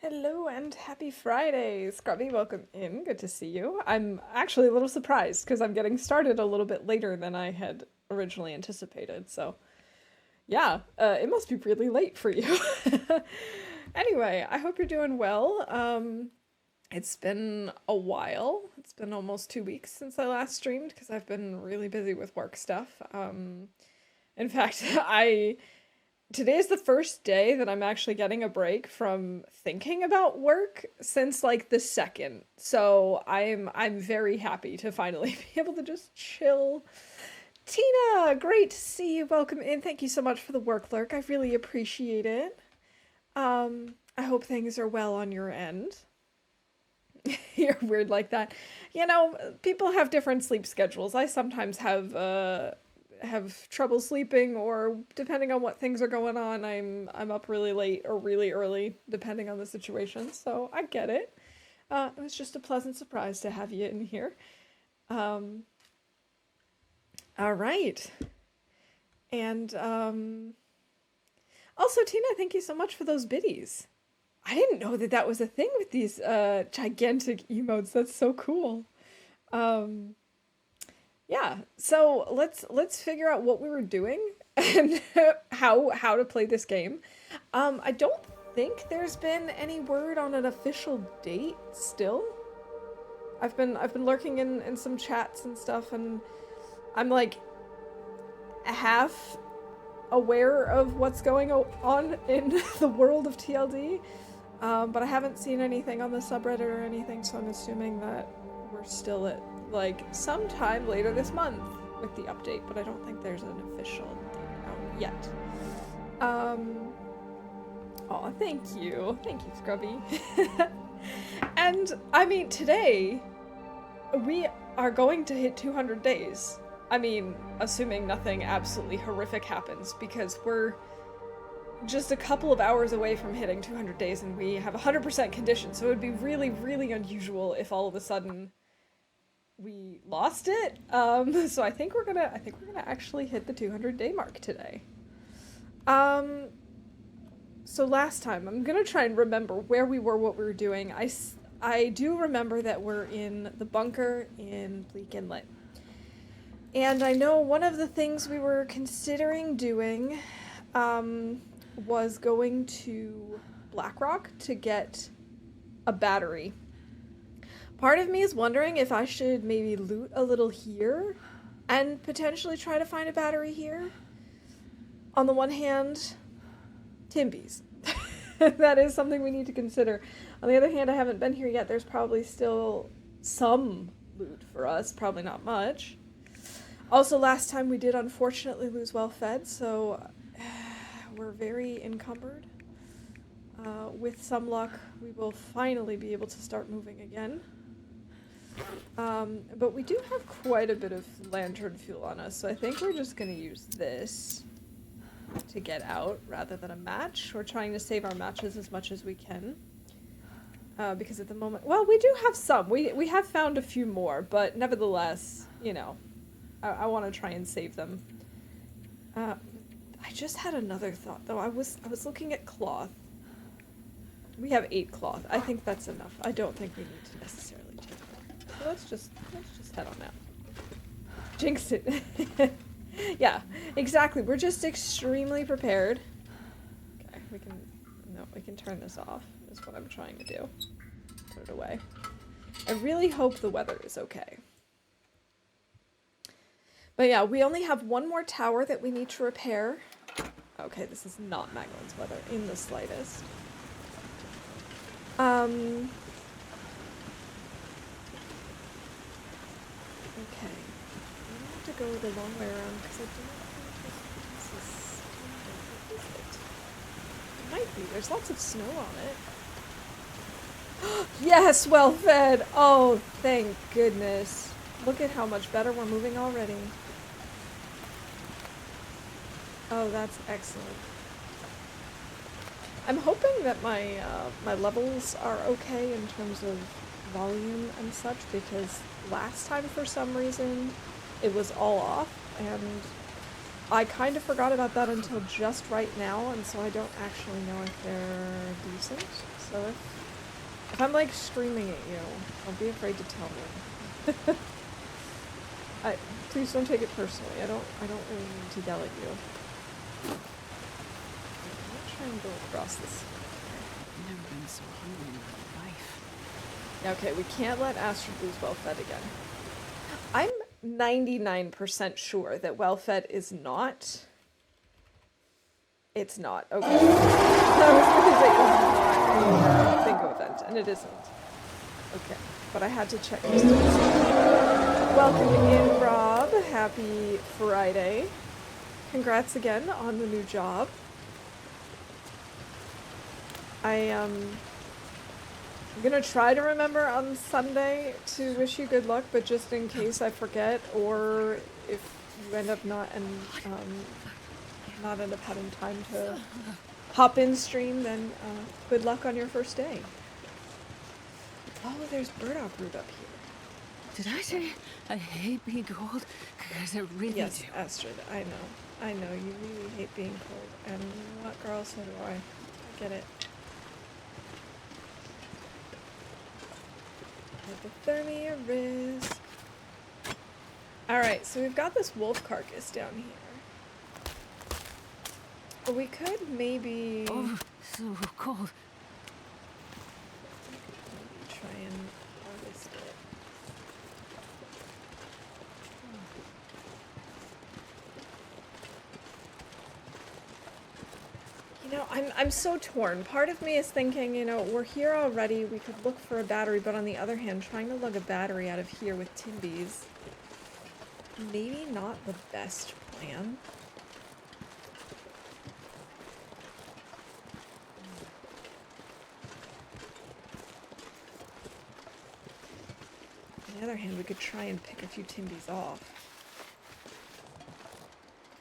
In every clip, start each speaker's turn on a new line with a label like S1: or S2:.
S1: Hello and happy Friday, Scrubby. Welcome in. Good to see you. I'm actually a little surprised because I'm getting started a little bit later than I had originally anticipated. So, yeah, it must be really late for you. Anyway, I hope you're doing well. It's been a while. It's been almost 2 weeks since I last streamed because I've been really busy with work stuff. In fact, I today is the first day that I'm actually getting a break from thinking about work since like the second. So I'm very happy to finally be able to just chill. Tina, great to see you. Welcome in. Thank you so much for the work lurk. I really appreciate it. I hope things are well on your end. You're weird like that. People have different sleep schedules. I sometimes have trouble sleeping, or depending on what things are going on, I'm up really late or really early depending on the situation, so I get it. It was just a pleasant surprise to have you in here. um all right. And also, Tina, thank you so much for those biddies. I didn't know that that was a thing with these gigantic emotes. That's so cool. um Yeah, so let's figure out what we were doing and how to play this game. I don't think there's been any word on an official date still. I've been lurking in some chats and stuff, and I'm like half aware of what's going on in the world of TLD. But I haven't seen anything on the subreddit or anything, so I'm assuming that we're still at like sometime later this month with the update, but I don't think there's an official date out yet. Oh, thank you. Thank you, Scrubby. And I mean, today we are going to hit 200 days. I mean, assuming nothing absolutely horrific happens, because we're just a couple of hours away from hitting 200 days and we have 100% condition, so it would be really, really unusual if all of a sudden we lost it. So I think we're gonna actually hit the 200-day mark today. So last time, I'm gonna try and remember where we were, what we were doing. I do remember that we're in the bunker in Bleak Inlet. And I know one of the things we were considering doing was going to Blackrock to get a battery. Part of me is wondering if I should maybe loot a little here and potentially try to find a battery here. On the one hand, Timbies. That is something we need to consider. On the other hand, I haven't been here yet. There's probably still some loot for us, probably not much. Also, last time we did unfortunately lose well fed, so we're very encumbered. With some luck, we will finally be able to start moving again. But we do have quite a bit of lantern fuel on us, so I think we're just going to use this to get out rather than a match. We're trying to save our matches as much as we can. Because at the moment, well, we do have some. We have found a few more, but nevertheless, I want to try and save them. I just had another thought, though. I was looking at cloth. We have 8 cloth. I think that's enough. I don't think we need to necessarily take more. So let's just head on out. Jinx it. Yeah, exactly. We're just extremely prepared. Okay, we can turn this off, is what I'm trying to do. Put it away. I really hope the weather is okay. But yeah, we only have one more tower that we need to repair. Okay, this is not Magdalene's weather in the slightest. Okay. We have to go the long way around because I don't think this is... What is it? It might be. There's lots of snow on it. Yes, well fed! Oh, thank goodness. Look at how much better we're moving already. Oh, that's excellent. I'm hoping that my levels are okay in terms of volume and such, because last time for some reason it was all off, and I kind of forgot about that until just right now, and so I don't actually know if they're decent. So if I'm like screaming at you, don't be afraid to tell me. Please don't take it personally. I don't really mean to yell at you. I'm gonna try and go across this.
S2: I've never been so hungry in my life.
S1: Yeah, okay, we can't let Astrid lose well-fed again. I'm 99% sure that well-fed is not. It's not. Okay. I was going to say it's not a bingo event, and it isn't. Okay, but I had to check just to be safe. Welcome in, Rob. Happy Friday. Congrats again on the new job. I'm gonna try to remember on Sunday to wish you good luck, but just in case I forget, or if you end up not end up having time to hop in stream, then good luck on your first day. Oh, there's burdock root up here.
S2: Did I say I hate being cold? Because I really
S1: yes,
S2: do.
S1: Astrid, I know, you really hate being cold, and you know what, girl, so do I get it. Hypothermia risk. Alright, so we've got this wolf carcass down here. But we could maybe...
S2: Oh, so cold.
S1: Maybe try and harvest it. You know, I'm so torn. Part of me is thinking, you know, we're here already, we could look for a battery, but on the other hand, trying to lug a battery out of here with Timbies, maybe not the best plan. On the other hand, we could try and pick a few Timbies off.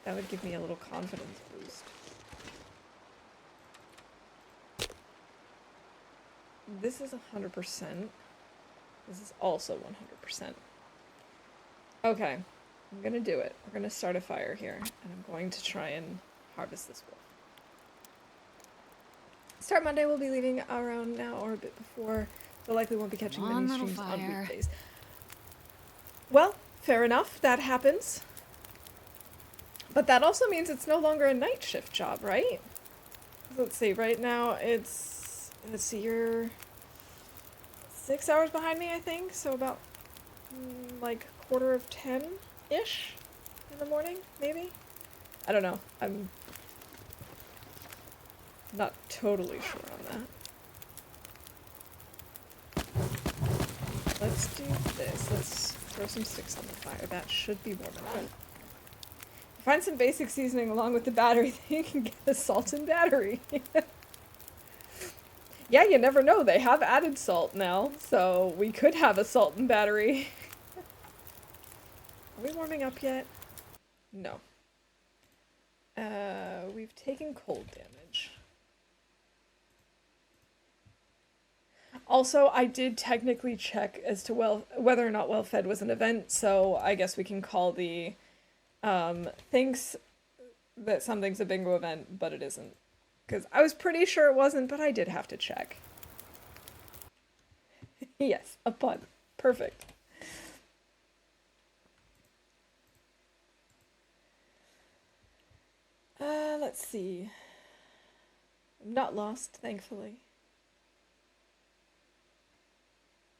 S1: That would give me a little confidence boost. This is 100%. This is also 100%. Okay, I'm gonna do it. We're gonna start a fire here, and I'm going to try and harvest this wolf. Start Monday, we'll be leaving around now or a bit before, so likely won't be catching many streams on weekdays. Well, fair enough, that happens. But that also means it's no longer a night shift job, right? Let's see, right now it's, let's see, you're 6 hours behind me, I think, so about like 10:15-ish in the morning, maybe? I don't know, I'm not totally sure on that. Let's do this, let's throw some sticks on the fire, that should be warm enough. Find some basic seasoning along with the battery, then you can get a salt and battery. Yeah, you never know, they have added salt now, so we could have a salt and battery. Are we warming up yet? No. We've taken cold damage. Also, I did technically check as to whether or not well-fed was an event, so I guess we can call the thinks that something's a bingo event, but it isn't. Because I was pretty sure it wasn't, but I did have to check. Yes, a pun. Perfect. Let's see. I'm not lost, thankfully.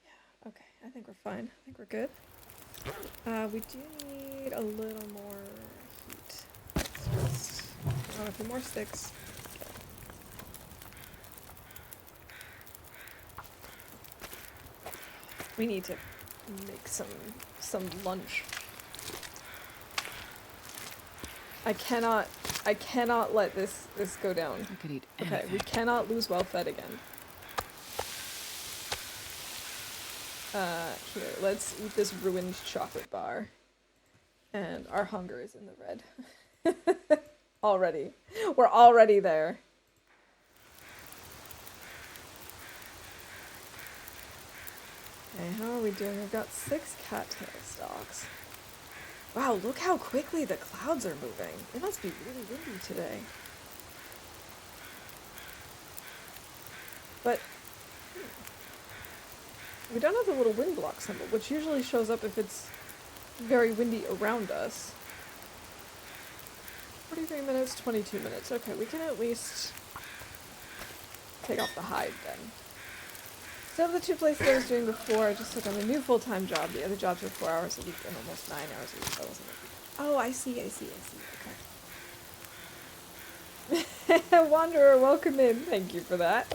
S1: Yeah, okay, I think we're fine. I think we're good. We do need a little more heat. Let's just put on a few more sticks. We need to make some lunch. I cannot let this go down.
S2: I could eat anything.
S1: Okay, we cannot lose well-fed again. Here, let's eat this ruined chocolate bar. And our hunger is in the red. Already. We're already there. Okay, how are we doing? We've got 6 cattail stalks. Wow, look how quickly the clouds are moving. It must be really windy today. But We don't have the little wind block symbol, which usually shows up if it's very windy around us. 43 minutes, 22 minutes. Okay, we can at least take off the hide then. Still the 2 places I was doing before, I just took on a new full-time job. The other jobs were 4 hours a week and almost 9 hours a week. That wasn't oh, I see. Okay. Wanderer, welcome in. Thank you for that.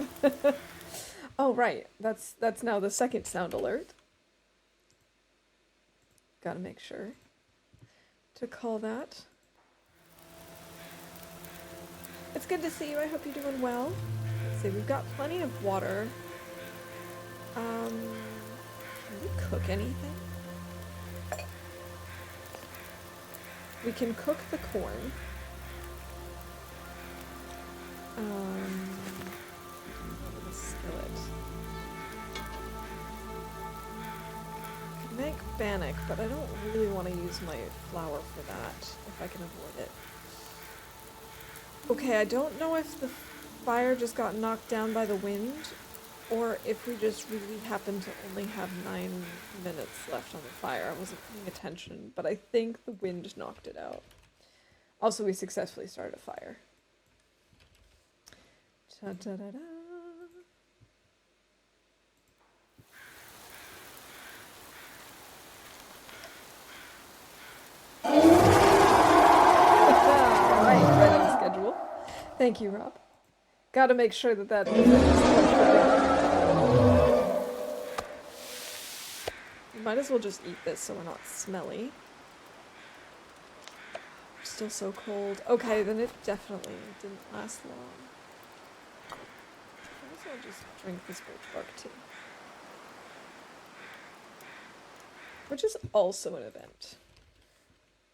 S1: Oh, right. That's now the second sound alert. Gotta make sure to call that. It's good to see you. I hope you're doing well. Let's see, we've got plenty of water. Can we cook anything? We can cook the corn. The skillet. I can make bannock, but I don't really want to use my flour for that, if I can avoid it. Okay, I don't know if the fire just got knocked down by the wind, or if we just really happened to only have 9 minutes left on the fire. I wasn't paying attention, but I think the wind knocked it out. Also, we successfully started a fire. Ta-da-da-da. right on schedule. Thank you, Rob. Gotta make sure that we might as well just eat this so we're not smelly. Still so cold. Okay, then it definitely didn't last long. Might as well just drink this birch bark tea. Which is also an event.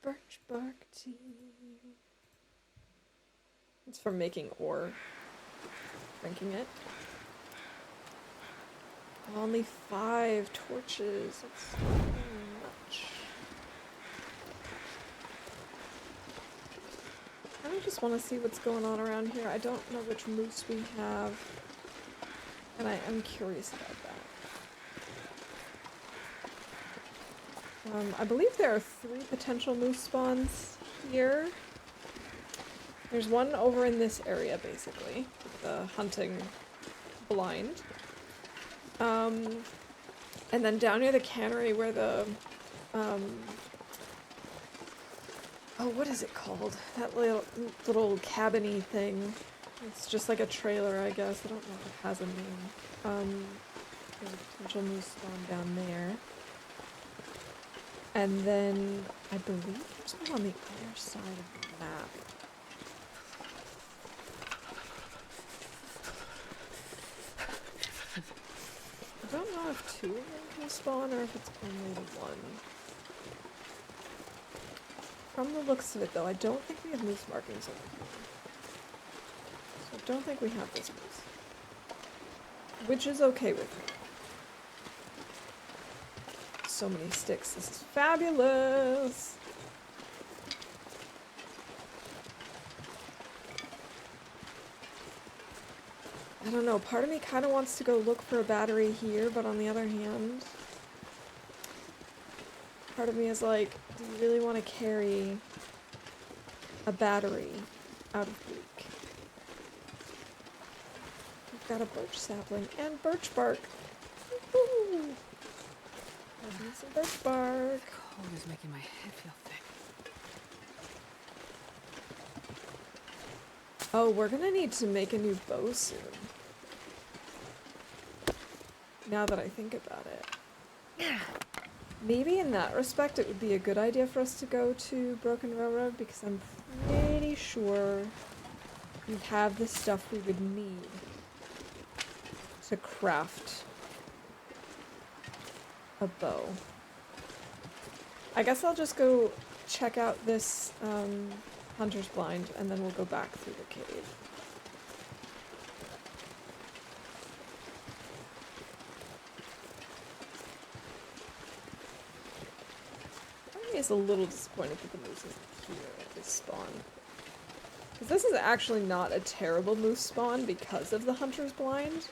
S1: Birch bark tea. It's for making ore. Drinking it. Only 5 torches. That's so much. I just want to see what's going on around here. I don't know which moose we have. And I am curious about that. I believe there are 3 potential moose spawns here. There's one over in this area, basically. The hunting blind. And then down near the cannery where the, oh, what is it called? That little cabin-y thing. It's just like a trailer, I guess. I don't know if it has a name. There's a potential moose spawn down there. And then, I believe there's one on the other side of the map. I don't know if 2 of them can spawn or if it's only the 1. From the looks of it, though, I don't think we have moose markings over here. So I don't think we have this moose. Which is okay with me. So many sticks. This is fabulous! I don't know, part of me kind of wants to go look for a battery here, but on the other hand, part of me is like, do you really want to carry a battery out of Greek? We've got a birch sapling and birch bark. Woohoo! Love me some birch bark.
S2: Cold is making my head feel thick.
S1: Oh, we're gonna need to make a new bow soon. Now that I think about it. Maybe in that respect it would be a good idea for us to go to Broken Railroad, because I'm pretty sure we have the stuff we would need to craft a bow. I guess I'll just go check out this Hunter's Blind, and then we'll go back through the cave. I is a little disappointed that the moose isn't here at this spawn. Because this is actually not a terrible moose spawn because of the Hunter's Blind.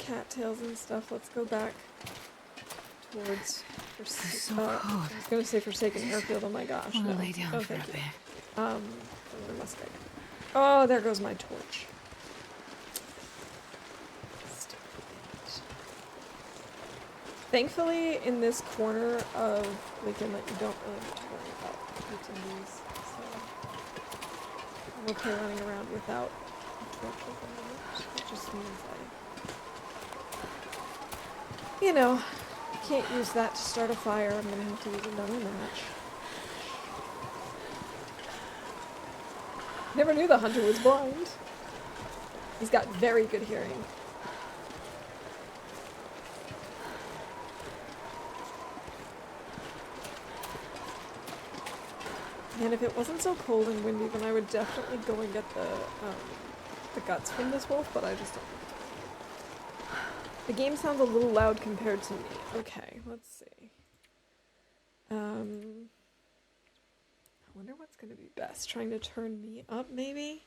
S1: cattails and stuff. Let's go back towards...
S2: so
S1: I
S2: cold.
S1: was gonna say Forsaken Airfield, oh my gosh.
S2: I'm
S1: No.
S2: gonna lay down
S1: Oh,
S2: for a
S1: thank you.
S2: bit.
S1: Where must I go? Oh, there goes my torch. Thankfully, in this corner of Bleak Inlet, you don't really have to worry about eating these, so I'm okay running around without a torch at the moment. It just means I, can't use that to start a fire. I'm gonna have to use another match. Never knew the hunter was blind. He's got very good hearing. And if it wasn't so cold and windy, then I would definitely go and get the guts from this wolf, but I just don't. The game sounds a little loud compared to me. Okay, let's see. I wonder what's going to be best. Trying to turn me up, maybe?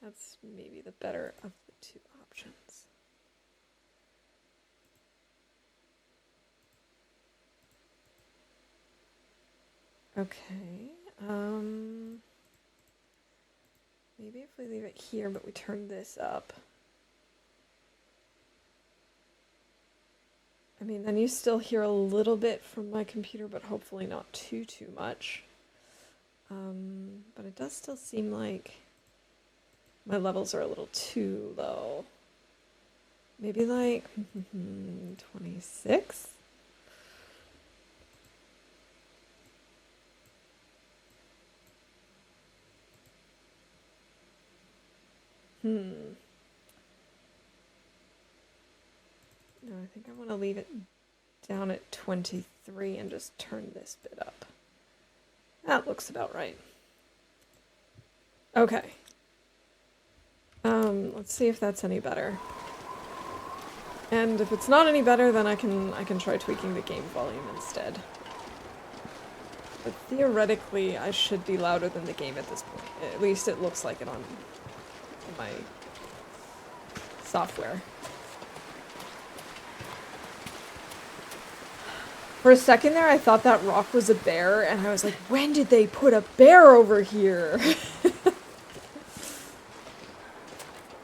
S1: That's maybe the better of the two options. Okay, maybe if we leave it here, but we turn this up. I mean, then you still hear a little bit from my computer, but hopefully not too much. But it does still seem like my levels are a little too low. Maybe like 26? No, I think I want to leave it down at 23 and just turn this bit up. That looks about right. Okay. Let's see if that's any better. And if it's not any better, then I can try tweaking the game volume instead. But theoretically, I should be louder than the game at this point. At least it looks like it on my software. For a second there, I thought that rock was a bear, and I was like, when did they put a bear over here?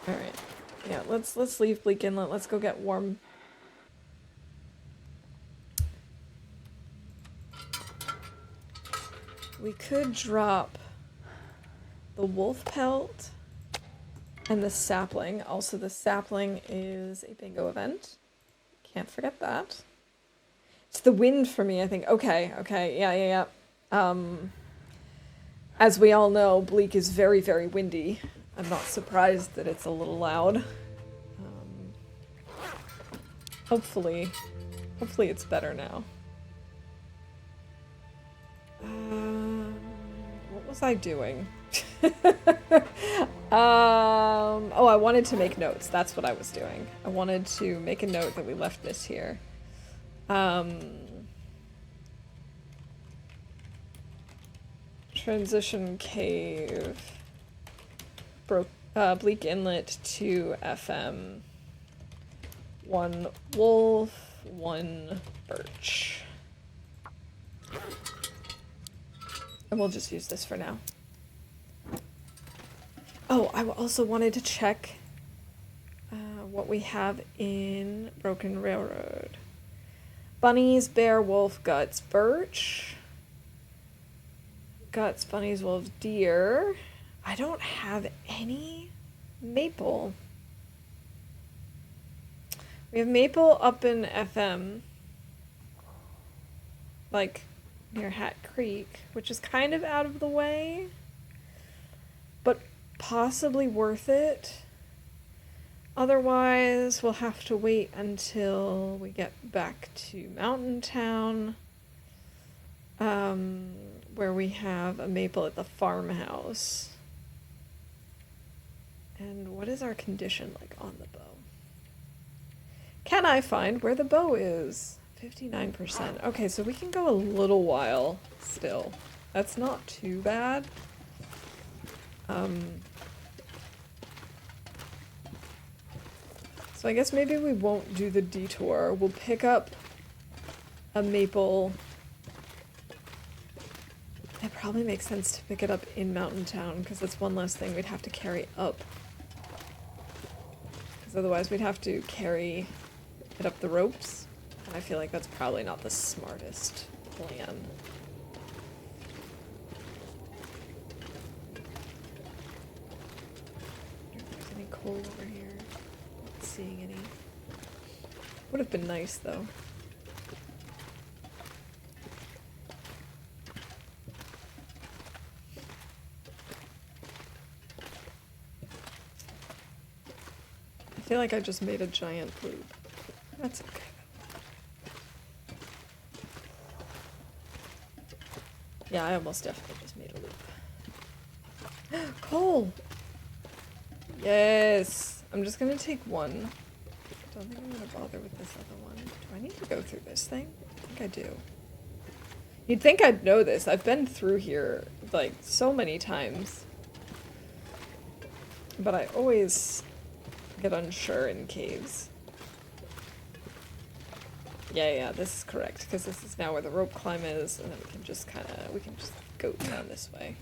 S1: Alright. Yeah, let's leave Bleak Inlet. Let's go get warm. We could drop the wolf pelt and the sapling. Also, the sapling is a bingo event. Can't forget that. It's the wind for me, I think. Okay, yeah. As we all know, Bleak is very, very windy. I'm not surprised that it's a little loud. Hopefully it's better now. What was I doing? Oh, I wanted to make notes. That's what I was doing. I wanted to make a note that we left this here. Transition cave. Bleak Inlet to FM. 1 wolf, 1 birch. And we'll just use this for now. Oh, I also wanted to check what we have in Broken Railroad. Bunnies, bear, wolf, guts, birch. Guts, bunnies, wolves, deer. I don't have any maple. We have maple up in FM. Like, near Hat Creek, which is kind of out of the way. But possibly worth it. Otherwise, we'll have to wait until we get back to Mountain Town. Where we have a maple at the farmhouse. And what is our condition like on the bow? Can I find where the bow is? 59%. Okay, so we can go a little while still. That's not too bad. So So I guess maybe we won't do the detour. We'll pick up a maple. It probably makes sense to pick it up in Mountain Town, because that's one less thing we'd have to carry up. Because otherwise we'd have to carry it up the ropes. And I feel like that's probably not the smartest plan. If there's any coal over here. Not seeing any. Would have been nice though. I feel like I just made a giant loop. That's okay. Yeah, I almost definitely just made a loop. Coal! Yes! I'm just gonna take one. I don't think I'm gonna bother with this other one. Do I need to go through this thing? I think I do. You'd think I'd know this. I've been through here, like, so many times. But I always get unsure in caves. Yeah, this is correct, because this is now where the rope climb is, and then we can just goat down this way.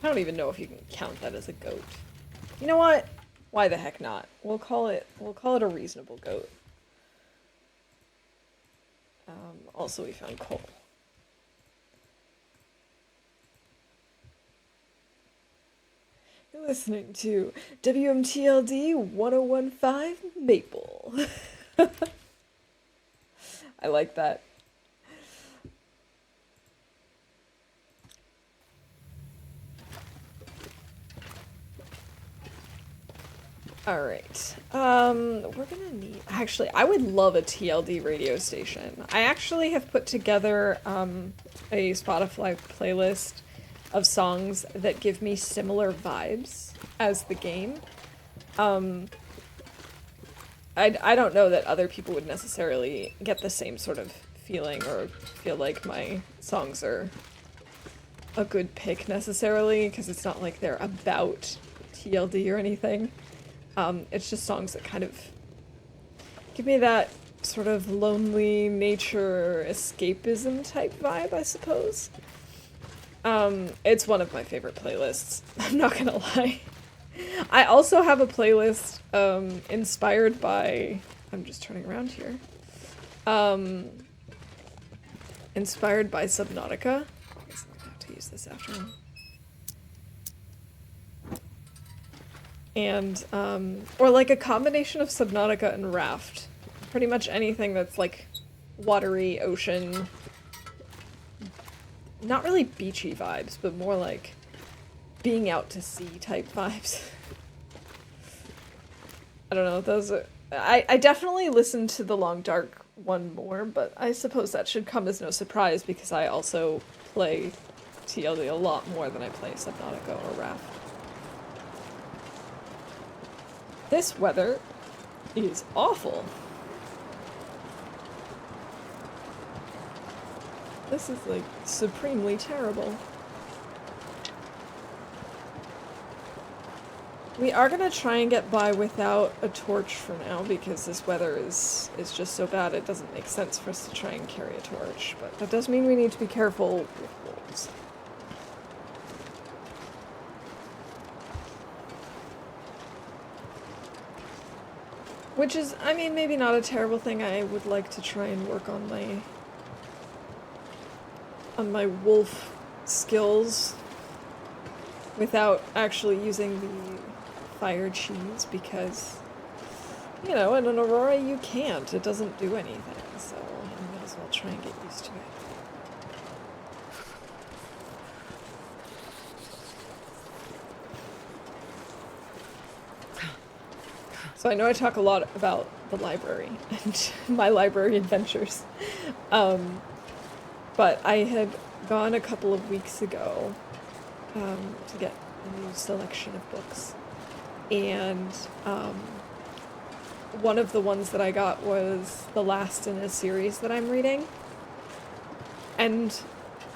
S1: I don't even know if you can count that as a goat. You know what? Why the heck not? We'll call it a reasonable goat. Also we found coal. You're listening to WMTLD 1015 Maple. I like that. Alright, we're gonna need, actually, I would love a TLD radio station. I actually have put together, a Spotify playlist of songs that give me similar vibes as the game. I don't know that other people would necessarily get the same sort of feeling or feel like my songs are a good pick necessarily, because it's not like they're about TLD or anything. It's just songs that kind of give me that sort of lonely nature escapism type vibe, I suppose. It's one of my favorite playlists, I'm not gonna lie. I also have a playlist inspired by, I'm just turning around here, inspired by Subnautica. I guess I'm gonna have to use this after all. And, or like a combination of Subnautica and Raft. Pretty much anything that's like watery, ocean, not really beachy vibes, but more like being out to sea type vibes. I don't know, those are, I definitely listened to the Long Dark one more, but I suppose that should come as no surprise because I also play TLD a lot more than I play Subnautica or Raft. This weather is awful. This is like supremely terrible. We are gonna try and get by without a torch for now because this weather is just so bad it doesn't make sense for us to try and carry a torch, but that does mean we need to be careful with wolves. Which is, I mean, maybe not a terrible thing. I would like to try and work on my wolf skills without actually using the fire cheese because, you know, in an Aurora you can't. It doesn't do anything, so I might as well try and get used to it. So I know I talk a lot about the library and my library adventures, but I had gone a couple of weeks ago to get a new selection of books, and one of the ones that I got was the last in a series that I'm reading, and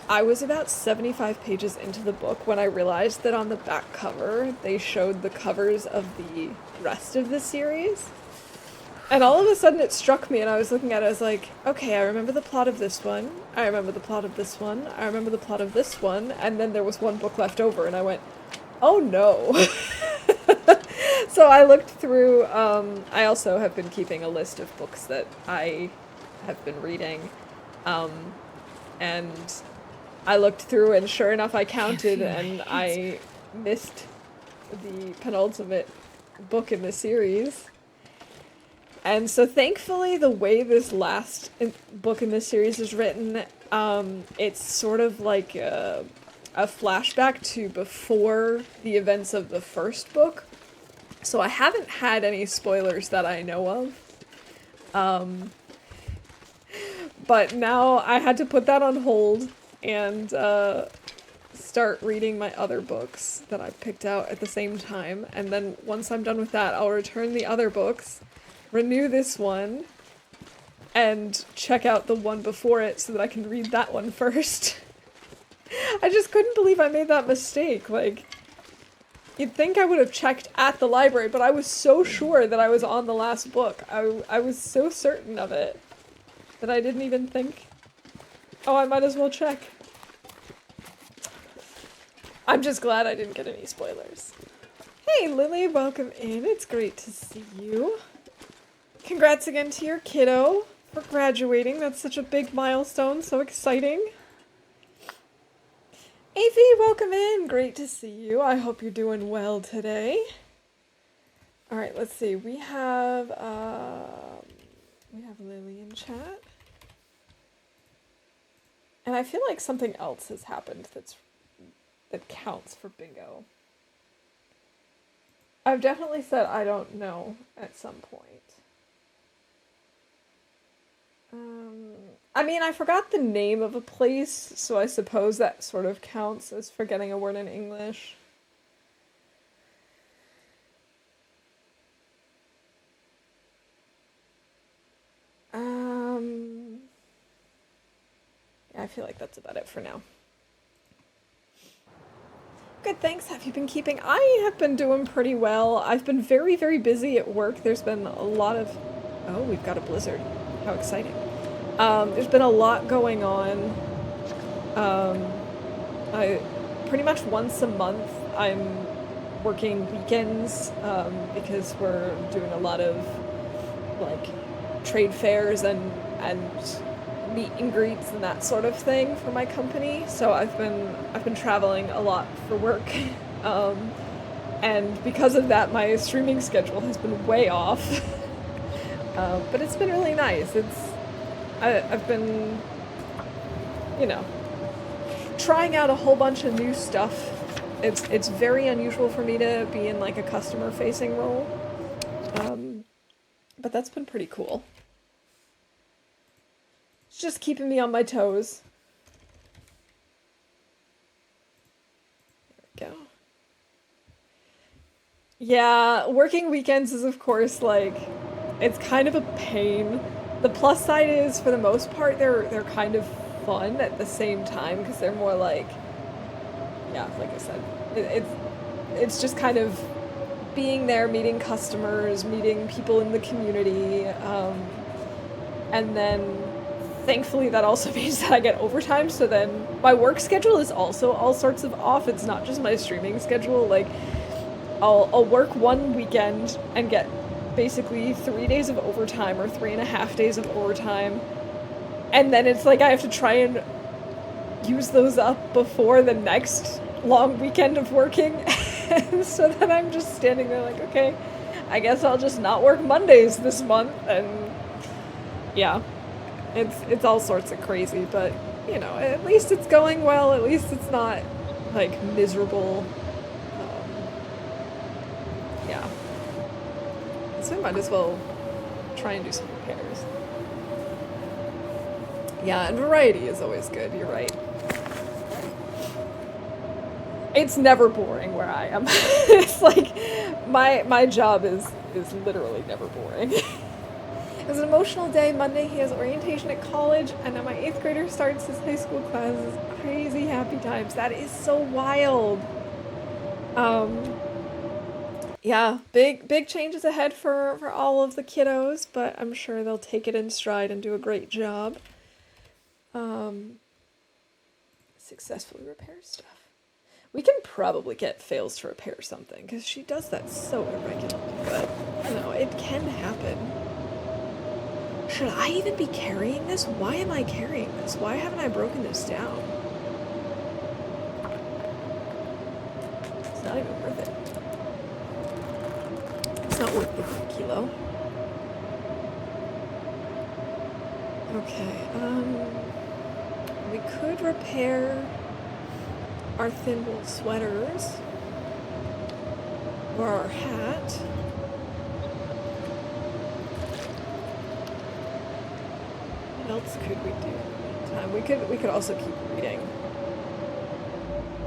S1: I was about 75 pages into the book when I realized that on the back cover, they showed the covers of the rest of the series. And all of a sudden it struck me and I was looking at it, I was like, okay, I remember the plot of this one, I remember the plot of this one, I remember the plot of this one, and then there was one book left over and I went, oh no. So I looked through, I also have been keeping a list of books that I have been reading, and I looked through and sure enough I counted and I missed the penultimate book in the series. And so thankfully the way this last book in this series is written, it's sort of like a flashback to before the events of the first book. So I haven't had any spoilers that I know of. But now I had to put that on hold and start reading my other books that I picked out at the same time. And then once I'm done with that, I'll return the other books, renew this one, and check out the one before it so that I can read that one first. I just couldn't believe I made that mistake. Like, you'd think I would have checked at the library, but I was so sure that I was on the last book. I was so certain of it that I didn't even think, oh, I might as well check. I'm just glad I didn't get any spoilers. Hey, Lily, welcome in. It's great to see you. Congrats again to your kiddo for graduating. That's such a big milestone. So exciting. Avi, welcome in. Great to see you. I hope you're doing well today. All right, let's see. We have Lily in chat. And I feel like something else has happened that counts for bingo. I've definitely said I don't know at some point. I mean, I forgot the name of a place, so I suppose that sort of counts as forgetting a word in English. Yeah, I feel like that's about it for now. Good, thanks. Have you been keeping? I have been doing pretty well. I've been very, very busy at work. There's been a lot of... Oh, we've got a blizzard. How exciting. There's been a lot going on. I pretty much once a month I'm working weekends because we're doing a lot of like trade fairs and meet and greets and that sort of thing for my company. So I've been traveling a lot for work. And because of that my streaming schedule has been way off. But it's been really nice. I've been, you know, trying out a whole bunch of new stuff. It's very unusual for me to be in like a customer facing role. But that's been pretty cool. It's just keeping me on my toes. There we go. Yeah, working weekends is of course like, it's kind of a pain. The plus side is, for the most part, they're kind of fun at the same time because they're more like, yeah, like I said, it's just kind of being there, meeting customers, meeting people in the community, and then thankfully that also means that I get overtime. So then my work schedule is also all sorts of off. It's not just my streaming schedule. Like I'll work one weekend and get basically 3 days of overtime or 3.5 days of overtime, and then it's like I have to try and use those up before the next long weekend of working. And so then I'm just standing there like, okay, I guess I'll just not work Mondays this month. And yeah, it's all sorts of crazy, but you know, at least it's going well. At least it's not like miserable. Yeah. So I might as well try and do some repairs. Yeah, and variety is always good, you're right. It's never boring where I am. It's like, my job is literally never boring. It was an emotional day. Monday he has orientation at college, and then my 8th grader starts his high school classes. Crazy happy times. That is so wild. Yeah, big changes ahead for all of the kiddos, but I'm sure they'll take it in stride and do a great job. Successfully repair stuff. We can probably get Fails to repair something, because she does that so irregularly, but, you know, it can happen. Should I even be carrying this? Why am I carrying this? Why haven't I broken this down? It's not even worth it. It's not worth the 1 kilo. Okay, we could repair our thin wool sweaters or our hat. What else could we do in the meantime? We could also keep reading.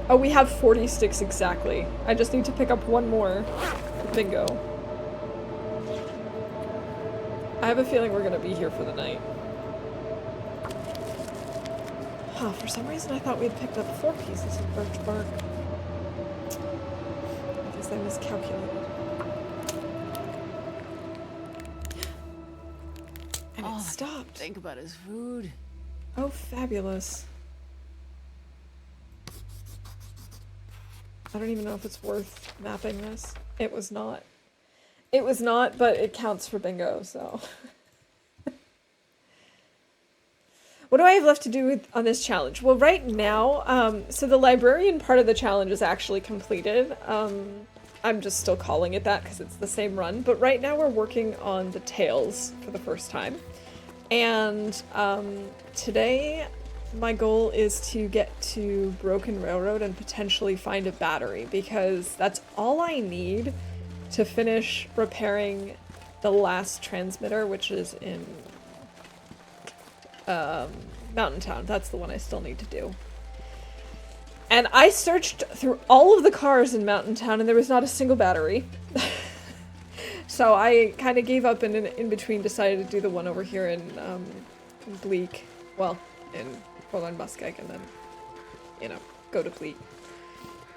S1: Oh, we have 40 sticks exactly. I just need to pick up one more. Bingo. I have a feeling we're gonna be here for the night. Huh, for some reason I thought we'd picked up 4 pieces of birch bark. I guess I miscalculated. And it stopped.
S2: Think about his food.
S1: Oh, fabulous. I don't even know if it's worth mapping this. It was not. It was not, but it counts for bingo, so. What do I have left to do on this challenge? Well, right now, so the librarian part of the challenge is actually completed. I'm just still calling it that because it's the same run. But right now we're working on the tales for the first time. And today my goal is to get to Broken Railroad and potentially find a battery, because that's all I need to finish repairing the last transmitter, which is in Mountain Town. That's the one I still need to do. And I searched through all of the cars in Mountain Town and there was not a single battery. So I kind of gave up and in between decided to do the one over here in Bleak. Well, in Forlorn Muskeg, and then, you know, go to Bleak.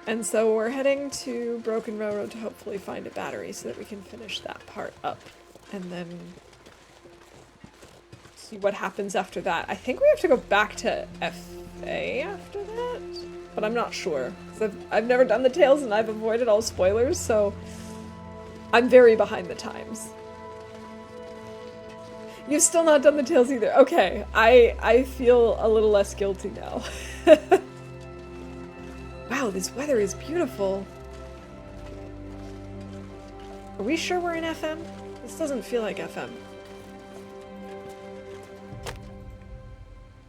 S1: And so we're heading to Broken Railroad to hopefully find a battery so that we can finish that part up. And then see what happens after that. I think we have to go back to FA after that, but I'm not sure. 'Cause I've never done the tales and I've avoided all spoilers, so I'm very behind the times. You've still not done the tales either. Okay, I feel a little less guilty now. Wow, this weather is beautiful. Are we sure we're in FM? This doesn't feel like FM.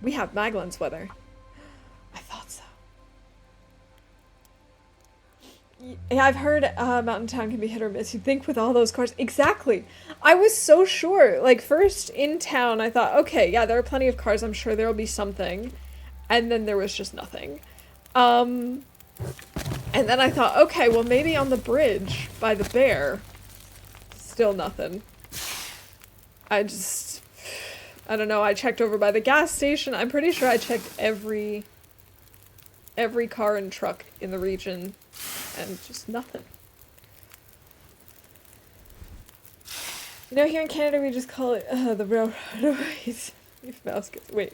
S1: We have Maglan's weather. I thought so. Yeah, I've heard Mountain Town can be hit or miss. You'd think with all those cars. Exactly. I was so sure. Like, first in town, I thought, okay, yeah, there are plenty of cars. I'm sure there will be something. And then there was just nothing. And then I thought, okay, well, maybe on the bridge by the bear. Still nothing. I don't know. I checked over by the gas station. I'm pretty sure I checked every car and truck in the region. And just nothing. You know, here in Canada, we just call it the railroad. Wait.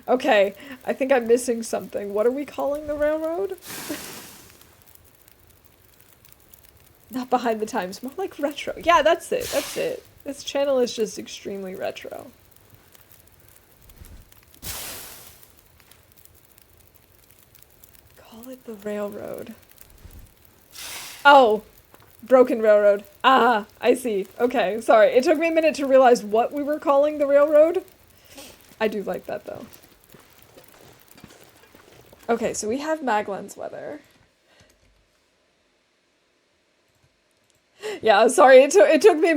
S1: Okay, I think I'm missing something. What are we calling the railroad? Not behind the times, more like retro. Yeah, that's it, that's it. This channel is just extremely retro. Call it the railroad. Oh, Broken Railroad. Ah, I see. Okay, sorry. It took me a minute to realize what we were calling the railroad. I do like that, though. Okay, so we have Maglan's weather. Yeah, sorry. It took me a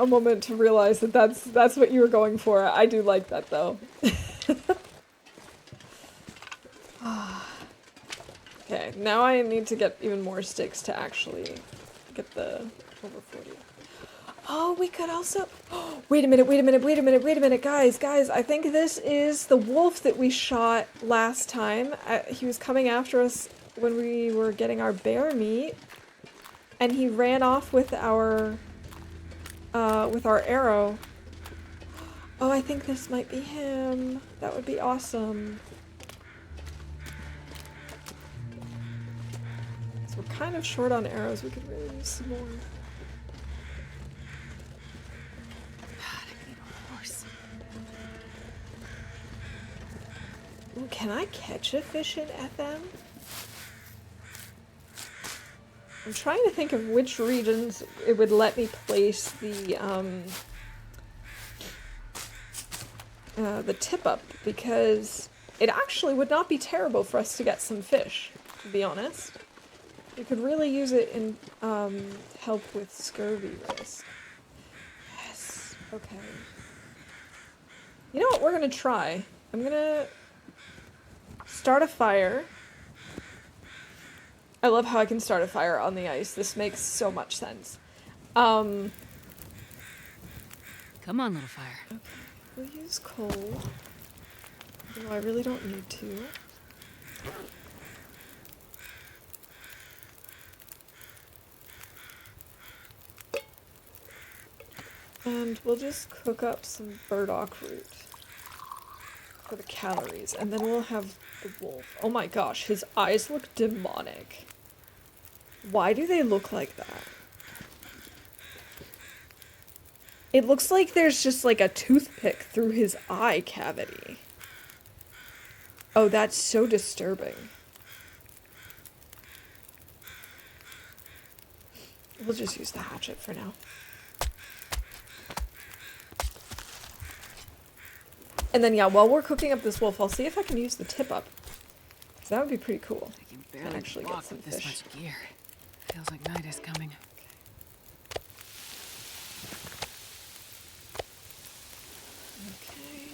S1: moment to realize that that's what you were going for. I do like that, though. Okay, now I need to get even more sticks to actually get the over 40. Oh, we could also... Oh, wait a minute, guys, I think this is the wolf that we shot last time. He was coming after us when we were getting our bear meat, and he ran off with our arrow. Oh, I think this might be him. That would be awesome. So we're kind of short on arrows. We could really use some more. Ooh, can I catch a fish in FM? I'm trying to think of which regions it would let me place the tip up, because it actually would not be terrible for us to get some fish, to be honest. We could really use it in help with scurvy risk. Yes. Okay. You know what we're gonna try? I'm gonna start a fire. I love how I can start a fire on the ice. This makes so much sense.
S2: Come on, little fire.
S1: Okay. We'll use coal. Although I really don't need to. And we'll just cook up some burdock root for the calories, and then we'll have the wolf. Oh my gosh, his eyes look demonic. Why do they look like that? It looks like there's just like a toothpick through his eye cavity. Oh, that's so disturbing. We'll just use the hatchet for now. And then, yeah, while we're cooking up this wolf, I'll see if I can use the tip up. Because that would be pretty cool.
S2: I can barely
S1: actually get some
S2: with this
S1: fish.
S2: much gear. Feels like night is coming.
S1: Okay.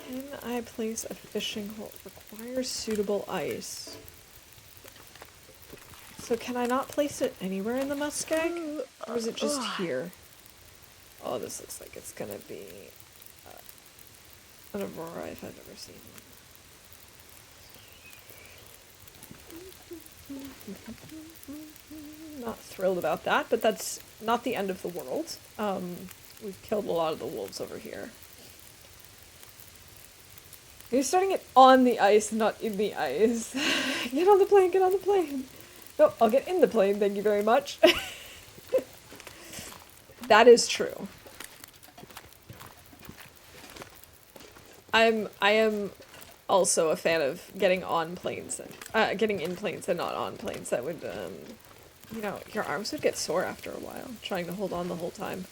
S1: Can I place a fishing hole? Requires suitable ice. So can I not place it anywhere in the muskeg? Or is it just here? Oh, this looks like it's gonna be an aurora if I've ever seen one. Not thrilled about that, but that's not the end of the world. We've killed a lot of the wolves over here. You're starting it on the ice, not in the ice. Get on the plane, get on the plane. No, I'll get in the plane, thank you very much. That is true. I am also a fan of getting on planes and getting in planes and not on planes. That would you know, your arms would get sore after a while trying to hold on the whole time.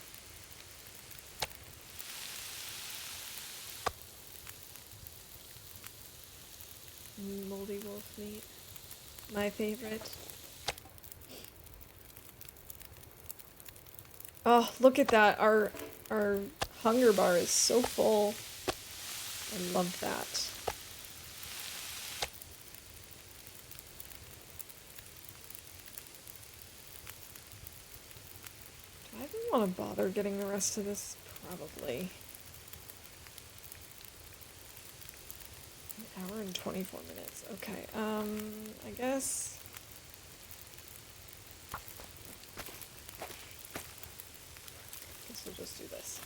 S1: Moldy wolf meat. My favorite. Oh, look at that. Our hunger bar is so full. I love that. Do I even want to bother getting the rest of this? Probably. An hour and 24 minutes. Okay, I guess... we'll just do this.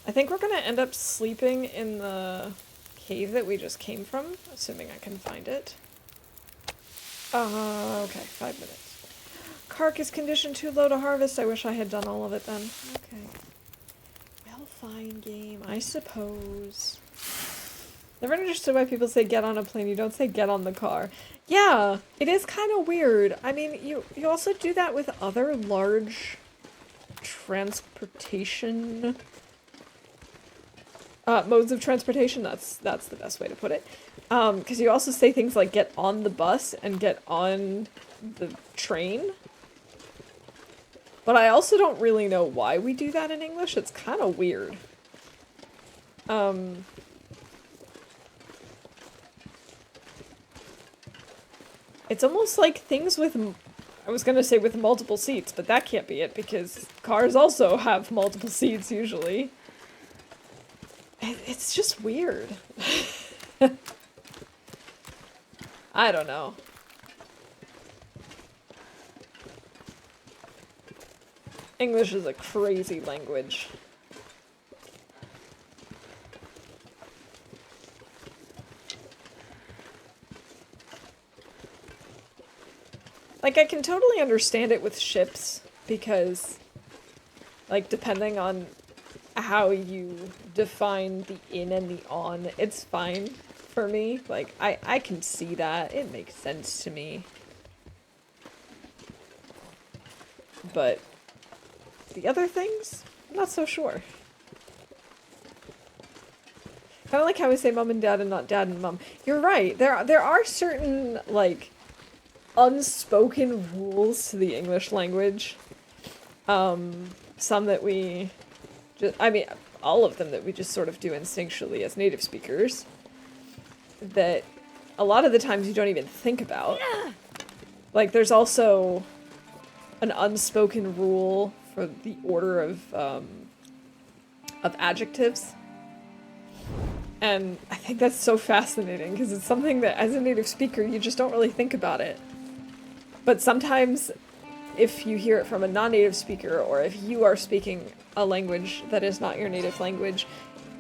S1: I think we're gonna end up sleeping in the cave that we just came from, assuming I can find it. Okay, 5 minutes. Carcass condition too low to harvest. I wish I had done all of it then. Okay. Well, fine game, I suppose. Never understood why people say get on a plane. You don't say get on the car. Yeah, it is kind of weird. I mean, you also do that with other large transportation modes of transportation. That's the best way to put it. Because you also say things like get on the bus and get on the train. But I also don't really know why we do that in English. It's kind of weird. It's almost like things with, I was gonna say with multiple seats, but that can't be it because cars also have multiple seats usually. It's just weird. I don't know. English is a crazy language. Like, I can totally understand it with ships, because, like, depending on how you define the in and the on, it's fine for me. Like, I can see that. It makes sense to me. But the other things, I'm not so sure. Kind of like how we say mom and dad and not dad and mom. You're right. There are certain, like, unspoken rules to the English language. Some that we just, I mean, all of them that we just sort of do instinctually as native speakers, that a lot of the times you don't even think about. Like, there's also an unspoken rule for the order of adjectives. And I think that's so fascinating, because it's something that, as a native speaker, you just don't really think about it. But sometimes, if you hear it from a non-native speaker, or if you are speaking a language that is not your native language,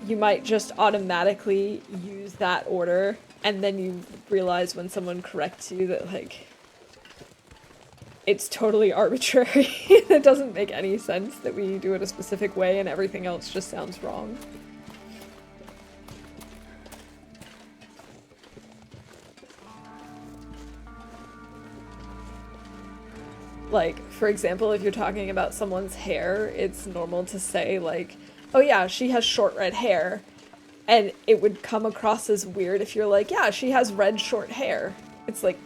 S1: you might just automatically use that order, and then you realize when someone corrects you that, like, it's totally arbitrary. It doesn't make any sense that we do it a specific way and everything else just sounds wrong. Like, for example, if you're talking about someone's hair, it's normal to say, like, oh yeah, she has short red hair. And it would come across as weird if you're like, yeah, she has red short hair. It's like,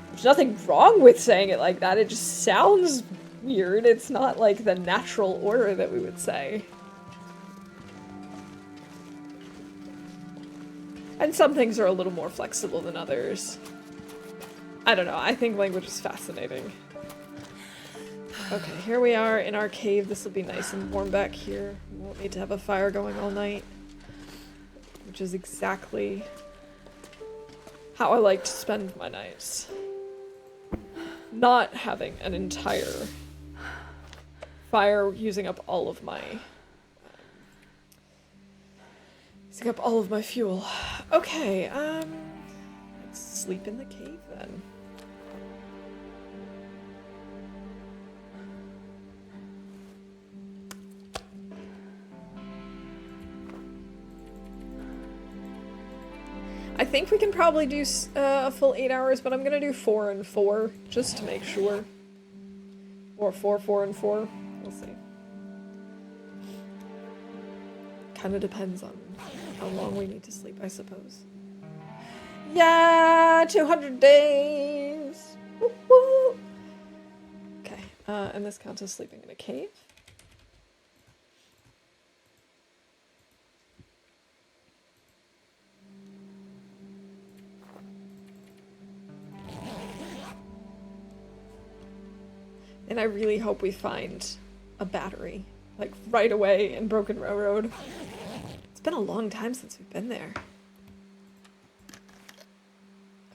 S1: there's nothing wrong with saying it like that, it just sounds weird. It's not like the natural order that we would say. And some things are a little more flexible than others. I don't know, I think language is fascinating. Okay, here we are in our cave. This will be nice and warm back here. We won't need to have a fire going all night. Which is exactly how I like to spend my nights. Not having an entire fire using up all of my fuel. Okay, let's sleep in the cave then. I think we can probably do a full 8 hours, but I'm gonna do 4 and 4, just to make sure. Or 4, 4, and 4. We'll see. Kinda depends on how long we need to sleep, I suppose. Yeah! 200 days! Woo woo! Okay, and this counts as sleeping in a cave. And I really hope we find a battery, like, right away in Broken Railroad. It's been a long time since we've been there.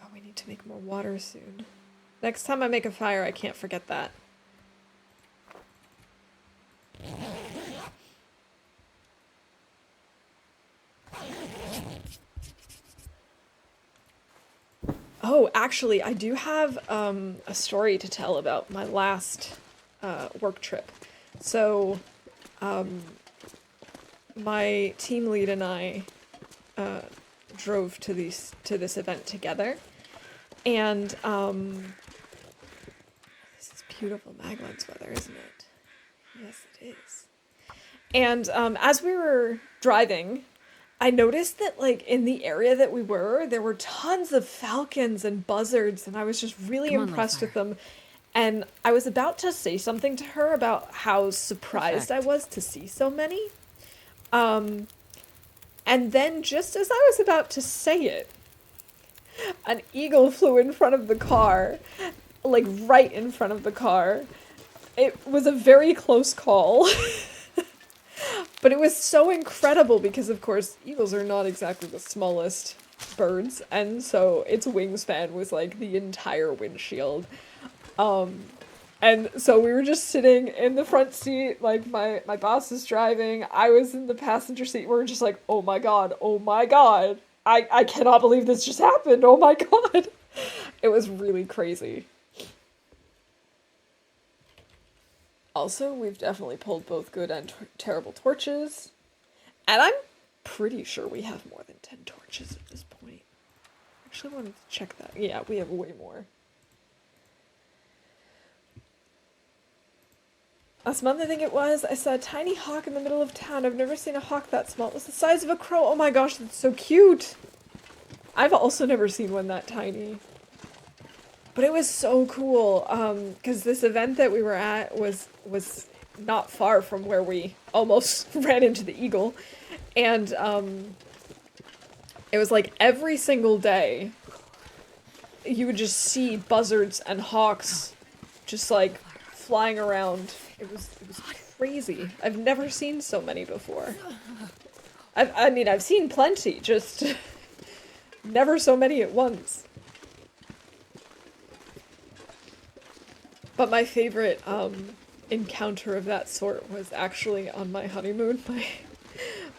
S1: Oh, we need to make more water soon. Next time I make a fire, I can't forget that. Oh, actually, I do have a story to tell about my last work trip. So, my team lead and I drove to this event together, and this is beautiful Maglan's weather, isn't it? Yes, it is. And as we were driving, I noticed that, like, in the area that we were, there were tons of falcons and buzzards, and I was just really impressed with them. And I was about to say something to her about how surprised I was to see so many. And then, just as I was about to say it, An eagle flew in front of the car, like right in front of the car. It was a very close call. But it was so incredible because, of course, eagles are not exactly the smallest birds, and so its wingspan was like the entire windshield. And so we were just sitting in the front seat, like my boss is driving, I was in the passenger seat, we were just like, oh my god, oh my god. I cannot believe this just happened, oh my god. It was really crazy. Also, we've definitely pulled both good and terrible torches. And I'm pretty sure we have more than 10 torches at this point. Actually, I wanted to check that. Yeah, we have way more. Last month, I think it was, I saw a tiny hawk in the middle of town. I've never seen a hawk that small. It was the size of a crow. Oh my gosh, that's so cute. I've also never seen one that tiny. But it was so cool, because this event that we were at was not far from where we almost ran into the eagle. And it was like every single day you would just see buzzards and hawks just like flying around. It was crazy. I've never seen so many before. I mean, I've seen plenty, just never so many at once. But my favorite encounter of that sort was actually on my honeymoon.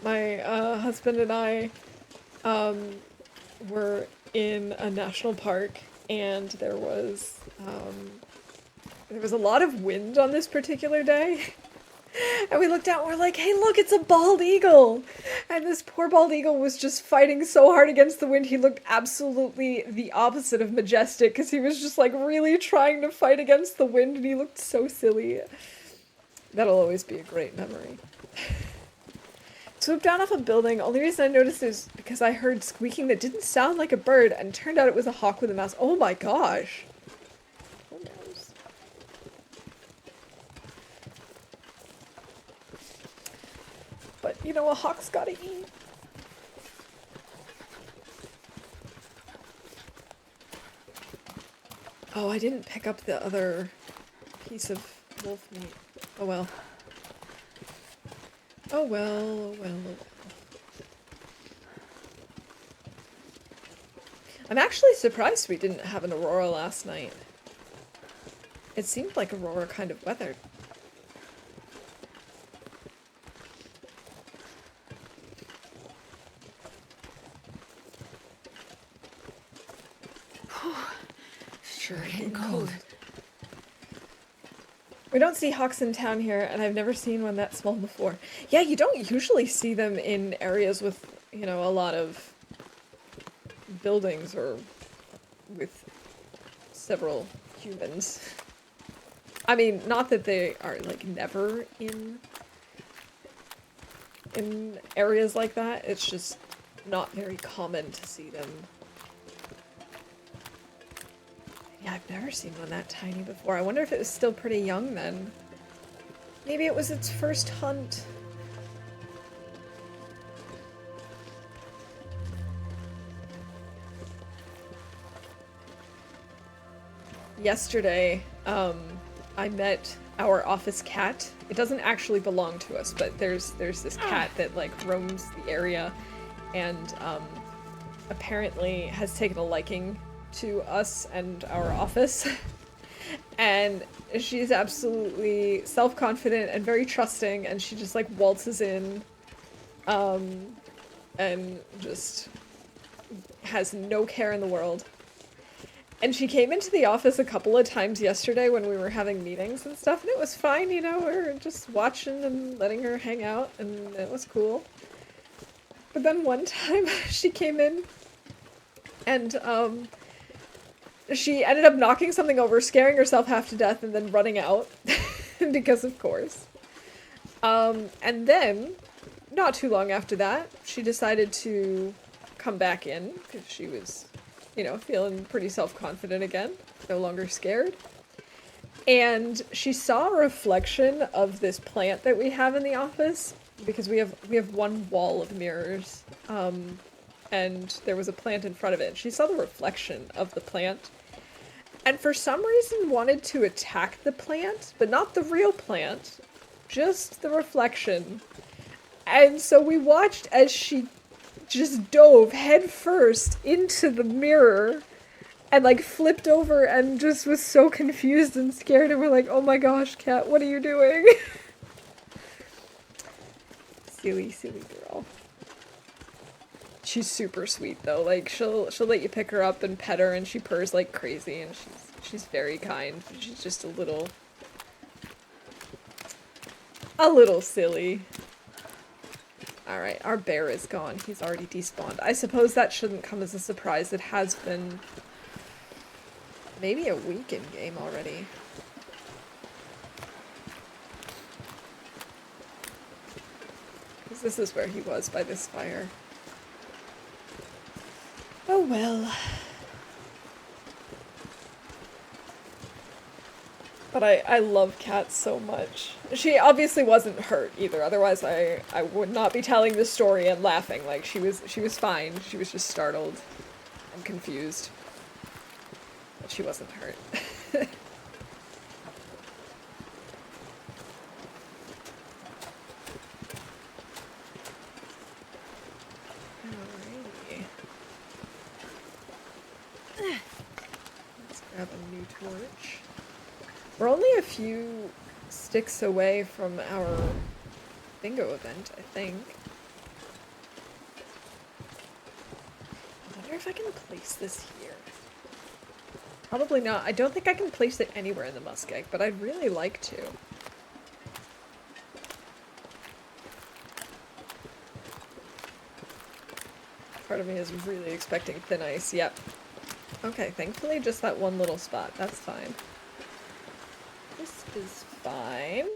S1: My husband and I were in a national park, and there was a lot of wind on this particular day. And we looked out and we're like, hey, look, it's a bald eagle! And this poor bald eagle was just fighting so hard against the wind. He looked absolutely the opposite of majestic, because he was just like really trying to fight against the wind, and he looked so silly. That'll always be a great memory. Swooped down off a building. Only reason I noticed is because I heard squeaking that didn't sound like a bird, and turned out it was a hawk with a mouse. Oh my gosh! Oh, mouse. But, you know, a hawk's gotta eat. Oh, I didn't pick up the other piece of wolf meat. Oh well. Oh well, oh well, oh well. I'm actually surprised we didn't have an aurora last night. It seemed like aurora kind of weathered.
S2: Sure getting cold.
S1: We don't see hawks in town here, and I've never seen one that small before. Yeah, you don't usually see them in areas with, you know, a lot of buildings or with several humans. I mean, not that they are, like, never in areas like that. It's just not very common to see them. Yeah, I've never seen one that tiny before. I wonder if it was still pretty young then. Maybe it was its first hunt. Yesterday, I met our office cat. It doesn't actually belong to us, but there's this cat that like roams the area, and apparently has taken a liking to us and our office. And she's absolutely self-confident and very trusting, and she just like waltzes in and just has no care in the world. And she came into the office a couple of times yesterday when we were having meetings and stuff, and it was fine, you know, we were just watching and letting her hang out, and it was cool. But then one time she came in and she ended up knocking something over, scaring herself half to death, and then running out. Because of course. And then, not too long after that, she decided to come back in, because she was, you know, feeling pretty self-confident again, no longer scared. And she saw a reflection of this plant that we have in the office, because we have one wall of mirrors, and there was a plant in front of it. She saw the reflection of the plant, and for some reason wanted to attack the plant, but not the real plant, just the reflection. And so we watched as she just dove head first into the mirror and like flipped over and just was so confused and scared, and we're like, oh my gosh, Kat, what are you doing? Silly, silly girl. She's super sweet though. Like she'll let you pick her up and pet her, and she purrs like crazy, and she's very kind. She's just a little silly. Alright, our bear is gone. He's already despawned. I suppose that shouldn't come as a surprise. It has been maybe a week in game already. Because this is where he was by this fire. Oh well. But I love cats so much. She obviously wasn't hurt either, otherwise I would not be telling this story and laughing. Like, she was fine. She was just startled and confused. But she wasn't hurt. Alrighty. Let's grab a new torch. We're only a few sticks away from our bingo event, I think. I wonder if I can place this here. Probably not. I don't think I can place it anywhere in the muskeg, but I'd really like to. Part of me is really expecting thin ice. Yep. Okay, thankfully just that one little spot. That's fine. This is fine.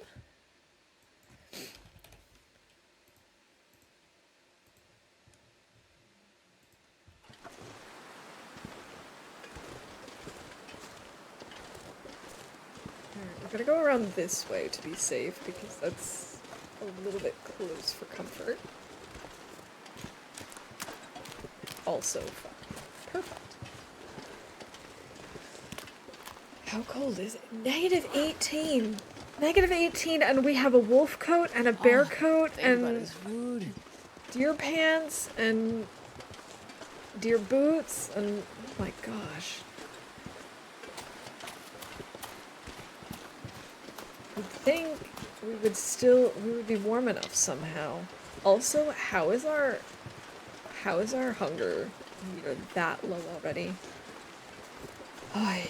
S1: Alright, we're gonna go around this way to be safe, because that's a little bit close for comfort. Also fun. Perfect. How cold is it? -18! -18, and we have a wolf coat and a bear coat and deer pants and deer boots and oh my gosh. You'd think we would be warm enough somehow. Also, how is our hunger meter that low already? Ay.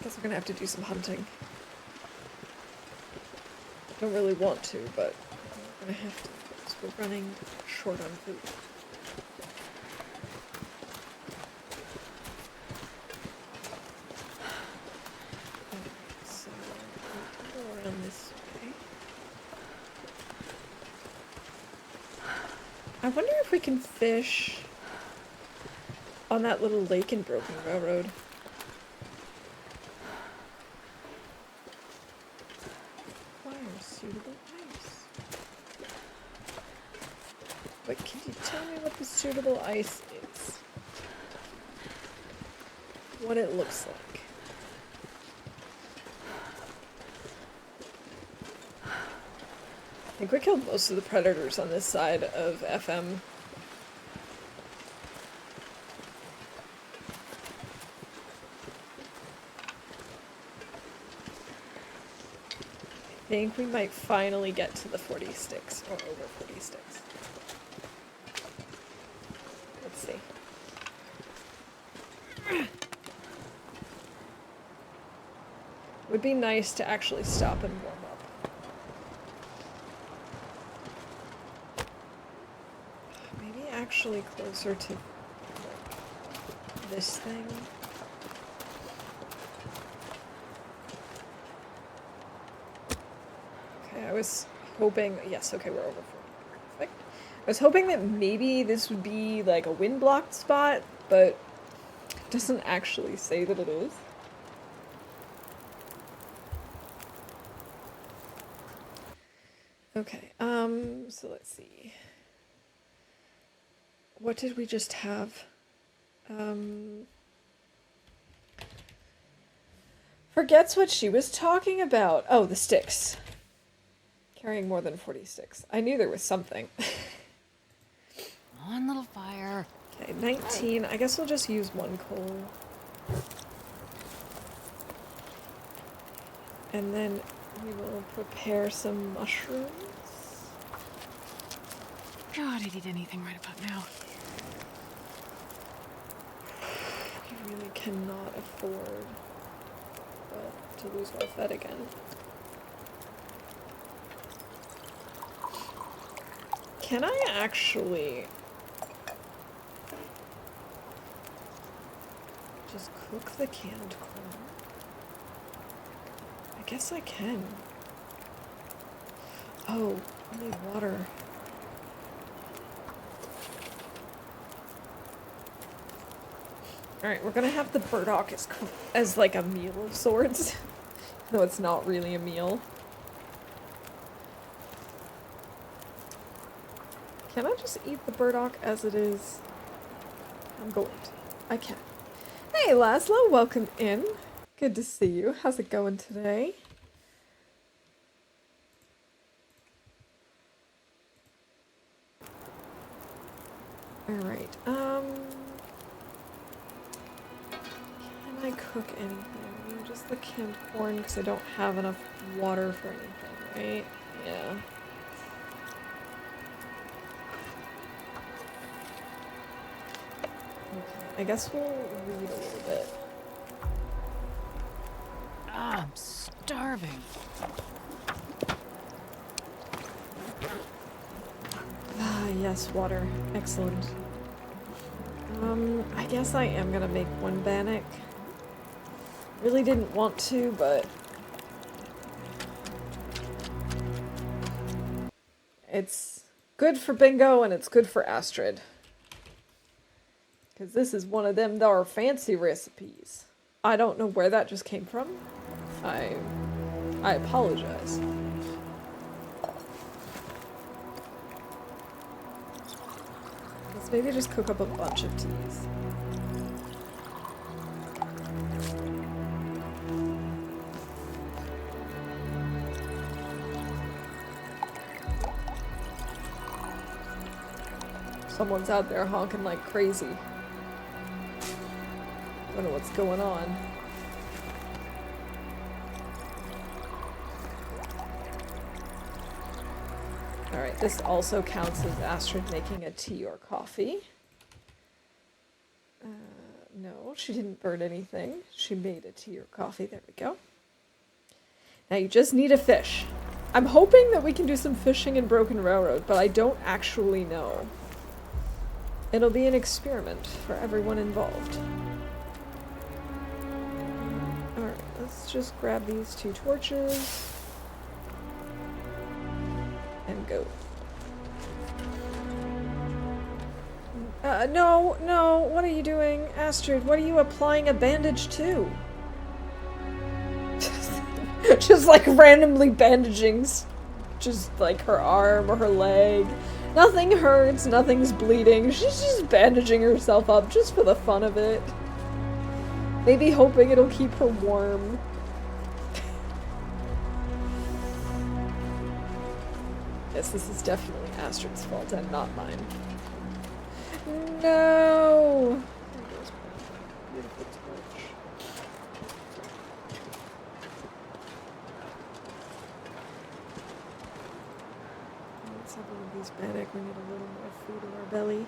S1: Guess we're gonna have to do some hunting. Don't really want to, but we're gonna have to, because we're running short on food. Okay, so we can go around this way. I wonder if we can fish on that little lake in Broken Railroad. Suitable ice. But can you tell me what the suitable ice is? What it looks like. I think we killed most of the predators on this side of FM. I think we might finally get to the 40 sticks, or over 40 sticks. Let's see. Would be nice to actually stop and warm up. Maybe actually closer to like, this thing. I was hoping, yes, okay, we're over 40. Perfect. I was hoping that maybe this would be like a wind-blocked spot, but it doesn't actually say that it is. Okay, so let's see. What did we just have? Forgets what she was talking about. Oh, the sticks. Carrying more than 40 sticks. I knew there was something.
S2: One little fire.
S1: Okay, 19. I guess we'll just use one coal. And then we will prepare some mushrooms.
S2: God, I'd eat anything right about now.
S1: We really cannot afford to lose our fed again. Can I actually just cook the canned corn? I guess I can. Oh, I need water. Alright, we're gonna have the burdock as like a meal of sorts. Though it's not really a meal. Can I just eat the burdock as it is? I'm going to. I can. Hey Laszlo, welcome in. Good to see you. How's it going today? Alright, can I cook anything? Just the canned corn because I don't have enough water for anything, right? Yeah. Okay, I guess we'll read a little bit.
S2: I'm starving.
S1: Ah, yes, water. Excellent. I guess I am gonna make one bannock. Really didn't want to, but it's good for Bingo and it's good for Astrid. Because this is one of them that are fancy recipes. I don't know where that just came from. I apologize. Let's maybe just cook up a bunch of teas. Someone's out there honking like crazy. Don't know what's going on. Alright, this also counts as Astrid making a tea or coffee. No, she didn't burn anything. She made a tea or coffee. There we go. Now you just need a fish. I'm hoping that we can do some fishing in Broken Railroad, but I don't actually know. It'll be an experiment for everyone involved. Alright, let's just grab these 2 torches. And go. No, what are you doing? Astrid, what are you applying a bandage to? Just like randomly bandaging, just like her arm or her leg. Nothing hurts, nothing's bleeding. She's just bandaging herself up just for the fun of it. Maybe hoping it'll keep her warm. Yes, this is definitely Astrid's fault and not mine. No! Beautiful torch. Let's have one of these bannock. We need a little more food in our belly.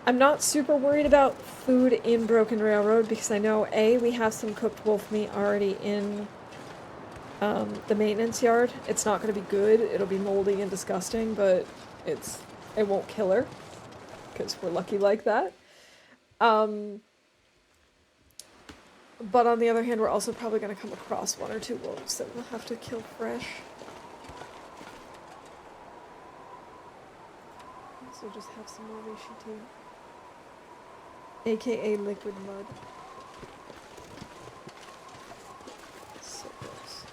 S1: I'm not super worried about food in Broken Railroad because I know A, we have some cooked wolf meat already in the maintenance yard. It's not going to be good. It'll be moldy and disgusting, but it won't kill her because we're lucky like that. But on the other hand, we're also probably going to come across 1 or 2 wolves that we'll have to kill fresh. So just have some more reishi tea. AKA liquid mud. So gross.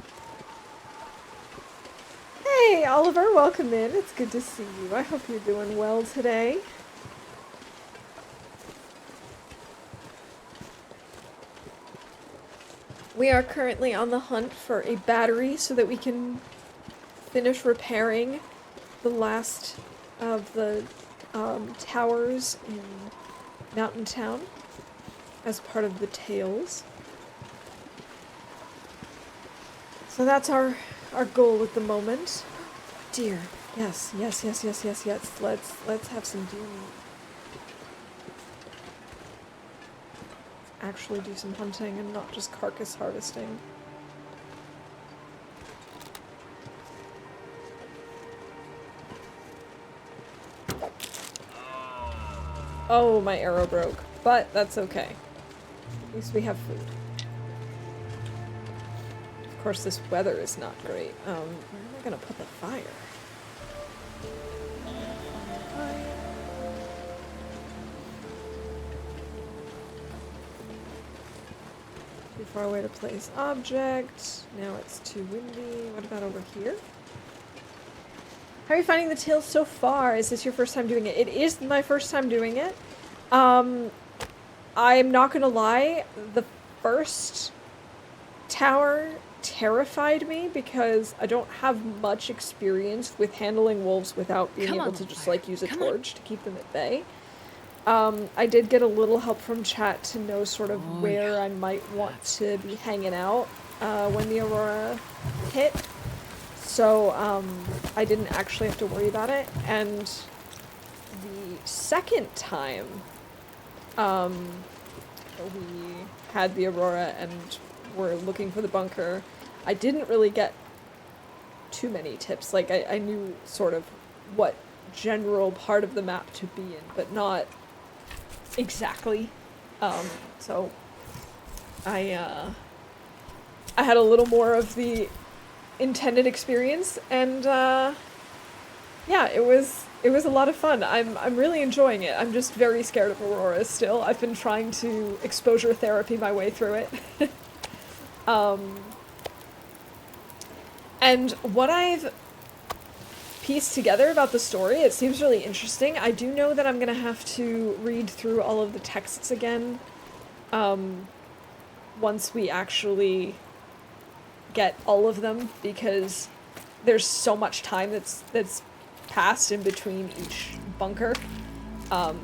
S1: Hey Oliver, welcome in. It's good to see you. I hope you're doing well today. We are currently on the hunt for a battery so that we can finish repairing the last of the towers in Mountain Town as part of the Tales. So that's our goal at the moment. Deer. Yes. Let's have some deer meat. Actually do some hunting and not just carcass harvesting. Oh, my arrow broke, but that's okay. At least we have food. Of course, this weather is not great. Where am I gonna put the fire? Too far away to place object. Now it's too windy. What about over here? How are you finding the Tales so far? Is this your first time doing it? It is my first time doing it. I'm not gonna lie, the first tower terrified me because I don't have much experience with handling wolves without being able to just like use a torch to keep them at bay. I did get a little help from chat to know sort of where I might want to be hanging out when the Aurora hit. So I didn't actually have to worry about it. And the second time we had the Aurora and were looking for the bunker, I didn't really get too many tips. Like I knew sort of what general part of the map to be in, but not exactly. So I had a little more of the intended experience, and yeah, it was a lot of fun. I'm really enjoying it. I'm just very scared of Aurora still. I've been trying to exposure therapy my way through it. And what I've pieced together about the story, it seems really interesting. I do know that I'm gonna have to read through all of the texts again once we actually get all of them, because there's so much time that's passed in between each bunker. I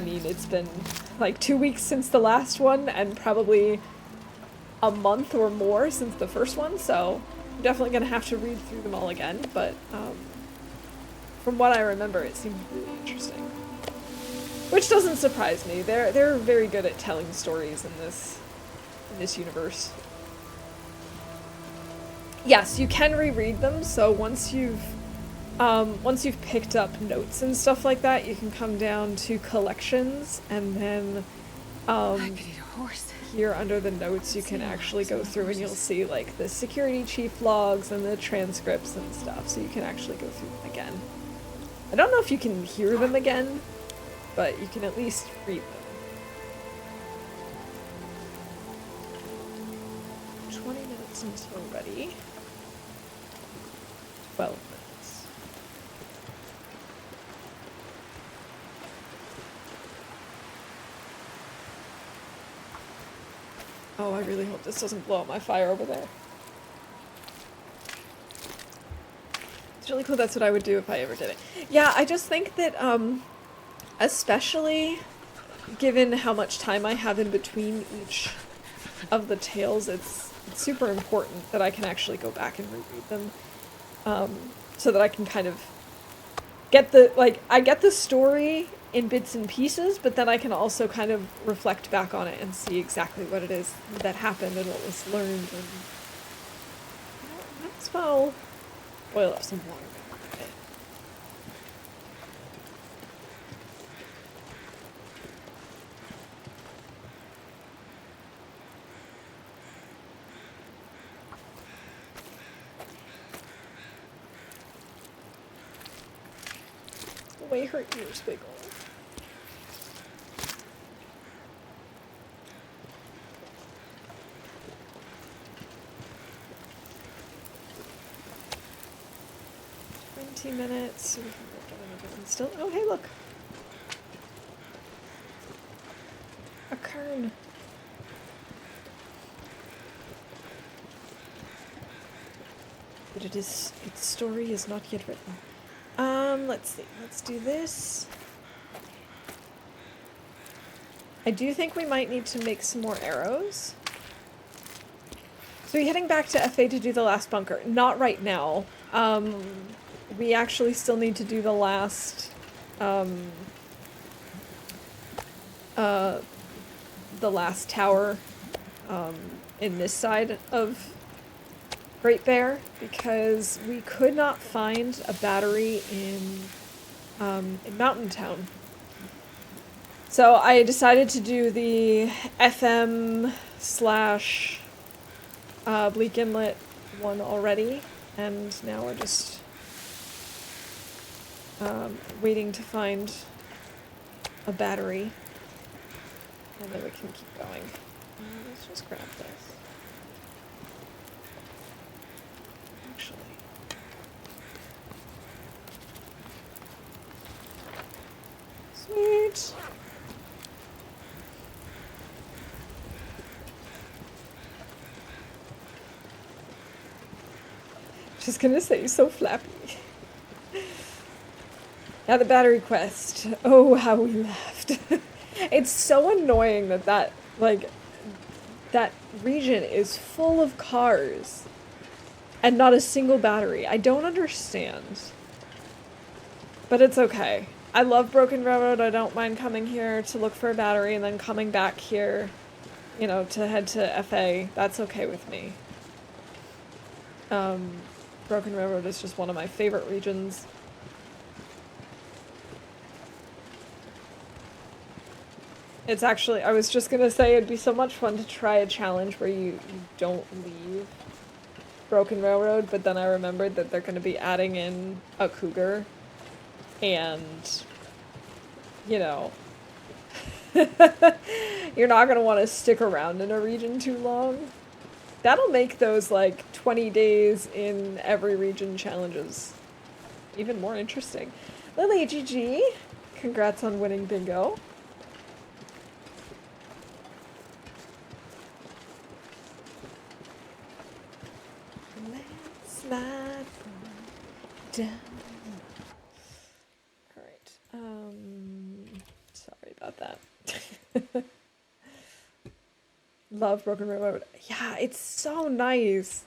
S1: mean, it's been like 2 weeks since the last one and probably a month or more since the first one, so I'm definitely gonna have to read through them all again, but from what I remember, it seemed really interesting. Which doesn't surprise me. They're very good at telling stories in this universe. Yes, you can reread them, so once you've picked up notes and stuff like that, you can come down to collections, and then
S2: I could eat a horse.
S1: here under the notes you can actually go through and you'll see like the security chief logs and the transcripts and stuff, so you can actually go through them again. I don't know if you can hear them again, but you can at least read them. 20 minutes until ready. 12 minutes. Oh, I really hope this doesn't blow up my fire over there. It's really cool. That's what I would do if I ever did it. Yeah, I just think that, especially given how much time I have in between each of the tales, it's super important that I can actually go back and reread them, so that I can kind of get I get the story in bits and pieces, but then I can also kind of reflect back on it and see exactly what it is that happened and what was learned, and might as well boil up some water. The way her ears wiggle. Minutes, so we can get another one still. Oh, hey, look! A kern. but its story is not yet written. Let's see. Let's do this. I do think we might need to make some more arrows. So we're heading back to FA to do the last bunker. Not right now. We actually still need to do the last, tower, in this side of Great Bear, because we could not find a battery in Mountain Town. So I decided to do the FM slash Bleak Inlet one already, and now we're just waiting to find a battery, and then we can keep going. Let's just grab this. Actually. Sweet. Just gonna say, so flappy. Now the battery quest. Oh, how we laughed. It's so annoying that region is full of cars and not a single battery. I don't understand. But it's okay. I love Broken Railroad. I don't mind coming here to look for a battery and then coming back here, you know, to head to FA. That's okay with me. Broken Railroad is just one of my favorite regions. It's actually, I was just gonna say, it'd be so much fun to try a challenge where you don't leave Broken Railroad, but then I remembered that they're gonna be adding in a cougar, and, you know, you're not gonna want to stick around in a region too long. That'll make those, like, 20 days in every region challenges even more interesting. Lily, GG! Congrats on winning bingo. Slide down. Alright, sorry about that. Love Broken Railroad. Yeah, it's so nice.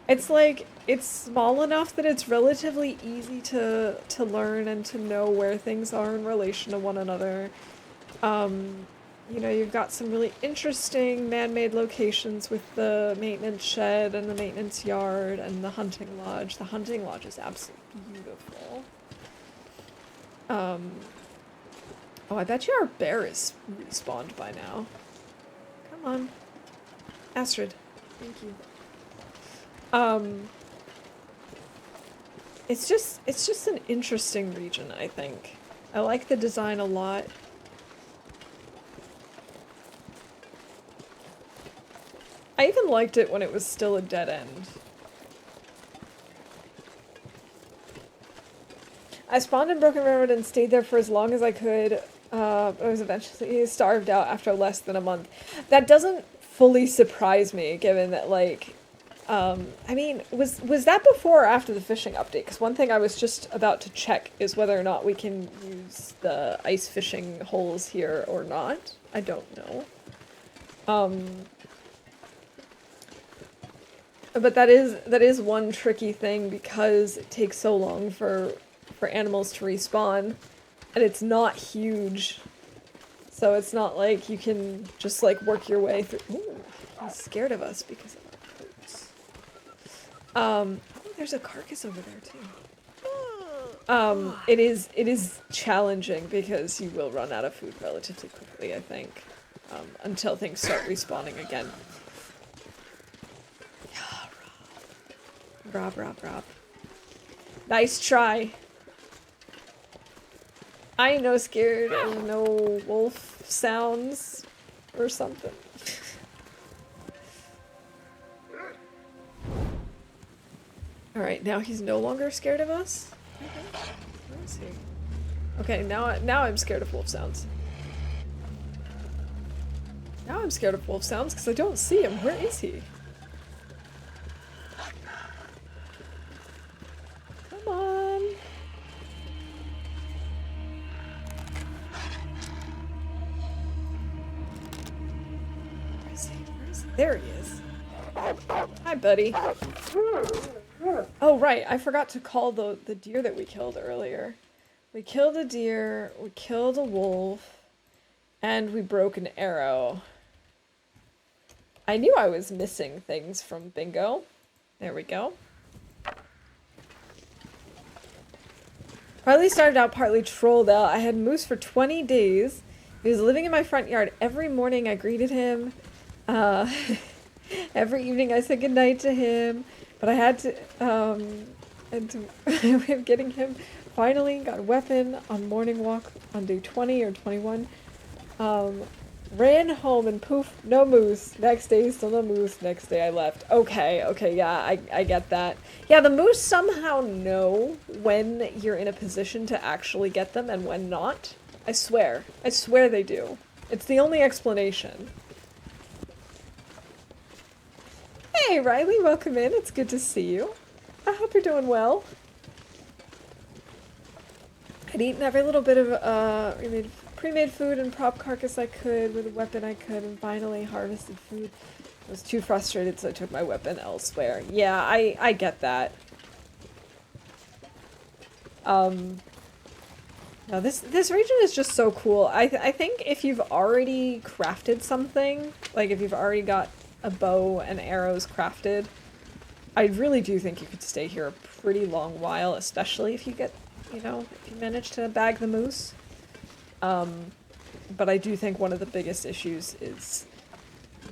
S1: It's like, it's small enough that it's relatively easy to learn and to know where things are in relation to one another. You know, you've got some really interesting man-made locations with the maintenance shed and the maintenance yard and the hunting lodge. The hunting lodge is absolutely beautiful. Oh, I bet you our bear is respawned by now. Come on. Astrid. Thank you. It's just an interesting region, I think. I like the design a lot. I even liked it when it was still a dead end. I spawned in Broken Railroad and stayed there for as long as I could. I was eventually starved out after less than a month. That doesn't fully surprise me, given that, like, I mean, was that before or after the fishing update? Because one thing I was just about to check is whether or not we can use the ice fishing holes here or not. I don't know. But that is one tricky thing, because it takes so long for animals to respawn, and it's not huge, so it's not like you can just like work your way through. Ooh, he's scared of us because of our coats. Oh, there's a carcass over there too. It is challenging because you will run out of food relatively quickly, I think, until things start respawning again. Rob. Nice try. I ain't no scared of no wolf sounds or something. Alright, now he's no longer scared of us? Where is he? Okay, now I'm scared of wolf sounds. Now I'm scared of wolf sounds because I don't see him. Where is he? There he is. Hi, buddy. Oh, right. I forgot to call the deer that we killed earlier. We killed a deer, we killed a wolf, and we broke an arrow. I knew I was missing things from bingo. There we go. Partly started out, partly trolled out. I had Moose for 20 days. He was living in my front yard. Every morning I greeted him. Every evening I said goodnight to him. But I had to, with getting him, finally got a weapon on morning walk on day 20 or 21. Ran home and poof, no moose. Next day, still no moose. Next day I left. Okay, yeah, I get that. Yeah, the moose somehow know when you're in a position to actually get them and when not. I swear they do. It's the only explanation. Hey, Riley, welcome in. It's good to see you. I hope you're doing well. I'd eaten every little bit of pre-made food and prop carcass I could with a weapon I could, and finally harvested food. I was too frustrated, so I took my weapon elsewhere. Yeah, I get that. No, this region is just so cool. I think if you've already crafted something, like if you've already got a bow and arrows crafted, I really do think you could stay here a pretty long while, especially if you get, you know, if you manage to bag the moose. But I do think one of the biggest issues is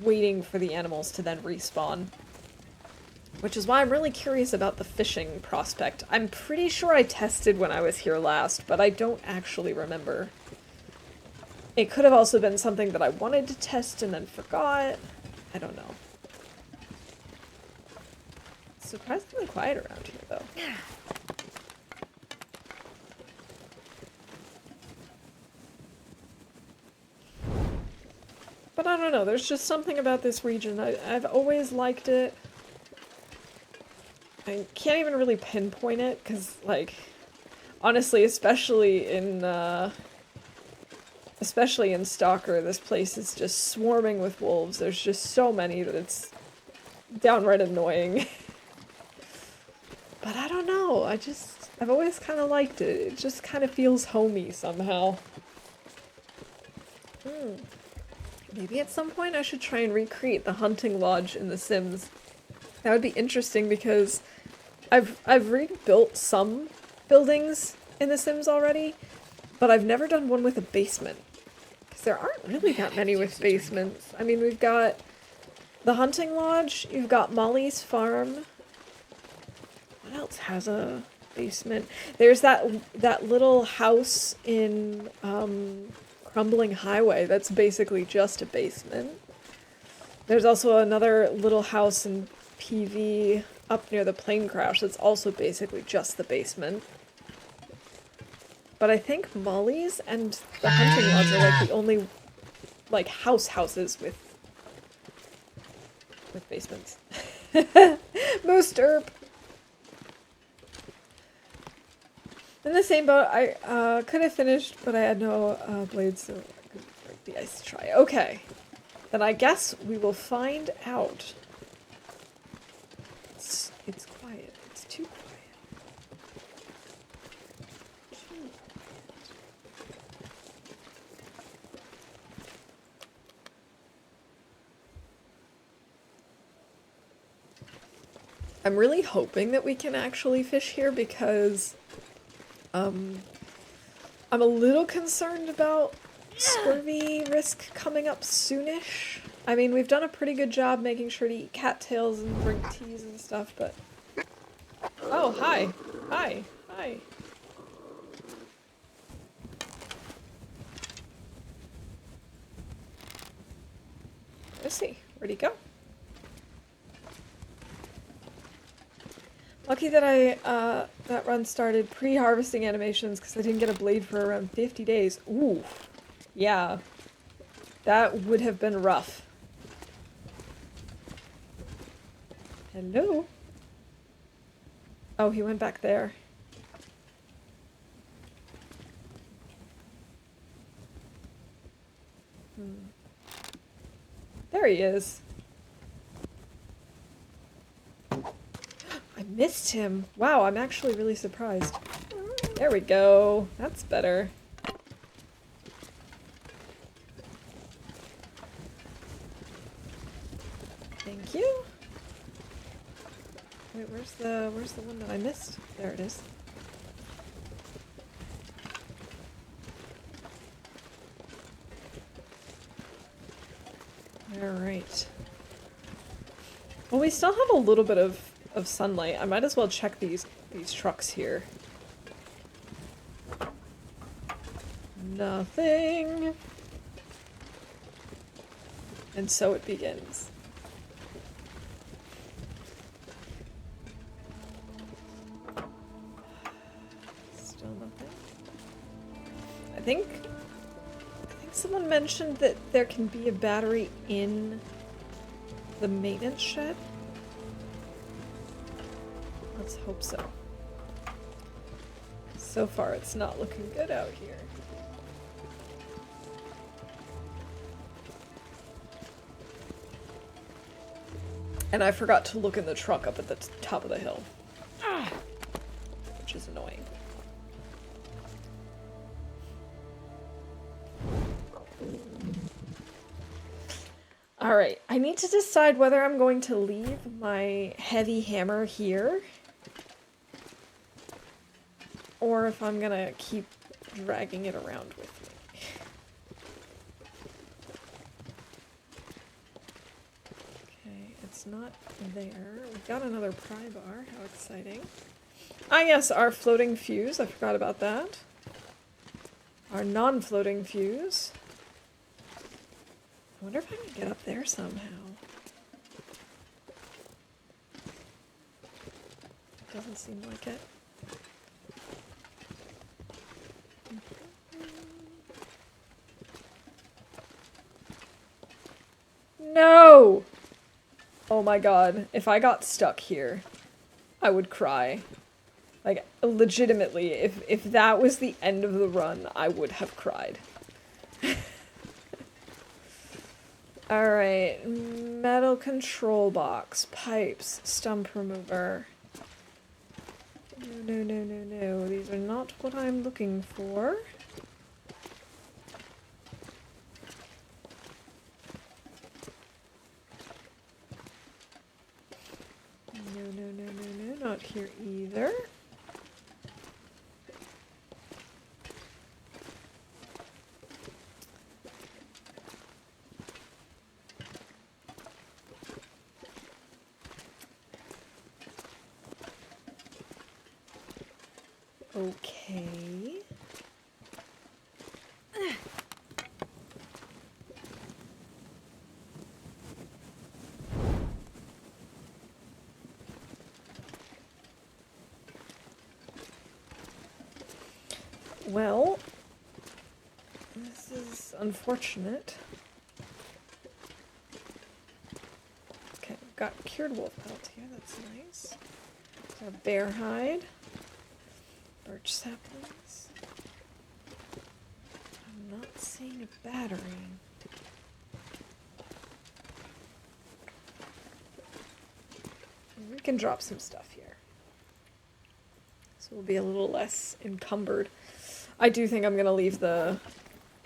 S1: waiting for the animals to then respawn. Which is why I'm really curious about the fishing prospect. I'm pretty sure I tested when I was here last, but I don't actually remember. It could have also been something that I wanted to test and then forgot. I don't know. It's surprisingly quiet around here, though. Yeah. But I don't know, there's just something about this region. I've always liked it. I can't even really pinpoint it, because, like, honestly, especially in Stalker, this place is just swarming with wolves. There's just so many that it's downright annoying. But I don't know, I've always kind of liked it. It just kind of feels homey somehow. Maybe at some point I should try and recreate the hunting lodge in The Sims. That would be interesting because I've rebuilt some buildings in The Sims already, but I've never done one with a basement. Because there aren't really that many with basements. I mean, we've got the hunting lodge, you've got Molly's farm. What else has a basement? There's that little house in Crumbling Highway that's basically just a basement. There's also another little house in PV up near the plane crash that's also basically just the basement. But I think Molly's and the hunting lodge are like the only like houses with basements. Moose derp. In the same boat, I could have finished, but I had no blades, so I couldn't break the ice to try. Okay. Then I guess we will find out. It's quiet. It's too quiet. I'm really hoping that we can actually fish here because I'm a little concerned about scurvy risk coming up soonish. I mean, we've done a pretty good job making sure to eat cattails and drink teas and stuff, but... Oh, hi. Hi. Hi. Let's see. Where'd he go? Lucky that that run started pre-harvesting animations because I didn't get a blade for around 50 days. Ooh. Yeah. That would have been rough. Hello? Oh, he went back there. There he is. missed him. Wow, I'm actually really surprised. There we go. That's better. Thank you. Wait, where's the one that I missed? There it is. Alright. Well, we still have a little bit of sunlight. I might as well check these trucks here. Nothing. And so it begins. Still nothing. I think someone mentioned that there can be a battery in the maintenance shed. Let's hope so. So far, it's not looking good out here. And I forgot to look in the truck up at the top of the hill. Which is annoying. Alright, I need to decide whether I'm going to leave my heavy hammer here. Or if I'm gonna keep dragging it around with me. Okay, it's not there. We've got another pry bar. How exciting. Ah yes, our floating fuse. I forgot about that. Our non-floating fuse. I wonder if I can get up there somehow. Doesn't seem like it. No! Oh my god, if I got stuck here, I would cry. Like, legitimately, if that was the end of the run, I would have cried. Alright, metal control box, pipes, stump remover. No, no, no, no, no, these are not what I'm looking for. No, no, no, no, no, not here either. Okay. Well, this is unfortunate. Okay, we've got cured wolf pelt here, that's nice. A bear hide. Birch saplings. I'm not seeing a battery. We can drop some stuff here. So we'll be a little less encumbered. I do think I'm gonna leave the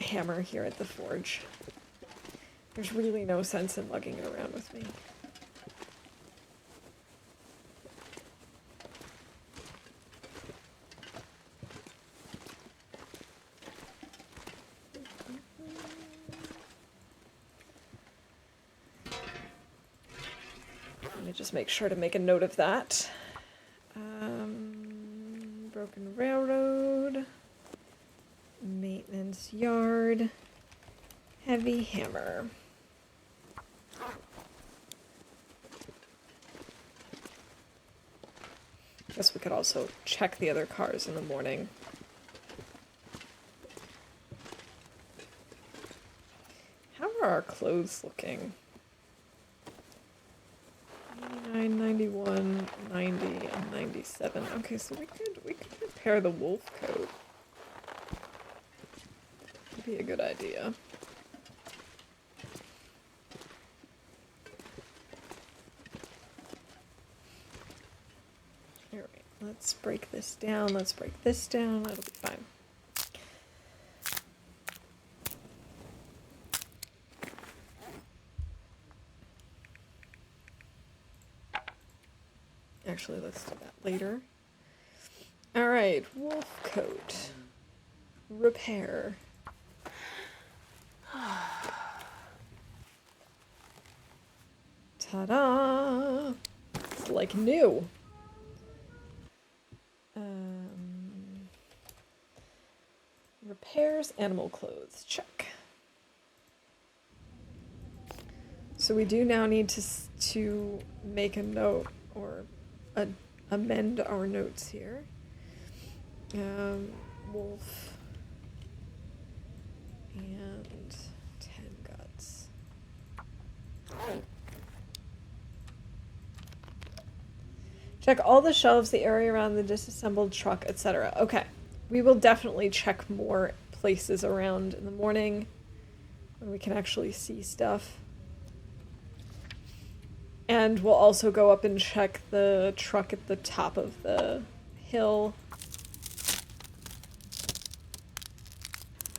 S1: hammer here at the forge. There's really no sense in lugging it around with me. Let me just make sure to make a note of that. Broken railroad. Maintenance yard. Heavy hammer. Guess we could also check the other cars in the morning. How are our clothes looking? 89, 91, 90, and 97. Okay, so we could repair the wolf coat. Would be a good idea. let's break this down. Let's break this down. It'll be fine. Actually, let's do that later. All right, wolf coat. Repair. Ta-da! It's like new. Repairs animal clothes. Check. So we do now need to make a note or amend our notes here. Wolf and 10 guts. Check all the shelves, the area around the disassembled truck, etc. Okay. We will definitely check more places around in the morning when we can actually see stuff. And we'll also go up and check the truck at the top of the hill.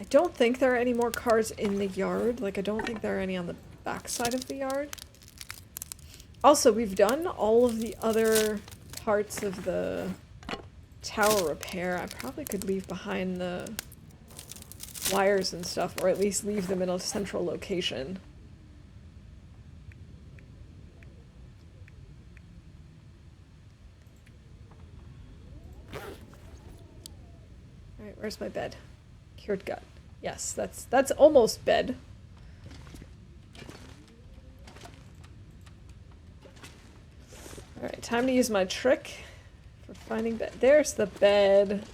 S1: I don't think there are any more cars in the yard. Like, I don't think there are any on the back side of the yard. Also, we've done all of the other parts of the tower repair. I probably could leave behind the wires and stuff, or at least leave them in a central location. Alright, where's my bed? Cured gut. Yes, that's almost bed. Alright, time to use my trick for finding bed. There's the bed.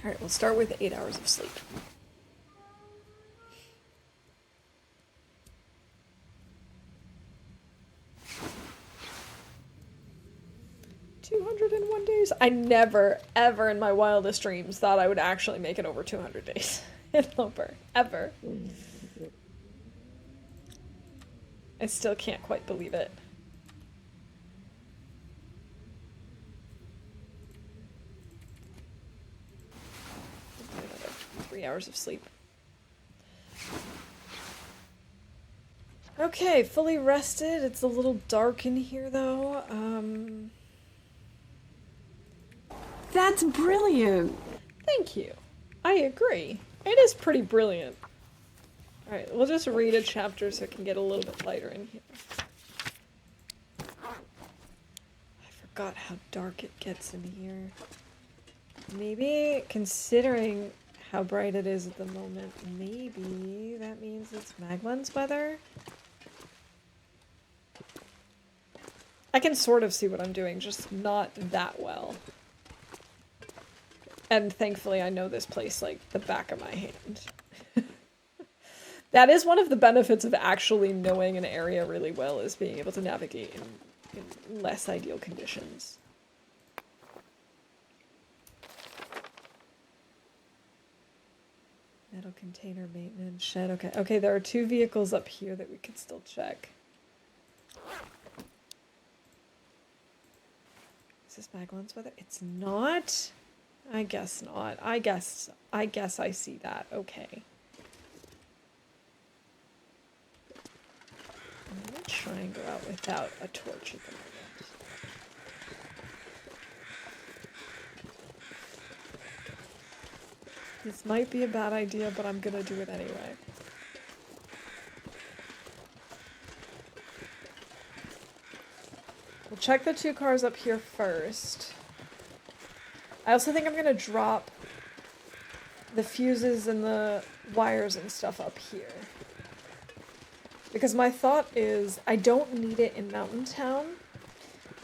S1: Alright, we'll start with 8 hours of sleep. Days. I never, ever in my wildest dreams thought I would actually make it over 200 days in Loper. Ever. I still can't quite believe it. Another 3 hours of sleep. Okay, fully rested. It's a little dark in here though.
S2: That's brilliant.
S1: Thank you. I agree. It is pretty brilliant. Alright, we'll just read a chapter so it can get a little bit lighter in here. I forgot how dark it gets in here. Maybe, considering how bright it is at the moment, maybe that means it's Maglen's weather? I can sort of see what I'm doing, just not that well. And thankfully I know this place like the back of my hand. That is one of the benefits of actually knowing an area really well, is being able to navigate in less ideal conditions. Metal container maintenance shed. Okay, okay, there are 2 vehicles up here that we could still check. Is this Maglen's weather? It's not. I guess not. I guess I see that. Okay. I'm gonna try and go out without a torch at the moment. This might be a bad idea, but I'm gonna do it anyway. We'll check the 2 cars up here first. I also think I'm going to drop the fuses and the wires and stuff up here. Because my thought is, I don't need it in Mountain Town,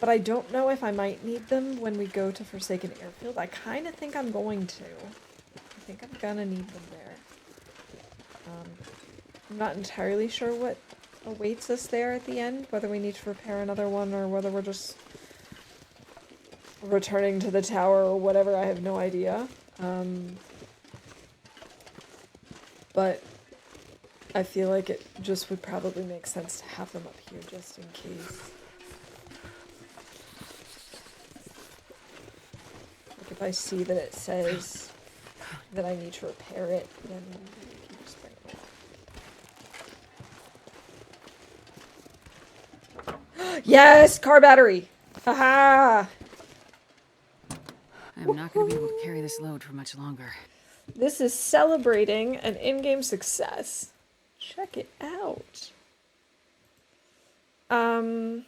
S1: but I don't know if I might need them when we go to Forsaken Airfield. I kind of think I'm going to. I think I'm gonna need them there. I'm not entirely sure what awaits us there at the end, whether we need to repair another one or whether we're just returning to the tower or whatever. I have no idea. but I feel like it just would probably make sense to have them up here just in case. Like if I see that it says that I need to repair it, then we can just bring it along. Yes! Car battery! Haha!
S2: I'm not going to be able to carry this load for much longer.
S1: This is celebrating an in-game success. Check it out. I'm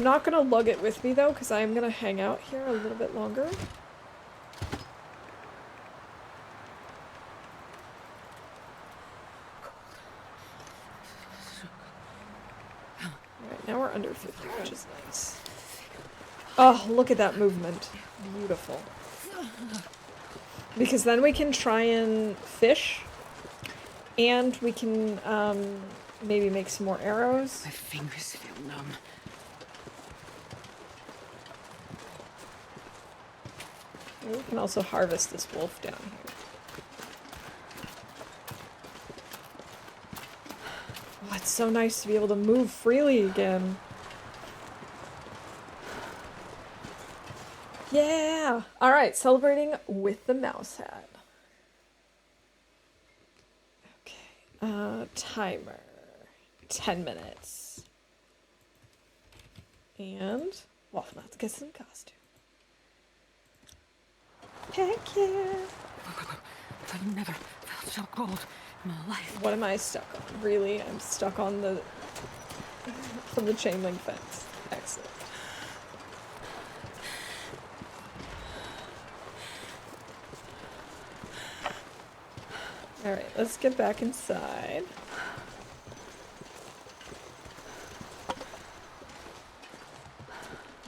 S1: not gonna lug it with me though, because I am gonna hang out here a little bit longer. Alright, now we're under 50, which is nice. Oh, look at that movement. Beautiful. Because then we can try and fish, and we can maybe make some more arrows.
S2: My fingers feel numb.
S1: We can also harvest this wolf down here. Oh, it's so nice to be able to move freely again. Yeah! Alright, celebrating with the mouse hat. Okay, timer. 10 minutes. And well, I'm about to get some costume. Heck yeah!
S2: I've never felt so cold in my life.
S1: What am I stuck on? Really? I'm stuck on the chain link fence. Excellent. Alright, let's get back inside.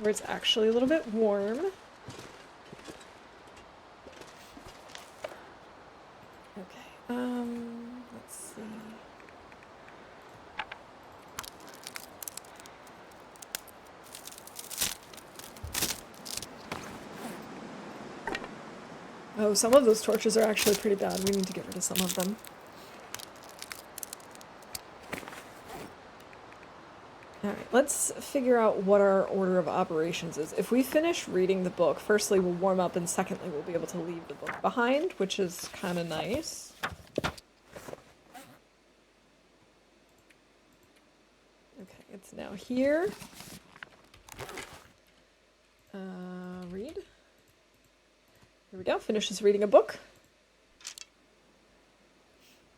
S1: Where it's actually a little bit warm. Okay, let's see. Oh, some of those torches are actually pretty bad. We need to get rid of some of them. Alright, let's figure out what our order of operations is. If we finish reading the book, firstly we'll warm up, and secondly we'll be able to leave the book behind, which is kind of nice. Okay, it's now here. Read. Here we go, finishes reading a book.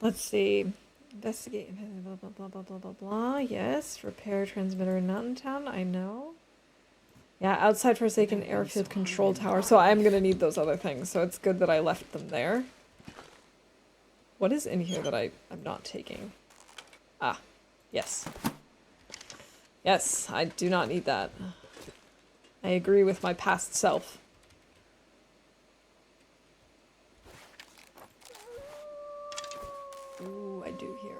S1: Let's see. Investigate, blah, blah, blah, blah, blah, blah, blah. Yes, repair transmitter in Mountain Town, I know. Yeah, outside Forsaken Airfield Control Tower. So I am going to need those other things, so it's good that I left them there. What is in here that I'm not taking? Ah, yes. Yes, I do not need that. I agree with my past self. Ooh, I do hear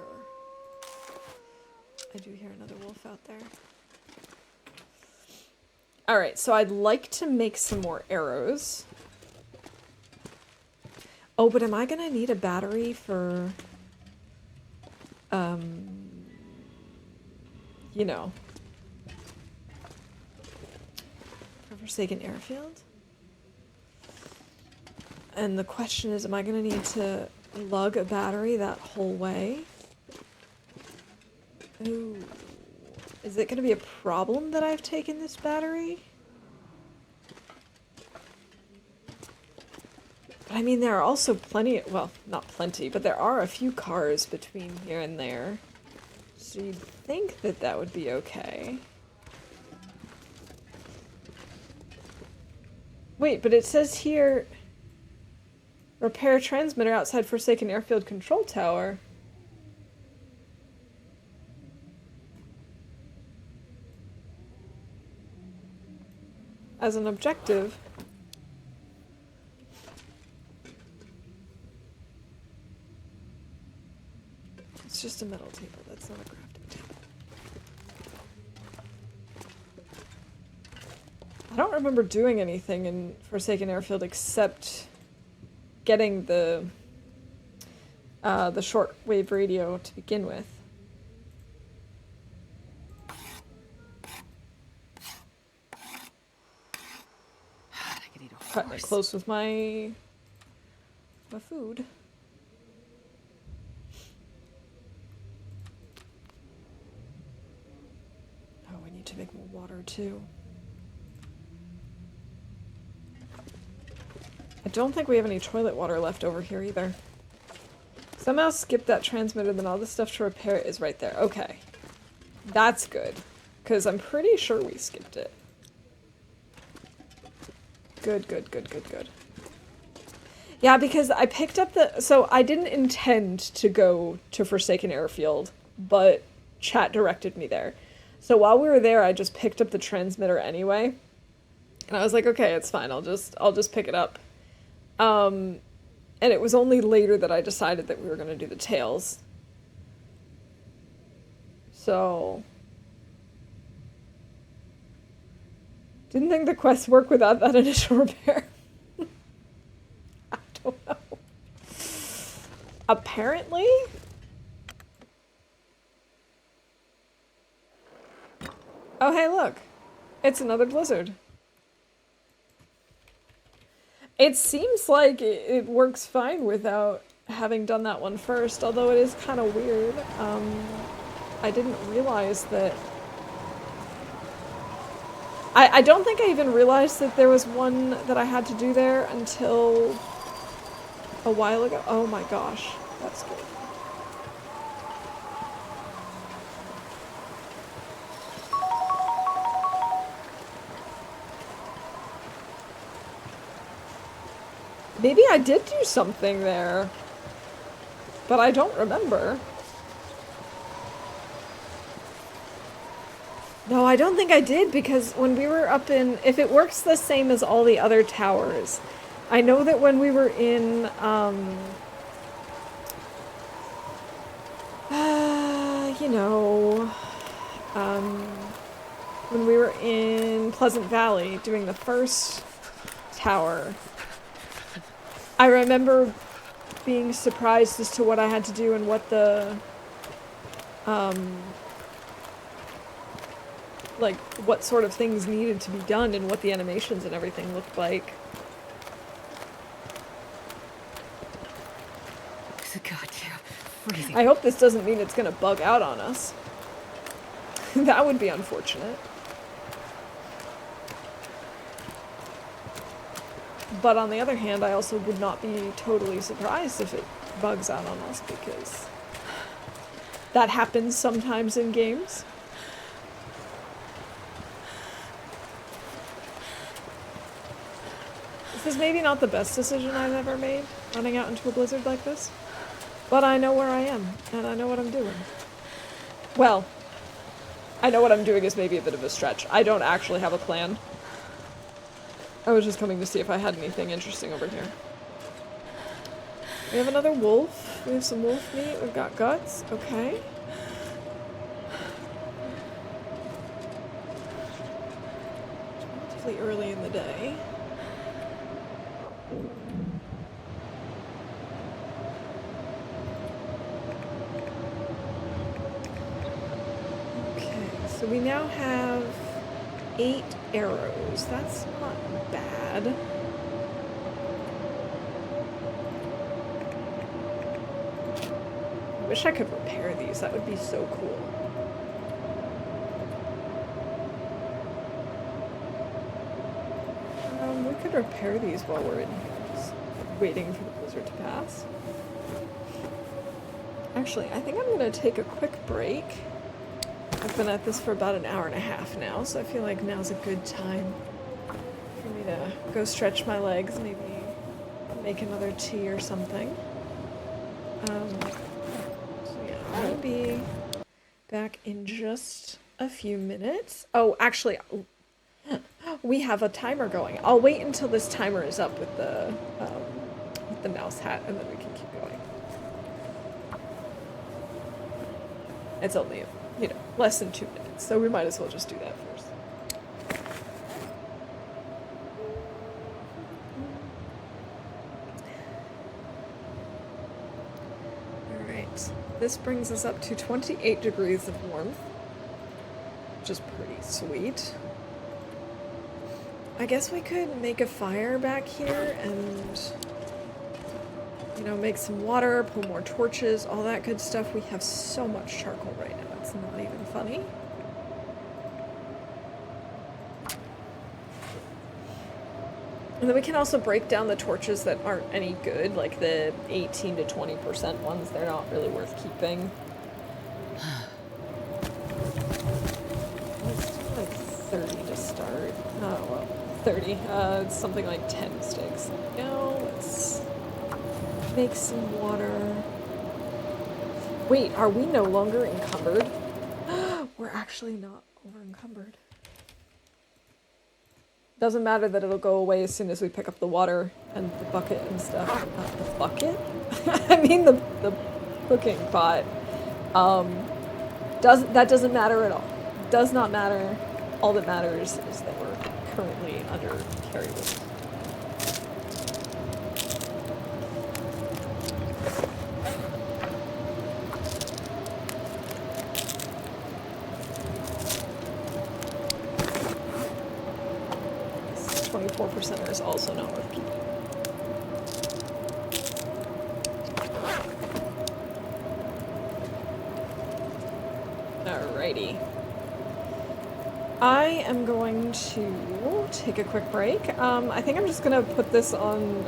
S1: another wolf out there. Alright, so I'd like to make some more arrows. Oh, but am I gonna need a battery for, you know, for Forsaken Airfield? And the question is, am I gonna need to lug a battery that whole way? Ooh. Is it gonna be a problem that I've taken this battery? But I mean, there are also plenty, well, not plenty, but there are a few cars between here and there. So you'd think that that would be okay. Wait, but it says here, repair transmitter outside Forsaken Airfield Control Tower. As an objective. It's just a metal table, that's not a crafting table. remember doing anything in Forsaken Airfield except getting the shortwave radio to begin with.
S2: I could eat a
S1: Cutting it
S2: horse.
S1: close with my food. Oh, we need to make more water too. I don't think we have any toilet water left over here either. Somehow skipped that transmitter, then all the stuff to repair it is right there. Okay. That's good. Because I'm pretty sure we skipped it. Good, good, good, good, good. Yeah, because I picked up the... So I didn't intend to go to Forsaken Airfield, but chat directed me there. So while we were there, I just picked up the transmitter anyway. And I was like, okay, it's fine. I'll just pick it up. And it was only later that I decided that we were going to do the tails. So... Didn't think the quest worked without that initial repair. I don't know. Apparently? Oh, hey, look. It's another blizzard. It seems like it works fine without having done that one first, although it is kind of weird. I didn't realize that... I don't think I even realized that there was one that I had to do there until a while ago. Oh my gosh, that's good. Maybe I did do something there, but I don't remember. No, I don't think I did, because when we were up in... If it works the same as all the other towers, I know that when we were in, you know, when we were in Pleasant Valley doing the first tower, I remember being surprised as to what I had to do and what the, like, what sort of things needed to be done and what the animations and everything looked like.
S2: It's a goddamn freezing.
S1: I hope this doesn't mean it's gonna bug out on us. That would be unfortunate. But on the other hand, I also would not be totally surprised if it bugs out on us, because that happens sometimes in games. This is maybe not the best decision I've ever made, running out into a blizzard like this. But I know where I am, and I know what I'm doing. Well, I know what I'm doing is maybe a bit of a stretch. I don't actually have a plan. I was just coming to see if I had anything interesting over here. We have another wolf. We have some wolf meat. We've got guts. Okay. Relatively early in the day. Okay, so we now have 8 arrows. That's not bad. I wish I could repair these. That would be so cool. We could repair these while we're in here, just waiting for the blizzard to pass. Actually, I think I'm gonna take a quick break. I've been at this for about an hour and a half now, so I feel like now's a good time for me to go stretch my legs, maybe make another tea or something. So yeah, I'll be back in just a few minutes. Oh, actually, we have a timer going. I'll wait until this timer is up with the mouse hat, and then we can keep going. It's only, less than 2 minutes, so we might as well just do that first. Alright, this brings us up to 28 degrees of warmth, which is pretty sweet. I guess we could make a fire back here and, you know, make some water, pull more torches, all that good stuff. We have so much charcoal right now, it's not even funny. And then we can also break down the torches that aren't any good, like the 18 to 20% ones. They're not really worth keeping. Let's do like 30 to start. Oh, well, 30. It's something like 10 sticks. Now let's make some water. Wait, are we no longer encumbered? We're actually not over encumbered. Doesn't matter that it'll go away as soon as we pick up the water and the bucket and stuff. Not the bucket? I mean the cooking pot. That doesn't matter at all. Does not matter. All that matters is that we're currently under carry weight. This 24% is also not worth keeping. Alrighty. I am going to take a quick break. I think I'm just gonna put this on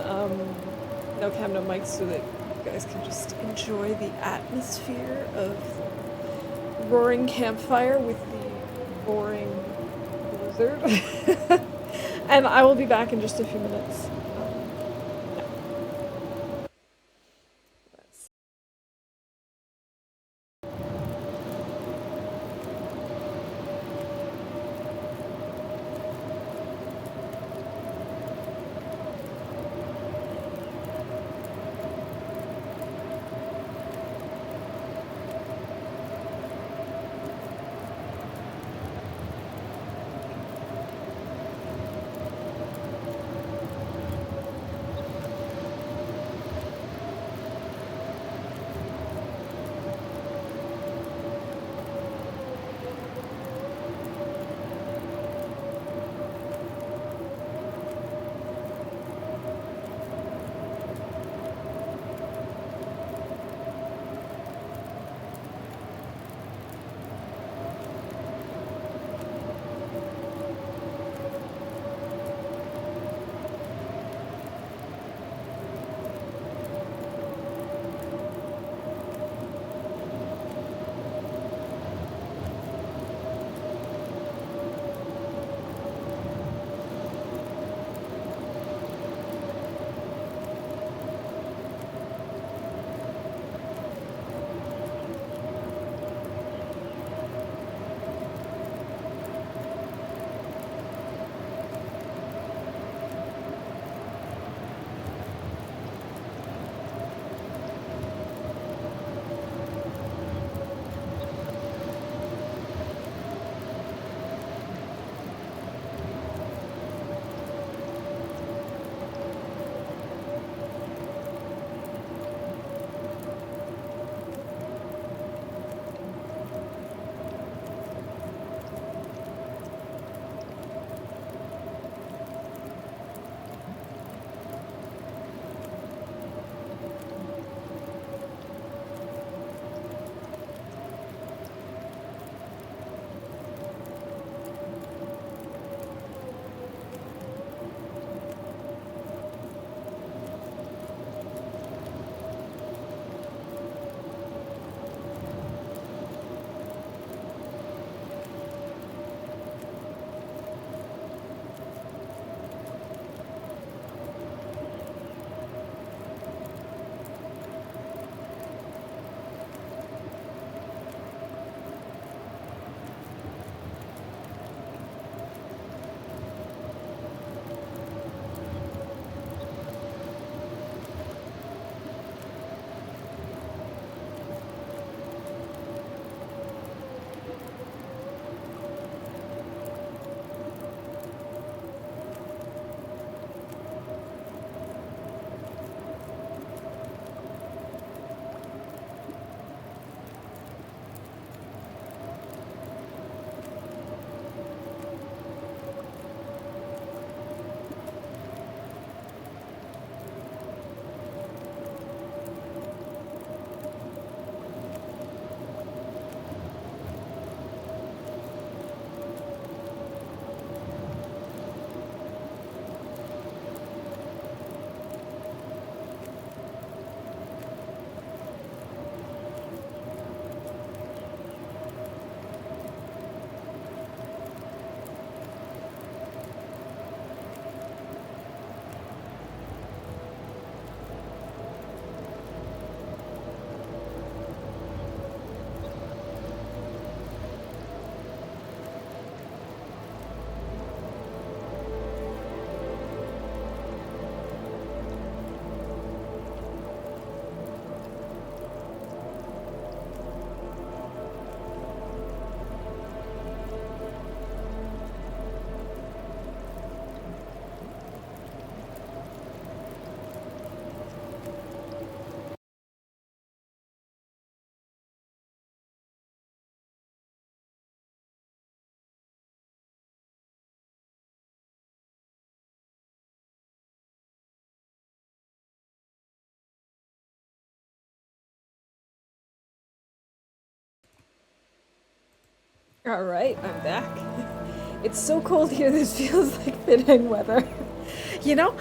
S1: no cam, no mic so that you guys can just enjoy the atmosphere of the roaring campfire with the roaring blizzard. And I will be back in just a few minutes. Yeah. Alright, I'm back. It's so cold here, this feels like fit-in weather. You know,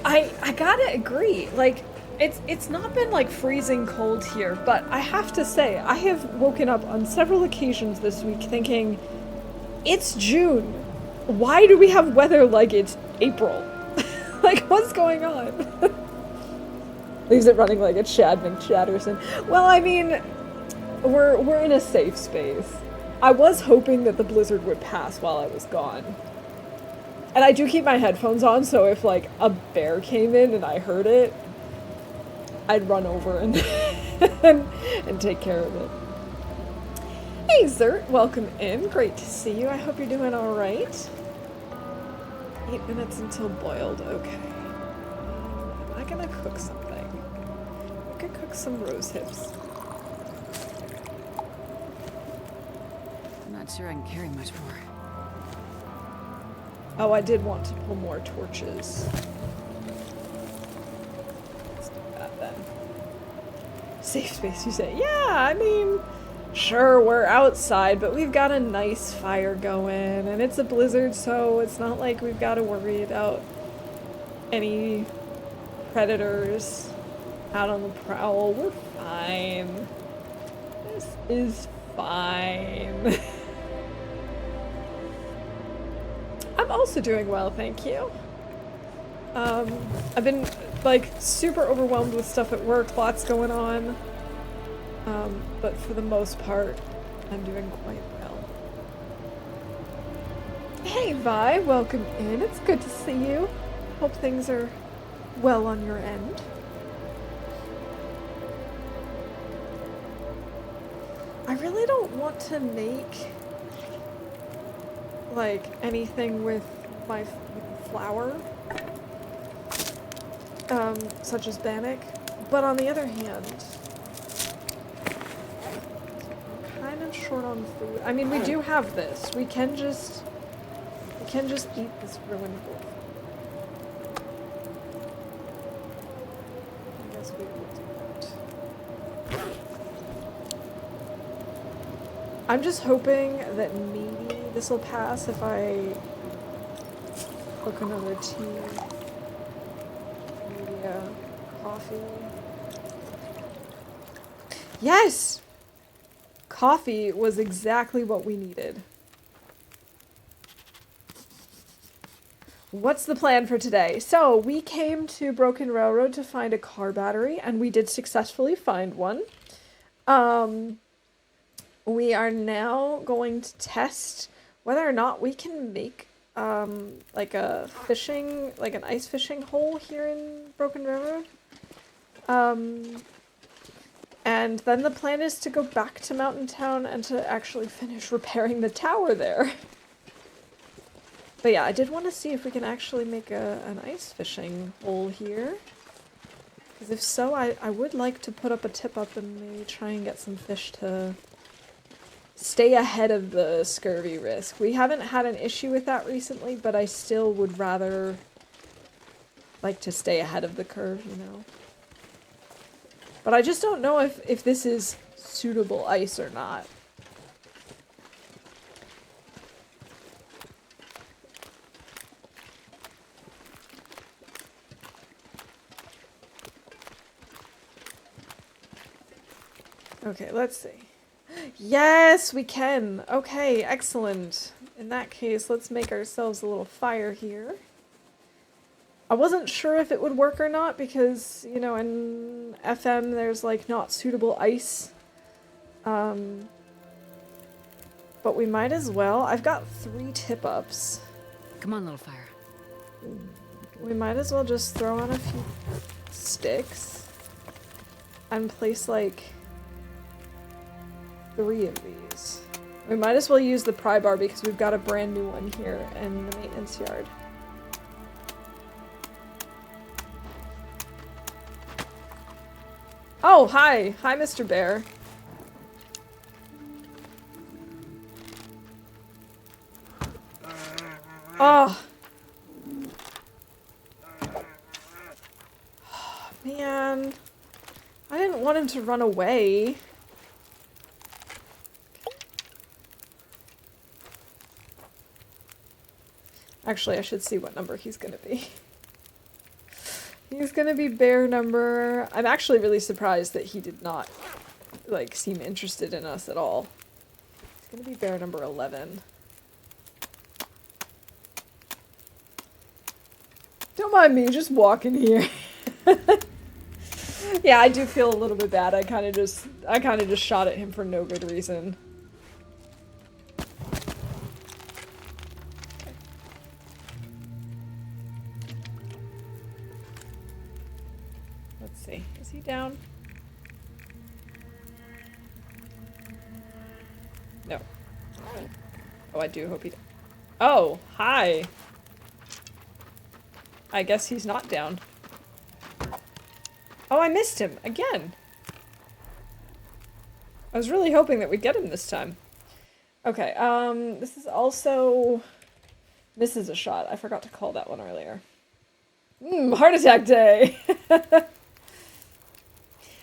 S1: I gotta agree, like, it's not been like freezing cold here, but I have to say, I have woken up on several occasions this week thinking, it's June. Why do we have weather like it's April? Like, what's going on? Leaves it running like it's Chad McChatterson. Well, I mean, we're in a safe space. I was hoping that the blizzard would pass while I was gone. And I do keep my headphones on, so if, like, a bear came in and I heard it, I'd run over and, and take care of it. Hey, Zert, welcome in. Great to see you. I hope you're doing alright. 8 minutes until boiled. Okay. Am I gonna cook something? I could cook some rose hips.
S2: I'm not sure I can carry much more.
S1: Oh, I did want to pull more torches. Let's do that then. Safe space, you say? Yeah, I mean, sure, we're outside, but we've got a nice fire going, and it's a blizzard, so it's not like we've got to worry about any predators out on the prowl. We're fine. This is fine. I'm also doing well, thank you. I've been, like, super overwhelmed with stuff at work, lots going on. But for the most part, I'm doing quite well. Hey, Vi, welcome in. It's good to see you. Hope things are well on your end. I really don't want to make like anything with my flour, such as bannock, but on the other hand, I'm kind of short on food. I mean, we do have this. We can just eat this ruined wolf. I guess we will do that. I'm just hoping that maybe this will pass if I cook another tea, maybe a coffee. Yes! Coffee was exactly what we needed. What's the plan for today? So, we came to Broken Railroad to find a car battery, and we did successfully find one. We are now going to test whether or not we can make, like an ice fishing hole here in Broken Railroad. And then the plan is to go back to Mountain Town and to actually finish repairing the tower there. But yeah, I did want to see if we can actually make an ice fishing hole here. Because if so, I would like to put up a tip up and maybe try and get some fish to stay ahead of the scurvy risk. We haven't had an issue with that recently, but I still would rather like to stay ahead of the curve, you know? But I just don't know if this is suitable ice or not. Okay, let's see. Yes, we can. Okay, excellent. In that case, let's make ourselves a little fire here. I wasn't sure if it would work or not because, you know, in FM there's like not suitable ice. But we might as well. I've got 3 tip-ups.
S2: Come on, little fire.
S1: We might as well just throw on a few sticks and place like 3 of these. We might as well use the pry bar because we've got a brand new one here in the maintenance yard. Oh, hi! Hi, Mr. Bear. Oh! Man. I didn't want him to run away. Actually, I should see what number he's gonna be. He's gonna be bear number... I'm actually really surprised that he did not, like, seem interested in us at all. He's gonna be bear number 11. Don't mind me, just walking here. Yeah, I do feel a little bit bad. I kind of just shot at him for no good reason. Okay. Let's see. Is he down? No. Oh, I do hope he... Oh, hi. I guess he's not down. Oh, I missed him again. I was really hoping that we'd get him this time. Okay, this is also... Misses a shot. I forgot to call that one earlier. Heart attack day!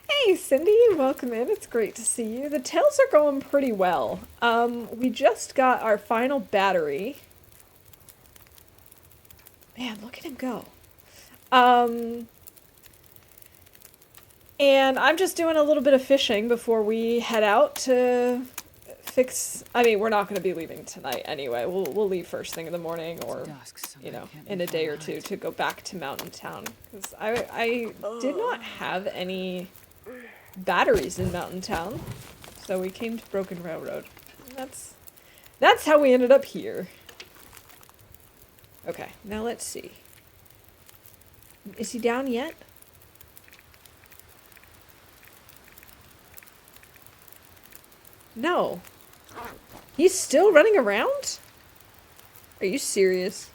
S1: Hey, Cindy, welcome in. It's great to see you. The tails are going pretty well. We just got our final battery. Man, look at him go. And I'm just doing a little bit of fishing before we head out to fix... I mean, we're not going to be leaving tonight anyway. We'll leave first thing in the morning or, you know, in a day or two to go back to Mountain Town. Because I did not have any batteries in Mountain Town. So we came to Broken Railroad. And that's how we ended up here. Okay, now let's see. Is he down yet? No. He's still running around? Are you serious?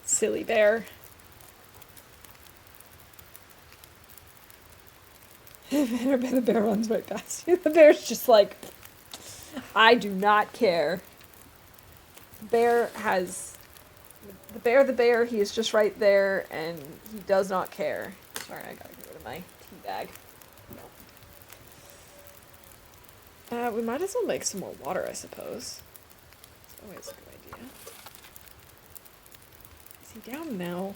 S1: Silly bear. The bear runs right past you. The bear's just like, I do not care. The bear, he is just right there, and he does not care. Sorry, I gotta get rid of my tea bag. We might as well make some more water, I suppose. It's always a good idea. Is he down now?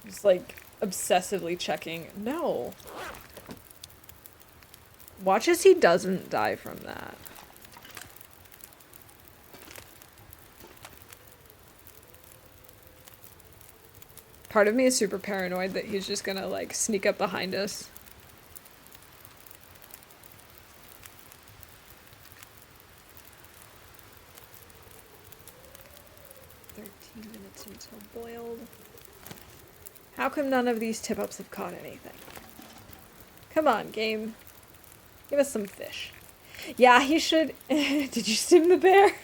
S1: Just like obsessively checking. No. Watch as he doesn't die from that. Part of me is super paranoid that he's just gonna, like, sneak up behind us. Minutes until boiled. How come none of these tip-ups have caught anything? Come on, game. Give us some fish. Yeah, he should... Did you sting the bear?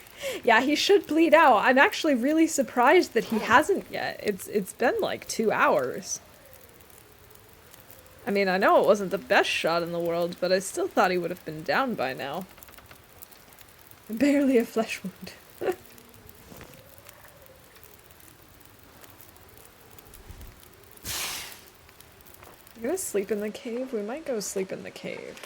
S1: Yeah, he should bleed out. I'm actually really surprised that he hasn't yet. It's been like 2 hours. I mean, I know it wasn't the best shot in the world, but I still thought he would have been down by now. Barely a flesh wound. I'm gonna sleep in the cave. We might go sleep in the cave.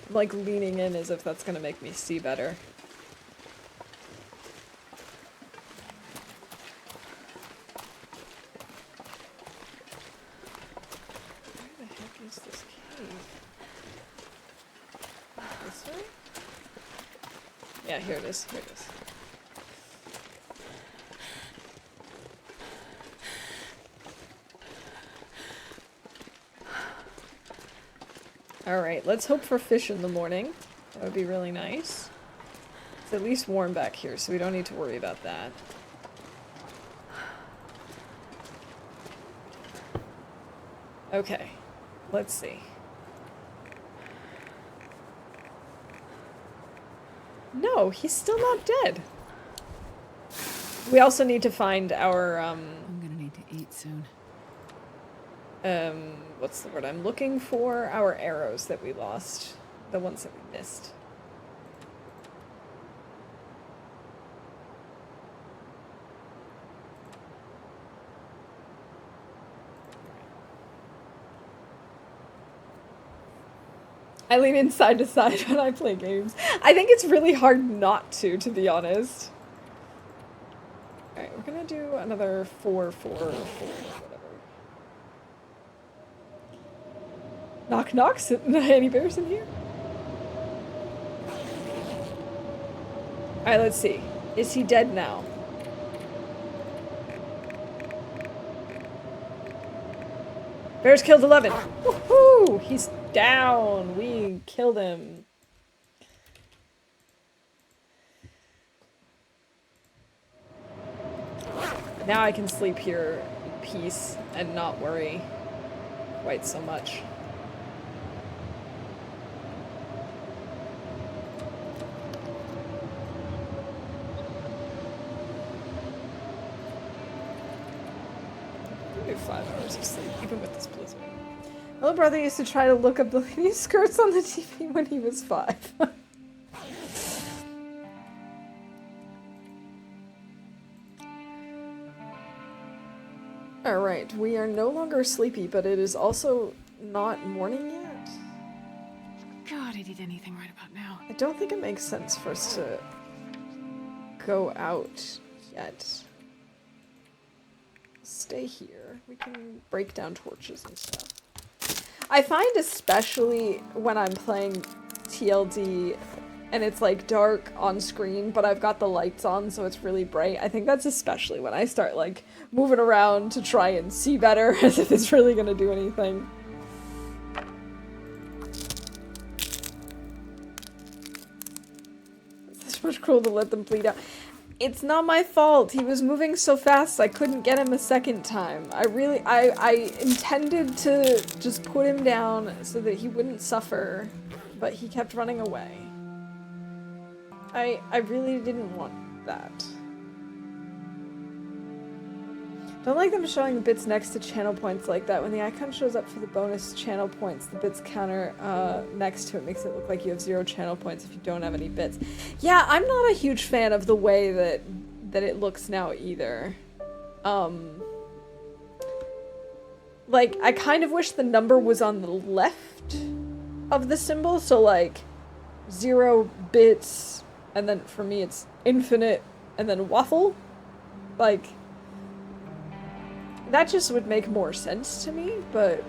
S1: I'm like leaning in as if that's gonna make me see better. Where the heck is this cave? This way? Yeah, here it is. Here it is. Alright, let's hope for fish in the morning. That would be really nice. It's at least warm back here, so we don't need to worry about that. Okay, let's see. No, he's still not dead. We also need to find our,
S2: I'm gonna need to eat soon.
S1: what's the word I'm looking for? Our arrows that we lost. The ones that we missed. I lean in side to side when I play games. I think it's really hard not to be honest. Alright, we're gonna do another 4, 4, 4, whatever. Knock knock, any bears in here? Alright, let's see. Is he dead now? Bears killed 11. Woohoo! He's down. We killed him. Now I can sleep here in peace and not worry quite so much. I do 5 hours of sleep, even with this blizzard. My little brother used to try to look up the lady skirts on the TV when he was 5. Alright, we are no longer sleepy, but it is also not morning yet.
S2: God, I'd eat anything right about now.
S1: I don't think it makes sense for us to go out yet. Stay here. We can break down torches and stuff. I find especially when I'm playing TLD and it's like dark on screen, but I've got the lights on so it's really bright. I think that's especially when I start like moving around to try and see better as if it's really gonna do anything. It's much cruel to let them bleed out. It's not my fault. He was moving so fast I couldn't get him a second time. I intended to just put him down so that he wouldn't suffer, but he kept running away. I really didn't want that. Don't like them showing the bits next to channel points like that. When the icon shows up for the bonus channel points, the bits counter next to it makes it look like you have 0 channel points if you don't have any bits. Yeah, I'm not a huge fan of the way that it looks now either. Like, I kind of wish the number was on the left of the symbol, so like 0 bits, and then for me it's infinite, and then waffle. Like, that just would make more sense to me, but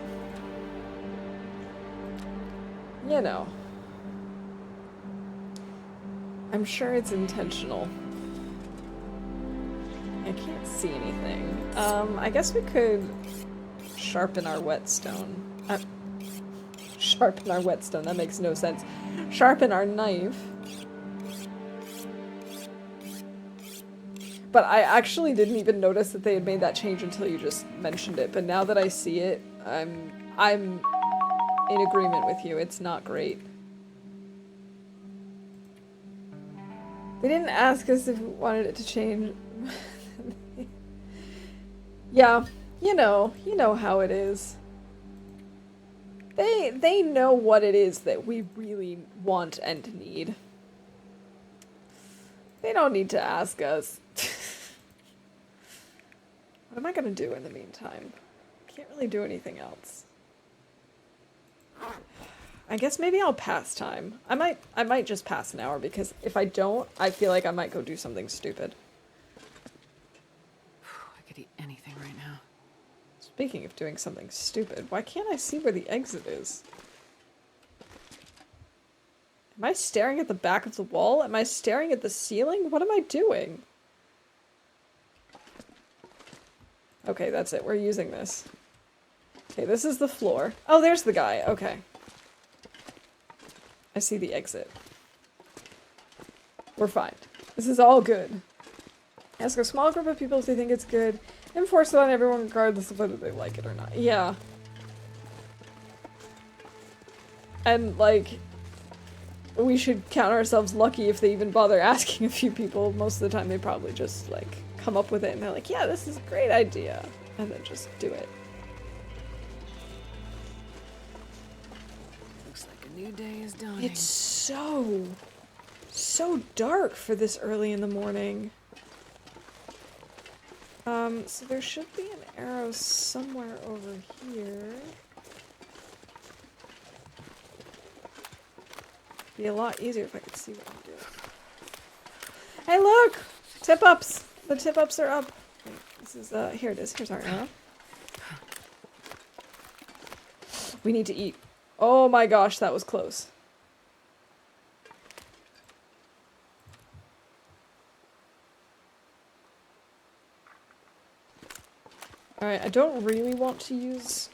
S1: you know. I'm sure it's intentional. I can't see anything. I guess we could sharpen our whetstone. Sharpen our whetstone, that makes no sense. Sharpen our knife. But I actually didn't even notice that they had made that change until you just mentioned it. But now that I see it, I'm in agreement with you. It's not great. They didn't ask us if we wanted it to change. Yeah, you know how it is. They know what it is that we really want and need. They don't need to ask us. What am I gonna do in the meantime? Can't really do anything else. I guess maybe I'll pass time. I might just pass an hour because if I don't, I feel like I might go do something stupid.
S2: I could eat anything right now.
S1: Speaking of doing something stupid, why can't I see where the exit is? Am I staring at the back of the wall? Am I staring at the ceiling? What am I doing? Okay, that's it. We're using this. Okay, this is the floor. Oh, there's the guy. Okay. I see the exit. We're fine. This is all good. Ask a small group of people if they think it's good. Enforce it on everyone regardless of whether they like it or not. Yeah. And, like, we should count ourselves lucky if they even bother asking a few people. Most of the time they probably just, like, come up with it and they're like, yeah, this is a great idea. And then just do it.
S2: Looks like a new day is dawning.
S1: It's so dark for this early in the morning. So there should be an arrow somewhere over here. Be a lot easier if I could see what I'm doing. Hey, look! Tip-ups! The tip-ups are up. Wait, this is, here it is. Here's our arrow. We need to eat. Oh my gosh, that was close. Alright, I don't really want to use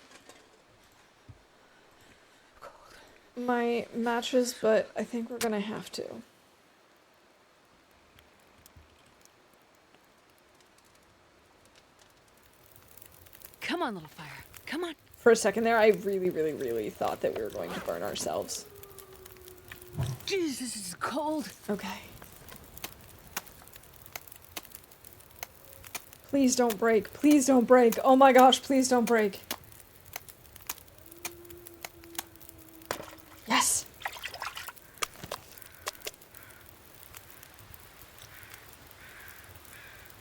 S1: my matches, but I think we're gonna have to.
S2: Come on, little fire. Come on.
S1: For a second there, I really thought that we were going to burn ourselves.
S2: Jeez, this is cold.
S1: Okay. Please don't break. Please don't break. Oh my gosh, please don't break. Yes!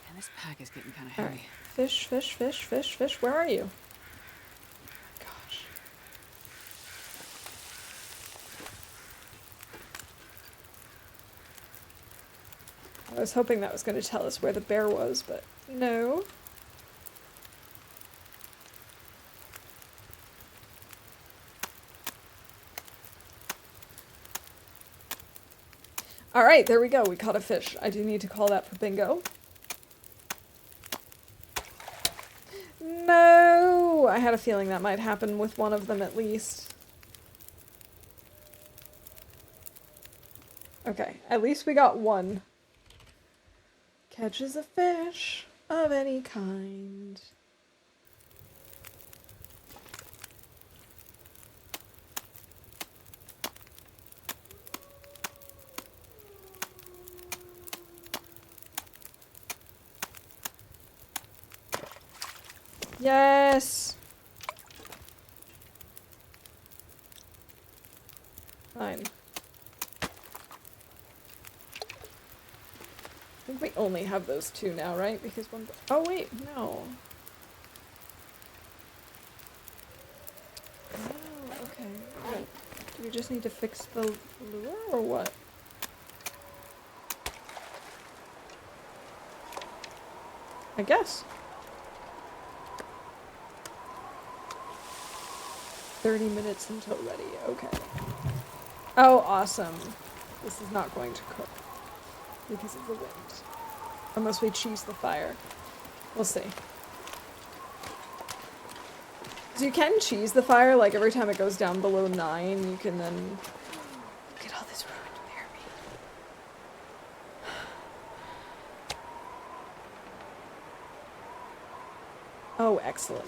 S2: And this pack is getting kind of
S1: Alright.
S2: heavy.
S1: Fish, fish, fish, fish, fish. Where are you? Gosh. I was hoping that was going to tell us where the bear was, but no. Alright, there we go. We caught a fish. I do need to call that for bingo. No! I had a feeling that might happen with one of them at least. Okay, at least we got one. Catches a fish of any kind. Yes! Fine. I think we only have those two now, right? Because one... Oh, wait, no. Oh, okay. Wait, do we just need to fix the lure, or what? I guess. 30 minutes until ready, okay. Oh, awesome. This is not going to cook because of the wind. Unless we cheese the fire. We'll see. So you can cheese the fire, like every time it goes down below 9, you can then... Look at all this ruined bear meat. Oh, excellent.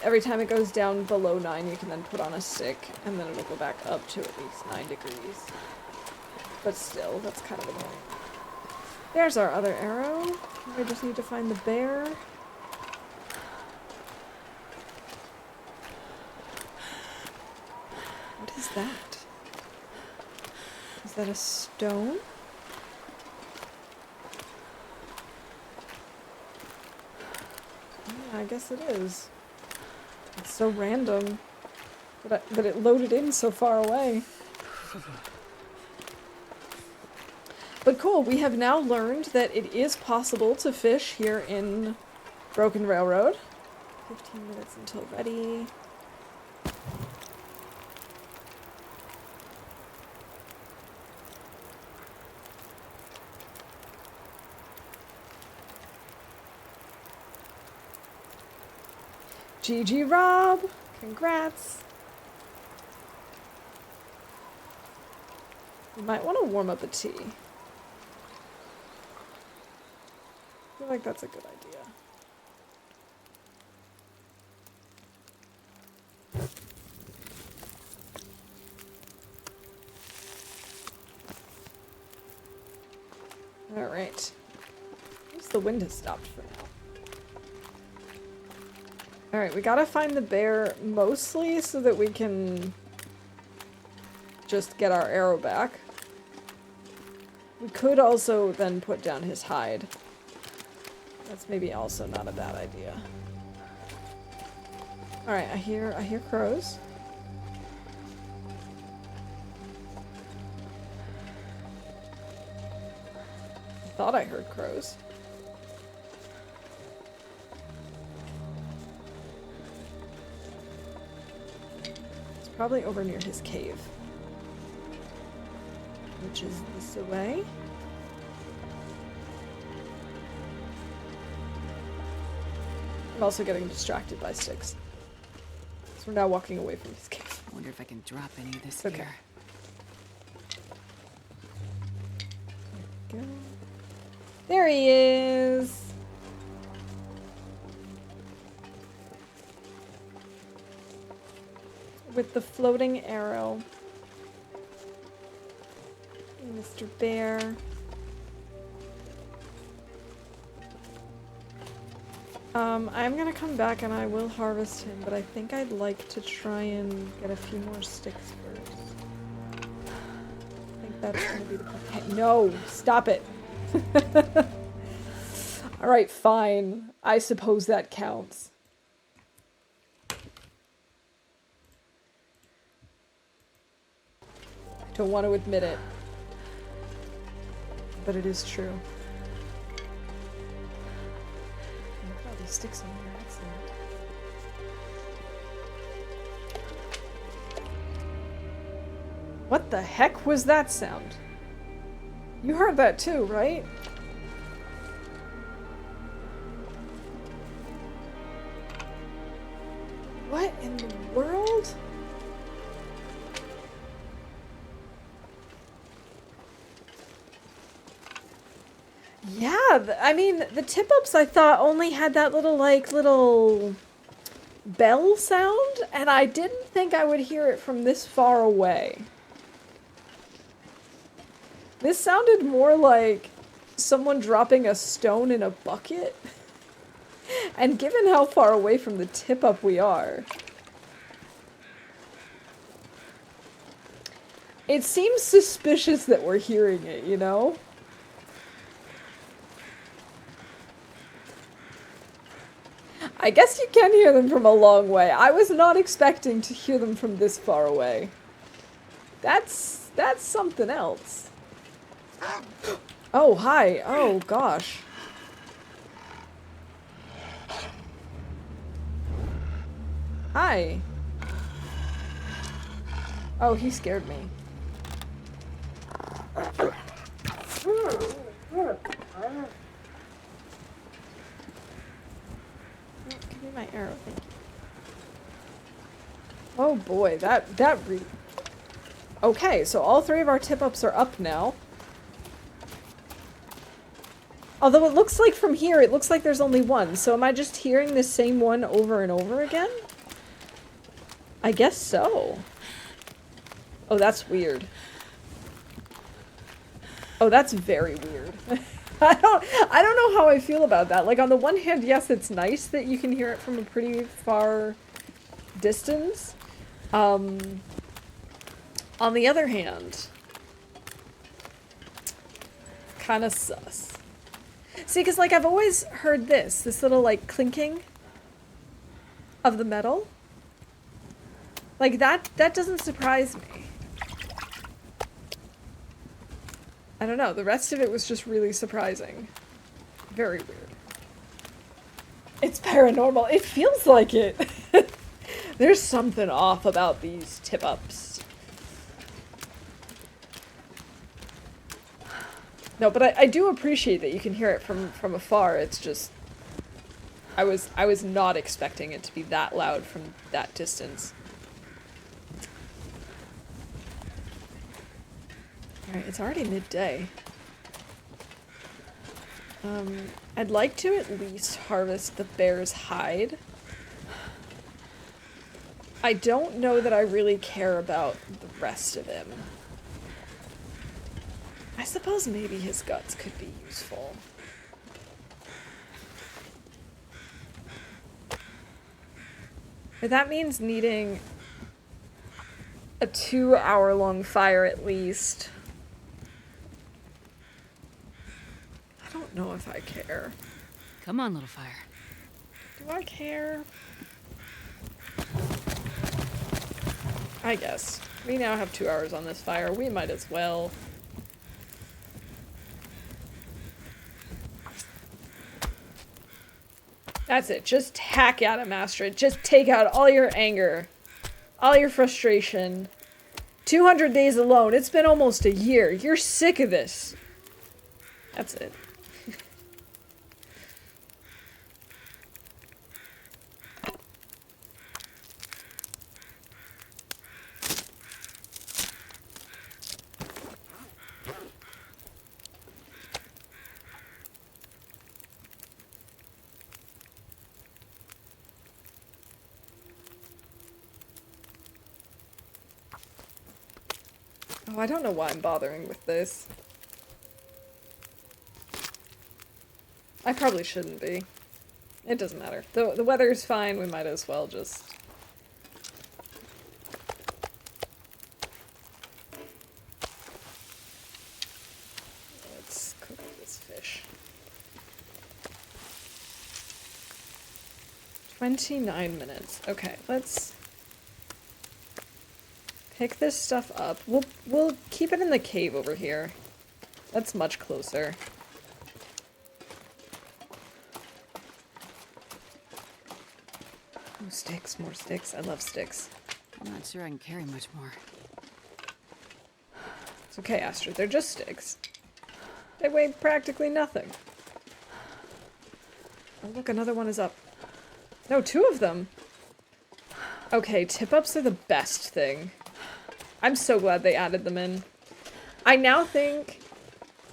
S1: Every time it goes down below 9, you can then put on a stick, and then it'll go back up to at least 9 degrees. But still, that's kind of annoying. There's our other arrow. I just need to find the bear. What is that? Is that a stone? Yeah, I guess it is. It's so random that it loaded in so far away. But cool, we have now learned that it is possible to fish here in Broken Railroad. 15 minutes until ready. GG Rob! Congrats! You might want to warm up a tea. I feel like that's a good idea. Alright. At least the wind has stopped for now. Alright, we gotta find the bear mostly so that we can just get our arrow back. We could also then put down his hide. That's maybe also not a bad idea. Alright, I hear crows. thought I heard crows. It's probably over near his cave. Which is this way. I'm also getting distracted by sticks. So we're now walking away from his cave.
S2: I wonder if I can drop any of this
S1: Okay.
S2: here.
S1: Go. There he is! With the floating arrow. Mr. Bear. I'm gonna come back and I will harvest him, but I think I'd like to try and get a few more sticks first. I think that's gonna be the plan. No! Stop it! Alright, fine. I suppose that counts. I don't want to admit it. But it is true. Look at all these sticks in here. Excellent. What the heck was that sound? You heard that too, right? What in the world? Yeah, I mean, the tip-ups I thought only had that little bell sound, and I didn't think I would hear it from this far away. This sounded more like someone dropping a stone in a bucket. And given how far away from the tip-up we are, it seems suspicious that we're hearing it, you know? I guess you can hear them from a long way. I was not expecting to hear them from this far away. That's something else. Oh, hi. Oh, gosh. Hi. Oh, he scared me. Give me my arrow, thank you. Oh boy, Okay, so all three of our tip-ups are up now. Although it looks like from here, it looks like there's only one. So am I just hearing the same one over and over again? I guess so. Oh, that's weird. Oh, that's very weird. I don't know how I feel about that. Like, on the one hand, yes, it's nice that you can hear it from a pretty far distance. On the other hand, kind of sus. See, because, like, I've always heard this little, like, clinking of the metal. Like, that doesn't surprise me. I don't know, the rest of it was just really surprising. Very weird. It's paranormal. It feels like it. There's something off about these tip-ups. No, but I do appreciate that you can hear it from afar. It's just... I was not expecting it to be that loud from that distance. Alright, it's already midday. I'd like to at least harvest the bear's hide. I don't know that I really care about the rest of him. I suppose maybe his guts could be useful. But that means needing a 2-hour-long fire at least. I don't know if I care.
S2: Come on, little fire.
S1: Do I care? I guess. We now have 2 hours on this fire. We might as well. That's it. Just hack at him, Astrid. Just take out all your anger. All your frustration. 200 days alone. It's been almost a year. You're sick of this. That's it. Oh, I don't know why I'm bothering with this. I probably shouldn't be. It doesn't matter. The weather's fine, we might as well just... Let's cook this fish. 29 minutes. Okay, let's... pick this stuff up. We'll keep it in the cave over here. That's much closer. Oh, sticks, more sticks. I love sticks.
S2: I'm not sure I can carry much more.
S1: It's okay, Astrid. They're just sticks. They weigh practically nothing. Oh, look, another one is up. No, 2 of them. Okay, tip-ups are the best thing. I'm so glad they added them in. I now think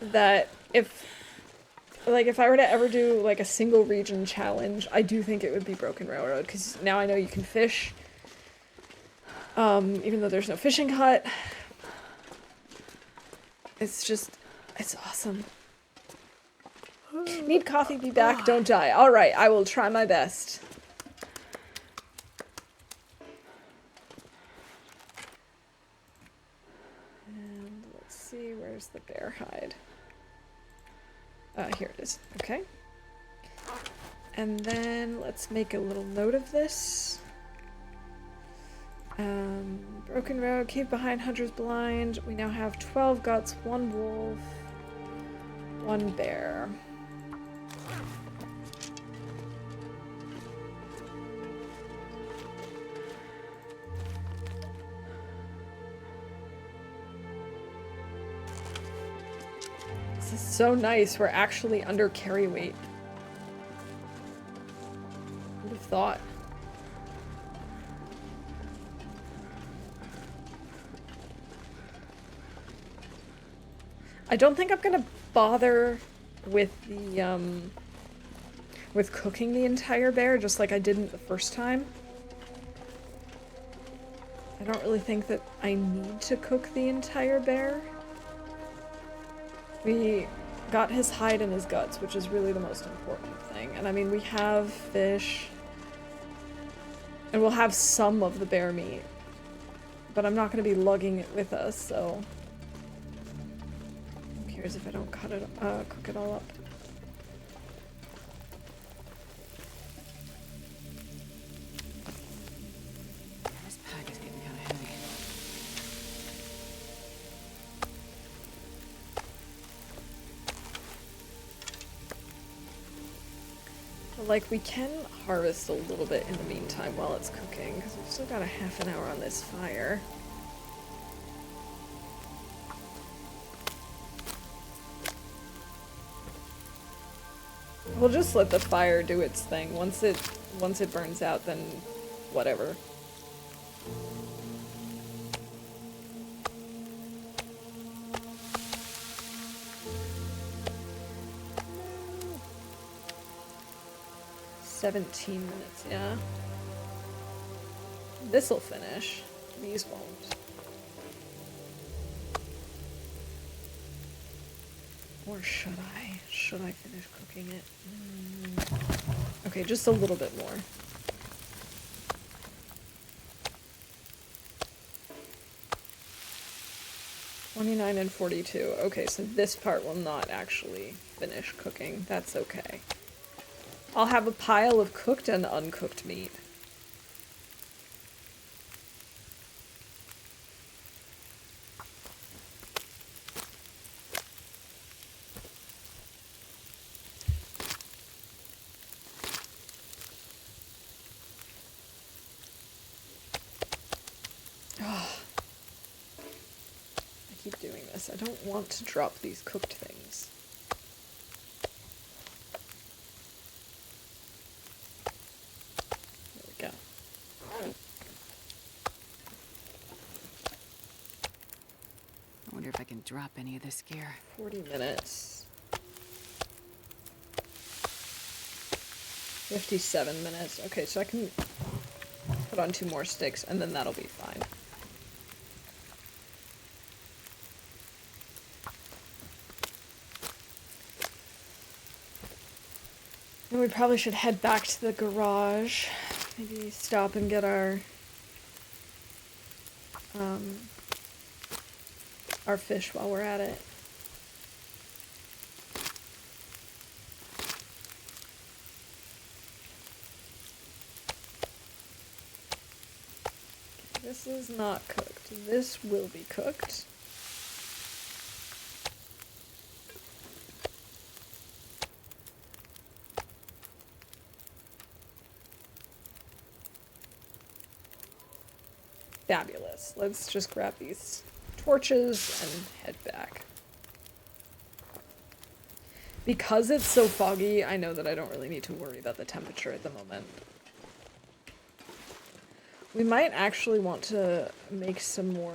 S1: that if I were to ever do, like, a single region challenge, I do think it would be Broken Railroad, because now I know you can fish. Even though there's no fishing hut. It's just, it's awesome. Need coffee, be back, don't die. Alright, I will try my best. And let's see, where's the bear hide? Here it is. Okay. And then let's make a little note of this. Broken Road, Cave Behind, Hunter's Blind. We now have 12 guts, 1 wolf, 1 bear. This is so nice. We're actually under carry weight. Who'd have thought? I don't think I'm gonna bother with the, with cooking the entire bear, just like I didn't the first time. I don't really think that I need to cook the entire bear. We got his hide and his guts, which is really the most important thing. And I mean, we have fish, and we'll have some of the bear meat, but I'm not gonna be lugging it with us, so... Who cares if I don't cook it all up?
S2: This pack is getting kind of heavy.
S1: Like, we can harvest a little bit in the meantime while it's cooking, because we've still got a half an hour on this fire. We'll just let the fire do its thing. Once it burns out, then whatever. No. 17 minutes, yeah. This'll finish. These won't. Or should I? Should I finish cooking it? Okay, just a little bit more. $29 and $42. Okay, so this part will not actually finish cooking. That's okay. I'll have a pile of cooked and uncooked meat. keep doing this. I don't want to drop these cooked things. There we go.
S2: I wonder if I can drop any of this gear.
S1: 40 minutes. 57 minutes. Okay, so I can put on 2 more sticks, and then that'll be fine. And we probably should head back to the garage. Maybe stop and get our fish while we're at it. This is not cooked. This will be cooked. Fabulous. Let's just grab these torches and head back. Because it's so foggy, I know that I don't really need to worry about the temperature at the moment. We might actually want to make some more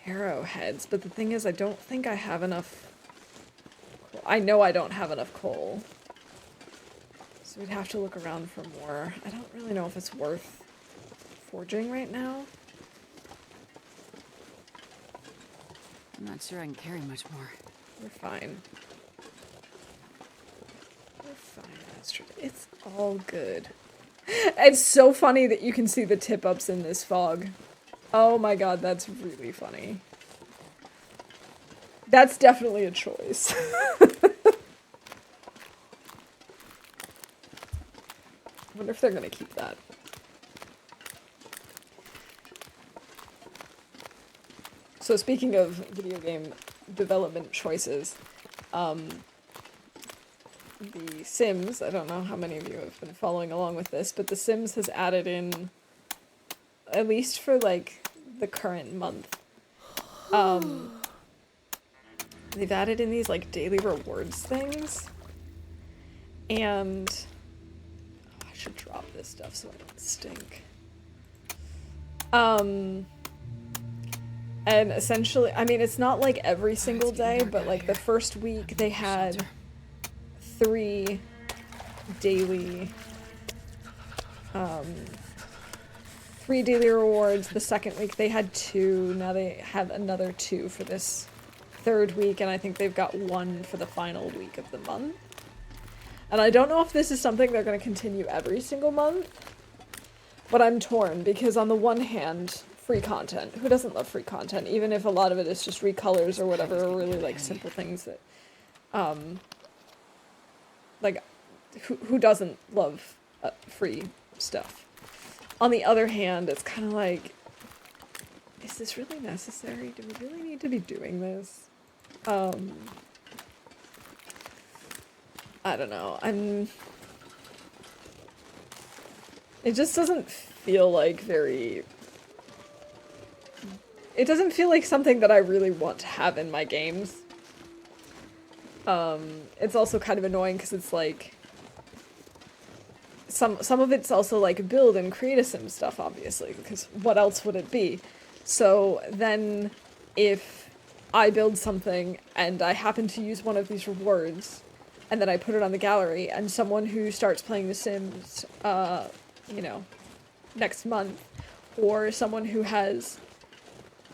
S1: arrowheads, but the thing is I don't think I have enough... I know I don't have enough coal. So we'd have to look around for more. I don't really know if it's worth forging right now.
S2: I'm not sure I can carry much more.
S1: We're fine. We're fine, Astrid. It's all good. It's so funny that you can see the tip-ups in this fog. Oh my god, that's really funny. That's definitely a choice. I wonder if they're gonna keep that. So speaking of video game development choices, The Sims, I don't know how many of you have been following along with this, but The Sims has added in, at least for like the current month, they've added in these like daily rewards things, and I should drop this stuff so I don't stink. And essentially, I mean, it's not like every single day, but like the first week they had 3 daily, 3 daily rewards. The second week they had 2. Now they have another 2 for this 3rd week, and I think they've got 1 for the final week of the month. And I don't know if this is something they're going to continue every single month, but I'm torn, because on the one hand, free content. Who doesn't love free content? Even if a lot of it is just recolors or whatever, or really like simple things that, like, who doesn't love free stuff? On the other hand, it's kind of like, is this really necessary? Do we really need to be doing this? I don't know. It just doesn't feel like it doesn't feel like something that I really want to have in my games. It's also kind of annoying because it's like, some of it's also like build and create a sim stuff, obviously, because what else would it be? So then if I build something and I happen to use one of these rewards, and then I put it on the gallery, and someone who starts playing The Sims, you know, next month, or someone who has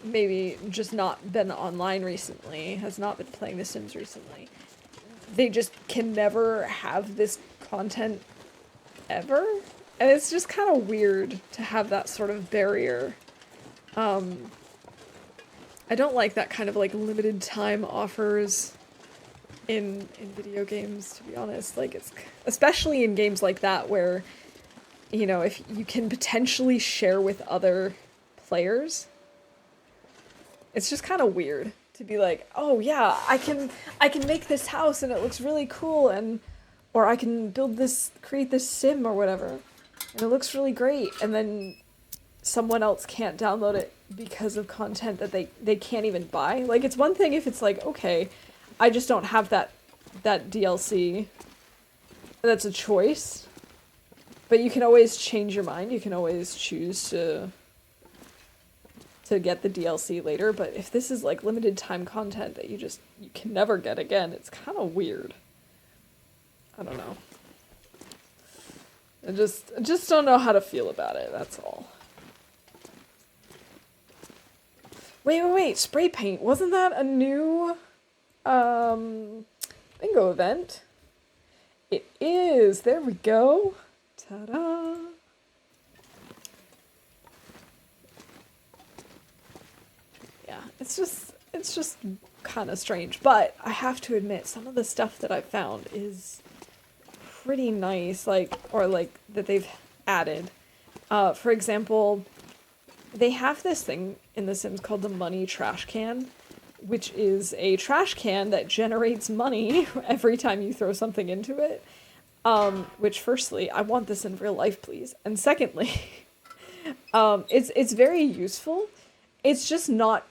S1: maybe just not been online recently, has not been playing The Sims recently, they just can never have this content ever. And it's just kind of weird to have that sort of barrier. I don't like that kind of like limited time offers in video games, to be honest. Like, it's especially in games like that where, you know, if you can potentially share with other players, it's just kind of weird to be like, oh yeah, I can make this house and it looks really cool, and or I can create this sim or whatever, and it looks really great, and then someone else can't download it because of content that they can't even buy. Like, it's one thing if it's like, okay, I just don't have that DLC. That's a choice. But you can always change your mind. You can always choose to get the DLC later. But if this is like limited time content that you can never get again, it's kind of weird. I don't know. I just don't know how to feel about it, that's all. Wait, spray paint. Wasn't that a new bingo event? It is. There we go. Ta-da. Yeah, it's just kind of strange, but I have to admit some of the stuff that I found is pretty nice, like that they've added. For example, they have this thing in The Sims called the money trash can, which is a trash can that generates money every time you throw something into it. Which firstly, I want this in real life, please. And secondly, it's very useful. It's just not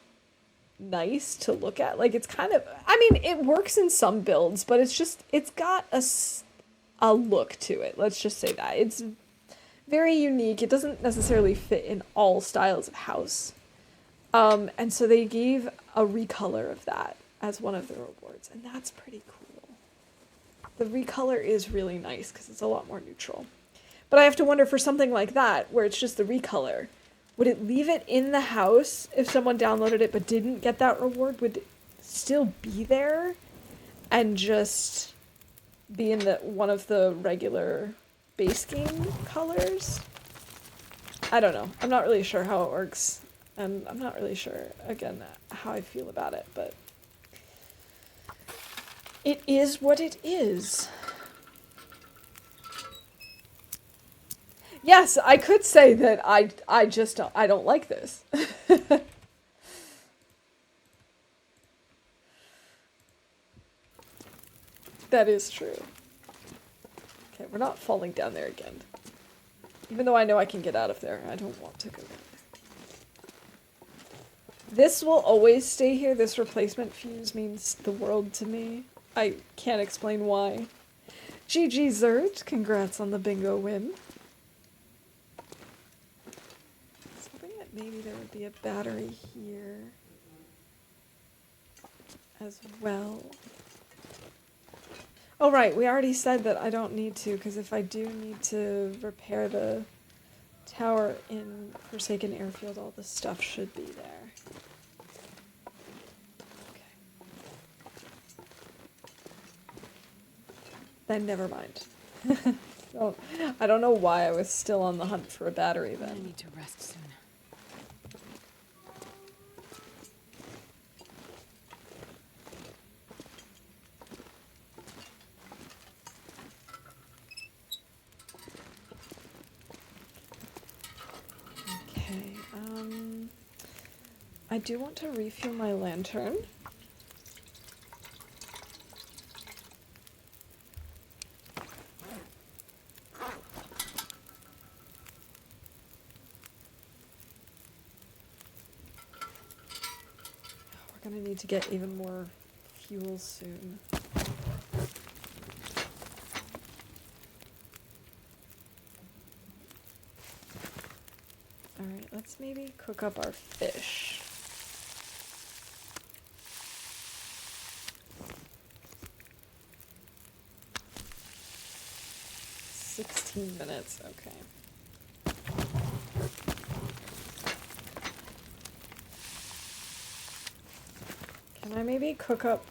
S1: nice to look at. Like, it's kind of, I mean, it works in some builds, but it's got a look to it. Let's just say that. It's very unique. It doesn't necessarily fit in all styles of house. And so they gave a recolor of that as one of the rewards, and that's pretty cool. The recolor is really nice because it's a lot more neutral. But I have to wonder, for something like that, where it's just the recolor, would it leave it in the house if someone downloaded it but didn't get that reward? Would it still be there and just be in one of the regular base game colors? I don't know. I'm not really sure how it works. And I'm not really sure, again, how I feel about it, but it is what it is. Yes, I could say that I don't like this. That is true. Okay, we're not falling down there again. Even though I know I can get out of there, I don't want to go down there. This will always stay here. This replacement fuse means the world to me. I can't explain why. GG Zert, congrats on the bingo win. I was hoping that maybe there would be a battery here as well. Oh right, we already said that I don't need to, because if I do need to repair the tower in Forsaken Airfield, all the stuff should be there. Then never mind. So, I don't know why I was still on the hunt for a battery then.
S2: I need to rest soon.
S1: Okay, I do want to refuel my lantern. We're gonna need to get even more fuel soon. Alright, let's maybe cook up our fish. $16, okay. Can I maybe cook up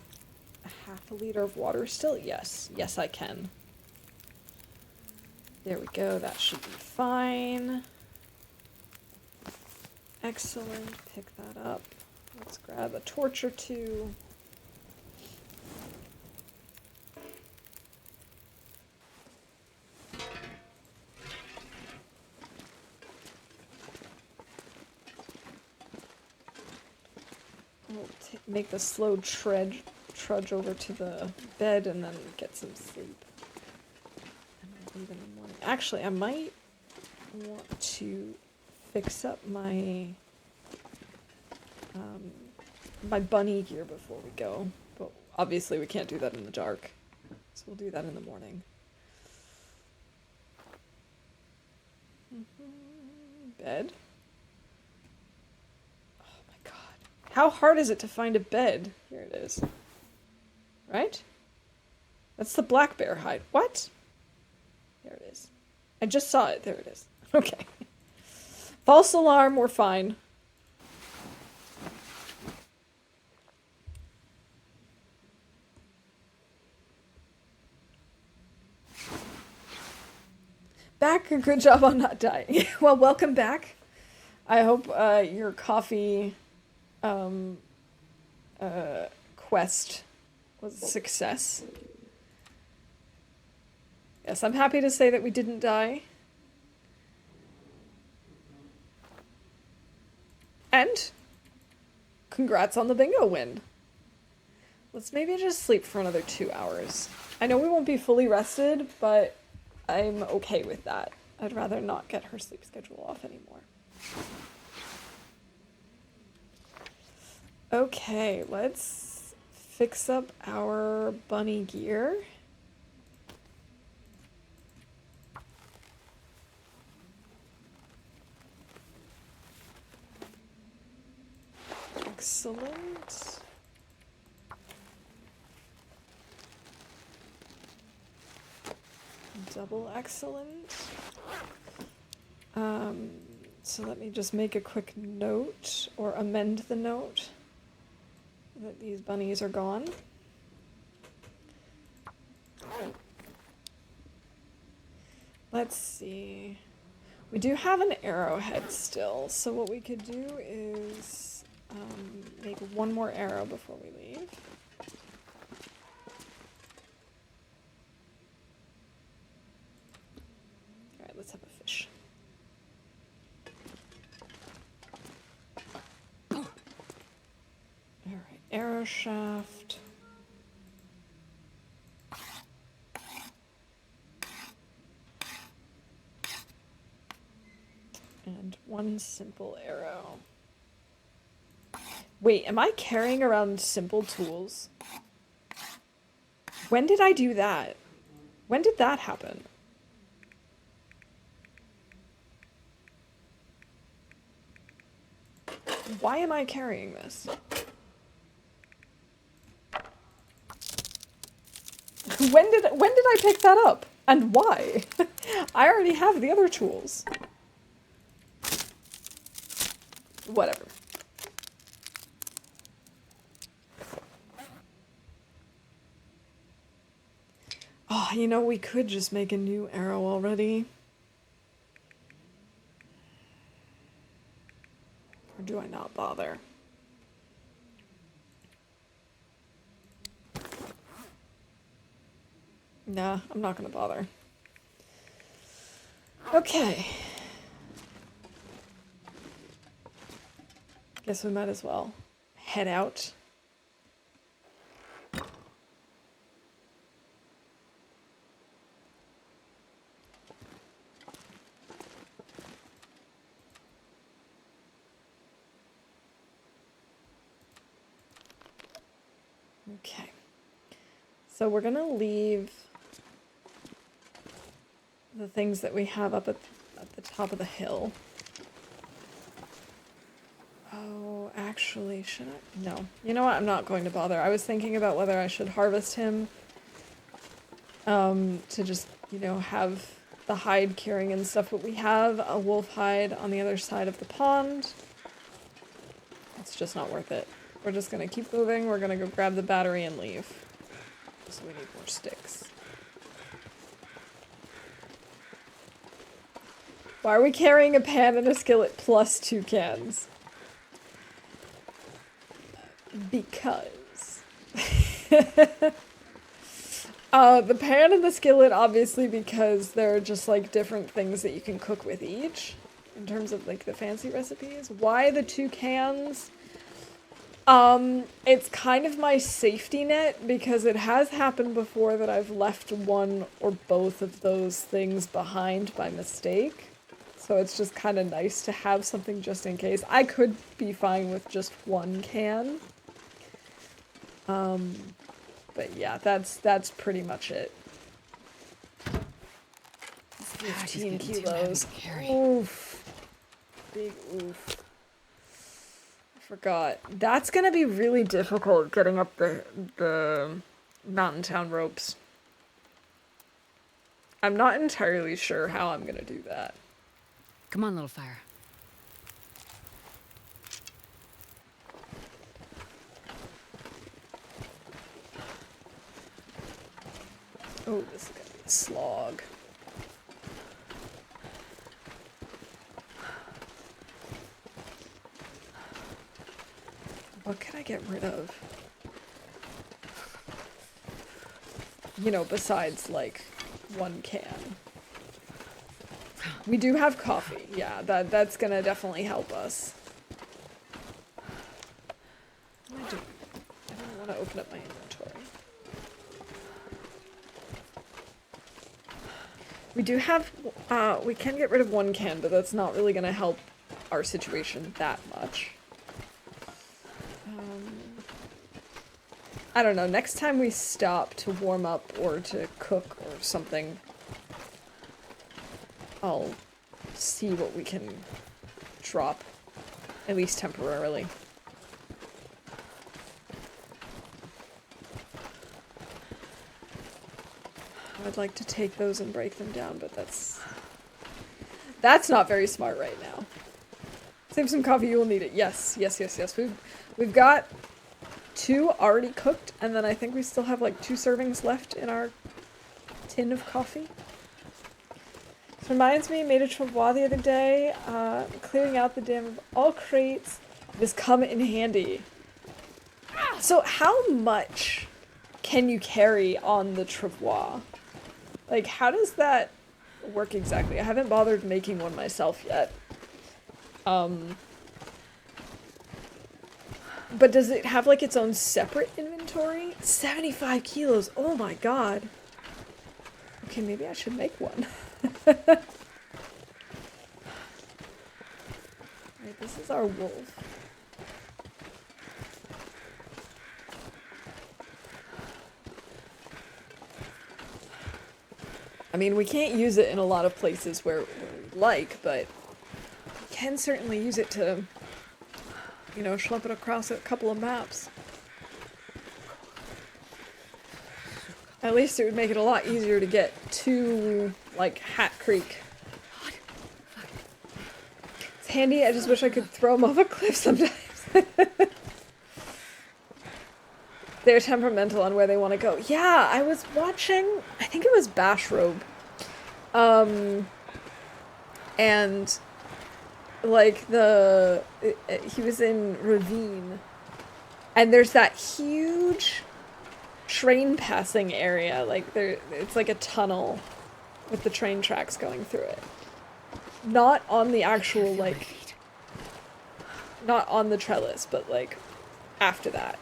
S1: a half a liter of water still? Yes. Yes, I can. There we go. That should be fine. Excellent. Pick that up. Let's grab a torch or two. We'll make the slow trudge over to the bed and then get some sleep. And then leave in the morning. Actually, I might want to fix up my my bunny gear before we go. But obviously we can't do that in the dark. So we'll do that in the morning. Bed. Oh my god. How hard is it to find a bed? Here it is. Right? That's the black bear hide. What? There it is. I just saw it. There it is. Okay. False alarm, we're fine. Back, good job on not dying. Well, welcome back. I hope your coffee quest was a success. Yes, I'm happy to say that we didn't die. And congrats on the bingo win. Let's maybe just sleep for another 2 hours. I know we won't be fully rested, but I'm okay with that. I'd rather not get her sleep schedule off anymore. Okay, let's fix up our bunny gear. Excellent. Double excellent. So let me just make a quick note, or amend the note, that these bunnies are gone. Let's see. We do have an arrowhead still, so what we could do is make one more arrow before we leave. Alright, let's have a fish. Alright, arrow shaft. And one simple arrow. Wait, am I carrying around simple tools? When did I do that? When did that happen? Why am I carrying this? When did I pick that up? And why? I already have the other tools. Whatever. Oh, you know, we could just make a new arrow already. Or do I not bother? Nah, I'm not gonna bother. Okay. Guess we might as well head out. Okay. So we're gonna leave the things that we have up at the top of the hill. Oh, actually, should I? No. You know what? I'm not going to bother. I was thinking about whether I should harvest him to just, you know, have the hide curing and stuff, but we have a wolf hide on the other side of the pond. It's just not worth it. We're just gonna keep moving. We're gonna go grab the battery and leave. So we need more sticks. Why are we carrying a pan and a skillet plus 2 cans? Because. The pan and the skillet, obviously, because they're just like different things that you can cook with each in terms of like the fancy recipes. Why the 2 cans? It's kind of my safety net because it has happened before that I've left one or both of those things behind by mistake. So So it's just kind of nice to have something just in case. I could be fine with just one can. But yeah, that's pretty much it. 15 kilos. Oof. Big oof. I forgot. That's gonna be really difficult getting up the mountain town ropes. I'm not entirely sure how I'm gonna do that.
S2: Come on, little fire.
S1: Oh, this is gonna be a slog. What can I get rid of? You know, besides, like, one can. We do have coffee. Yeah, that's gonna definitely help us. What am I doing? I don't want to open up my inventory. We do have, we can get rid of one can, but that's not really gonna help our situation that much. I don't know, next time we stop to warm up or to cook or something, I'll see what we can drop, at least temporarily. I'd like to take those and break them down, but that's not very smart right now. Save some coffee, you will need it. Yes. We've got 2 already cooked, and then I think we still have like 2 servings left in our tin of coffee. This reminds me, made a travois the other day, clearing out the dam of all crates. It has come in handy. So how much can you carry on the travois? Like, how does that work exactly? I haven't bothered making one myself yet. But does it have, like, its own separate inventory? 75 kilos! Oh my god! Okay, maybe I should make one. Alright, this is our wolf. I mean, we can't use it in a lot of places where we like, but we can certainly use it to, you know, schlep it across a couple of maps. At least it would make it a lot easier to get to, like, Hat Creek. It's handy, I just wish I could throw them off a cliff sometimes. They're temperamental on where they want to go. Yeah, I was watching, I think it was Bashrobe. And, like, he was in Ravine. And there's that huge train passing area. Like, it's like a tunnel with the train tracks going through it. Not on the actual, like, not on the trellis, but, like, after that.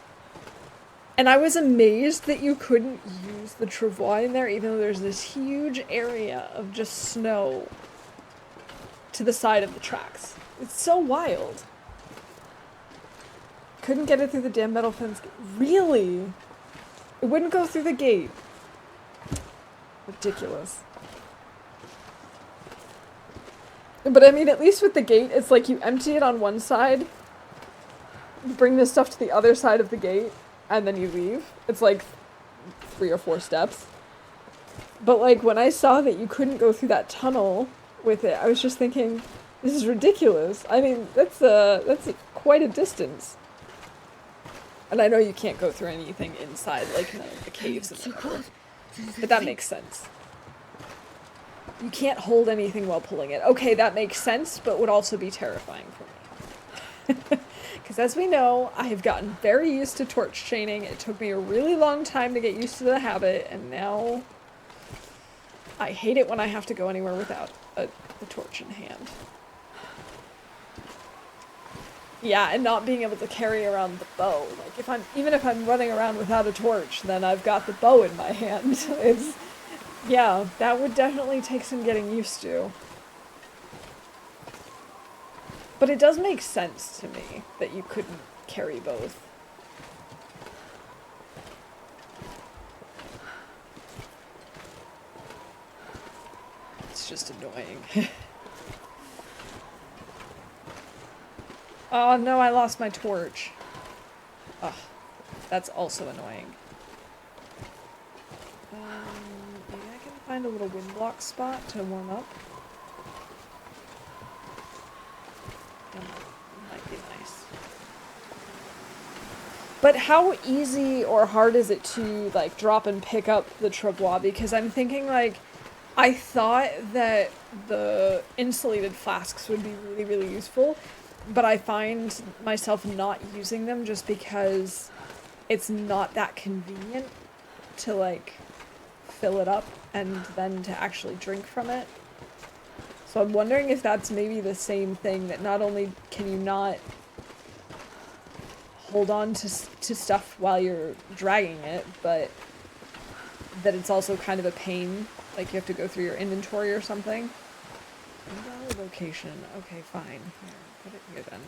S1: And I was amazed that you couldn't use the travois in there, even though there's this huge area of just snow to the side of the tracks. It's so wild. Couldn't get it through the damn metal fence. Really? It wouldn't go through the gate. Ridiculous. But I mean, at least with the gate, it's like you empty it on one side, you bring this stuff to the other side of the gate, and then you leave. It's like 3 or 4 steps. But like when I saw that you couldn't go through that tunnel with it, I was just thinking, this is ridiculous. I mean, that's quite a distance. And I know you can't go through anything inside, like the caves and whatever. But that makes sense. You can't hold anything while pulling it. Okay, that makes sense, but would also be terrifying for me. Because as we know, I have gotten very used to torch chaining. It took me a really long time to get used to the habit, and now I hate it when I have to go anywhere without a torch in hand. Yeah, and not being able to carry around the bow. Like, even if I'm running around without a torch, then I've got the bow in my hand. Yeah, that would definitely take some getting used to. But it does make sense to me that you couldn't carry both. It's just annoying. Oh no, I lost my torch. Ugh, that's also annoying. Maybe I can find a little wind block spot to warm up. That might be nice. But how easy or hard is it to, like, drop and pick up the trebois? Because I'm thinking, like, I thought that the insulated flasks would be really, really useful, but I find myself not using them just because it's not that convenient to, like, fill it up and then to actually drink from it. So I'm wondering if that's maybe the same thing, that not only can you not hold on to stuff while you're dragging it, but that it's also kind of a pain, like you have to go through your inventory or something. Invalid location. Okay, fine. Here, put it here then.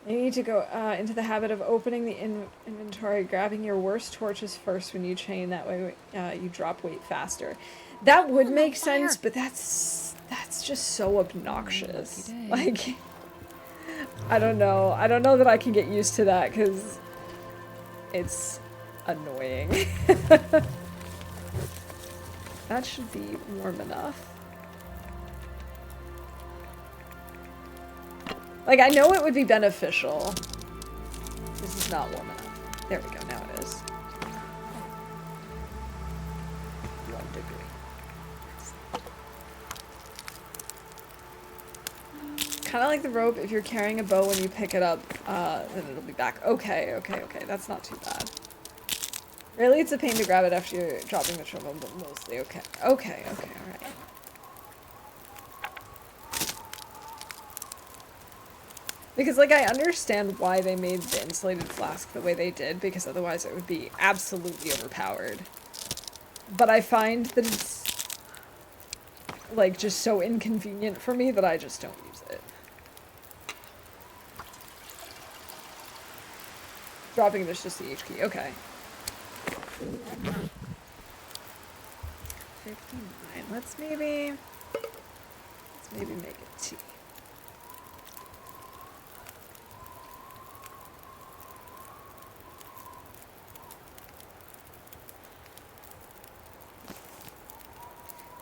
S1: You need to go into the habit of opening the inventory, grabbing your worst torches first when you chain. That way you drop weight faster. That would make sense, but that's just so obnoxious. Like, I don't know. I don't know that I can get used to that because it's annoying. That should be warm enough. Like, I know it would be beneficial. This is not warm enough. There we go, now it is. 1 degree. Kind of like the rope, if you're carrying a bow when you pick it up, then it'll be back. Okay, that's not too bad. Really, it's a pain to grab it after you're dropping the trombone, but mostly okay. Okay, alright. Because, like, I understand why they made the insulated flask the way they did, because otherwise it would be absolutely overpowered. But I find that it's, like, just so inconvenient for me that I just don't use it. Dropping this just the H key, okay. 59. Let's maybe make it T.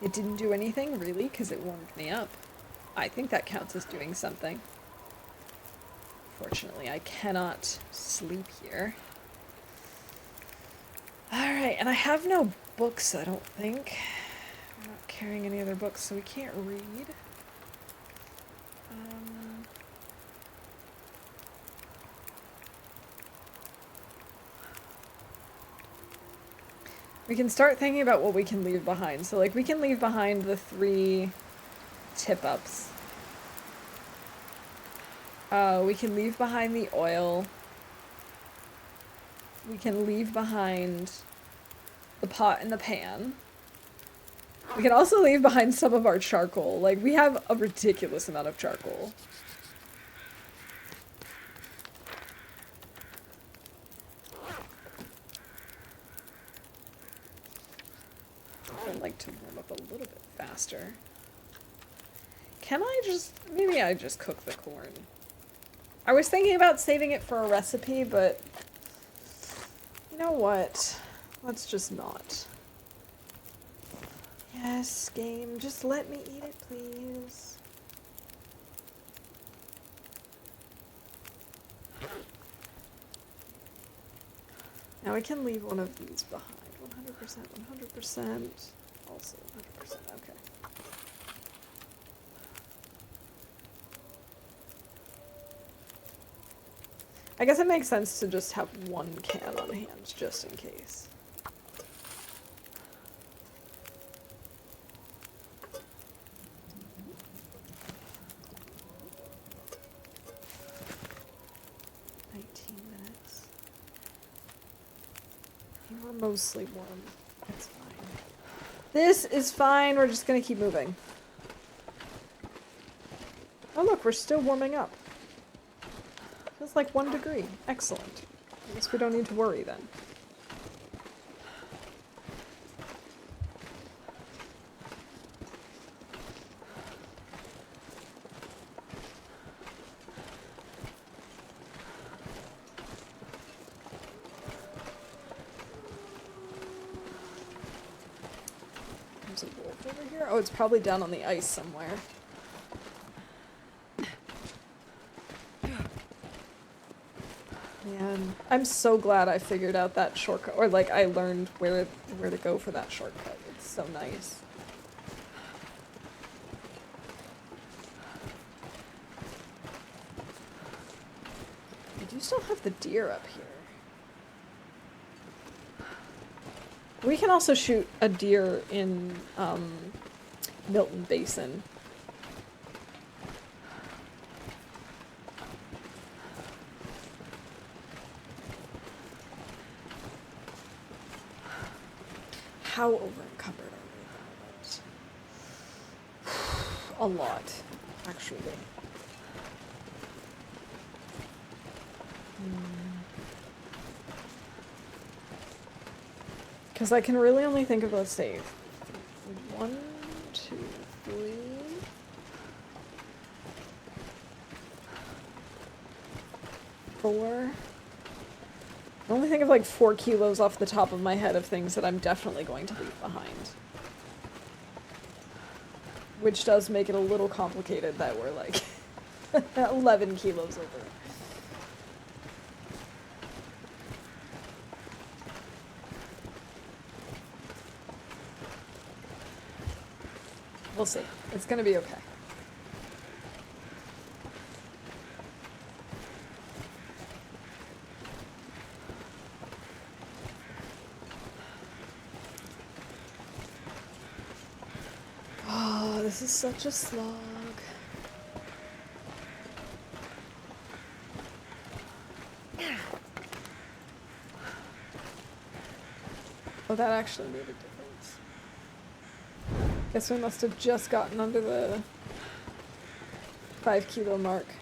S1: It didn't do anything, really, because it warmed me up. I think that counts as doing something. Fortunately, I cannot sleep here. Alright, and I have no books, I don't think. I'm not carrying any other books, so we can't read. We can start thinking about what we can leave behind. So, like, we can leave behind the 3 tip-ups. We can leave behind the oil. We can leave behind the pot and the pan. We can also leave behind some of our charcoal. Like, we have a ridiculous amount of charcoal. I'd like to warm up a little bit faster. Can I just... maybe I just cook the corn. I was thinking about saving it for a recipe, but... you know what? Let's just not. Yes, game, just let me eat it, please. Now I can leave one of these behind. 100%, 100%. Also 100%, okay. I guess it makes sense to just have 1 can on hand, just in case. We're mostly warm. That's fine. This is fine. We're just gonna keep moving. Oh look, we're still warming up. Feels like 1 degree. Excellent. I guess we don't need to worry then. There's a wolf over here. Oh, it's probably down on the ice somewhere. Man, I'm so glad I figured out that shortcut, or like I learned where to go for that shortcut. It's so nice. I do still have the deer up here. We can also shoot a deer in Milton Basin. How over-encumbered are we? A lot, actually. Because I can really only think of, let's see, 1, 2, 3... 4... I only think of like 4 kilos off the top of my head of things that I'm definitely going to leave behind. Which does make it a little complicated that we're like 11 kilos over. We'll see. It's gonna be okay. Oh, this is such a slog. Oh, that actually made a difference. Guess we must have just gotten under the 5 kilo mark. Do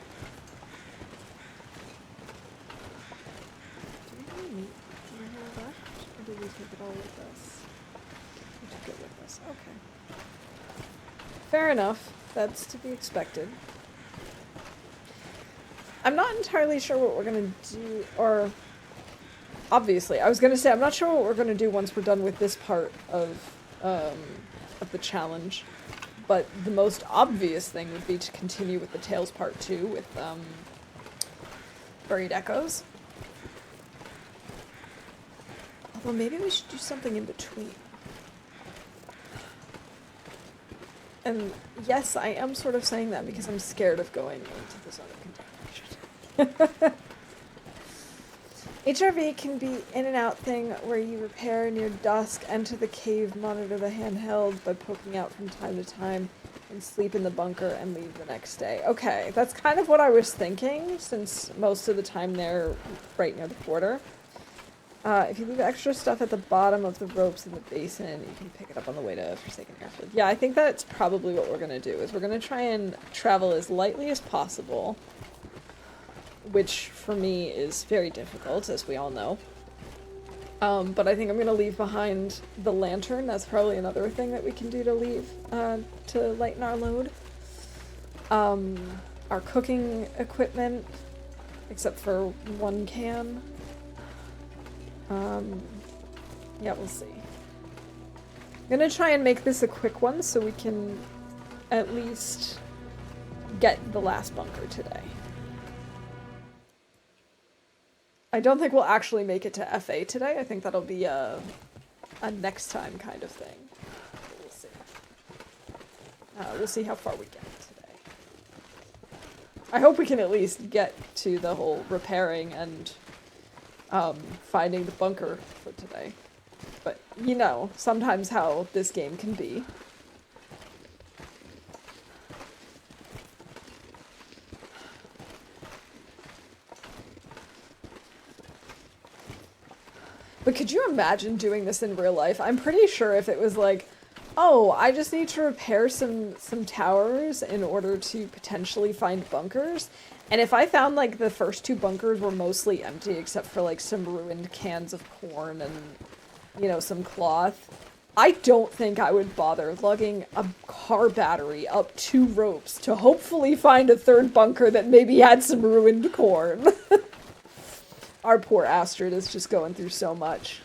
S1: we have any meat in here left? Or did we take it all with us? We took it with us. Okay. Fair enough. That's to be expected. I'm not entirely sure what we're gonna do, or... Obviously, I was gonna say, I'm not sure what we're gonna do once we're done with this part of the challenge. But the most obvious thing would be to continue with the Tales Part 2 with, Buried Echoes. Although maybe we should do something in between. And yes, I am sort of saying that because I'm scared of going into the zone of contamination. HRV can be in and out thing where you repair near dusk, enter the cave, monitor the handheld by poking out from time to time, and sleep in the bunker and leave the next day. Okay, that's kind of what I was thinking, since most of the time they're right near the border. If you leave extra stuff at the bottom of the ropes in the basin, you can pick it up on the way to Forsaken Airfield. Yeah, I think that's probably what we're going to do, is we're going to try and travel as lightly as possible, which for me is very difficult, as we all know. But I think I'm going to leave behind the lantern. That's probably another thing that we can do to leave, to lighten our load. Our cooking equipment, except for 1 can. Yeah, we'll see. I'm gonna try and make this a quick one so we can at least get the last bunker today. I don't think we'll actually make it to FA today. I think that'll be a next time kind of thing. We'll see. We'll see how far we get today. I hope we can at least get to the whole repairing and finding the bunker for today. But, you know, sometimes how this game can be. But could you imagine doing this in real life? I'm pretty sure if it was like, Oh, I just need to repair some towers in order to potentially find bunkers. And if I found like the first two bunkers were mostly empty except for like some ruined cans of corn and, you know, some cloth, I don't think I would bother lugging a car battery up 2 ropes to hopefully find a third bunker that maybe had some ruined corn. Our poor Astrid is just going through so much.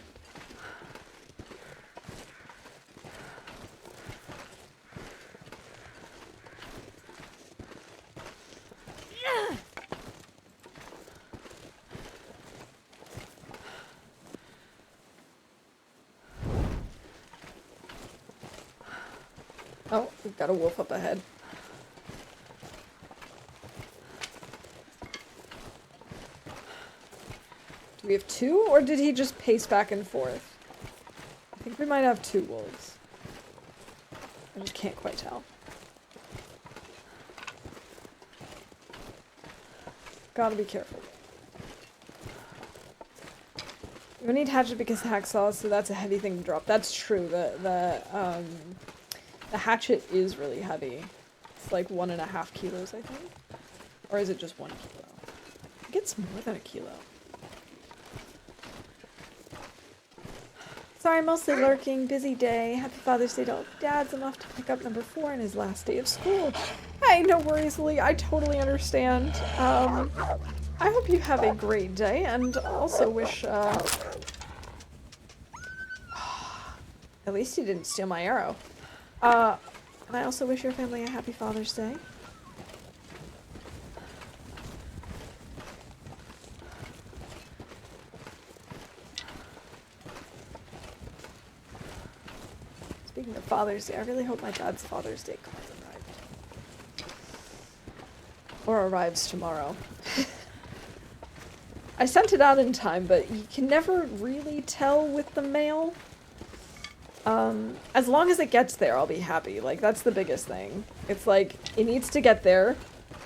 S1: Oh, we've got a wolf up ahead. Do we have 2, or did he just pace back and forth? I think we might have 2 wolves. I just can't quite tell. Gotta be careful. We need hatchet because hacksaw, so that's a heavy thing to drop. That's true. The hatchet is really heavy. It's like 1.5 kilos, I think. Or is it just 1 kilo? I think it's more than a kilo. Sorry, mostly lurking. Busy day. Happy Father's Day to all dads. I'm off to pick up number 4 on his last day of school. Hey, no worries, Lee. I totally understand. I hope you have a great day, and also wish, at least you didn't steal my arrow. And I also wish your family a happy Father's Day. Speaking of Father's Day, I really hope my dad's Father's Day card arrived. Or arrives tomorrow. I sent it out in time, but you can never really tell with the mail. As long as it gets there, I'll be happy. Like, that's the biggest thing. It's like, it needs to get there,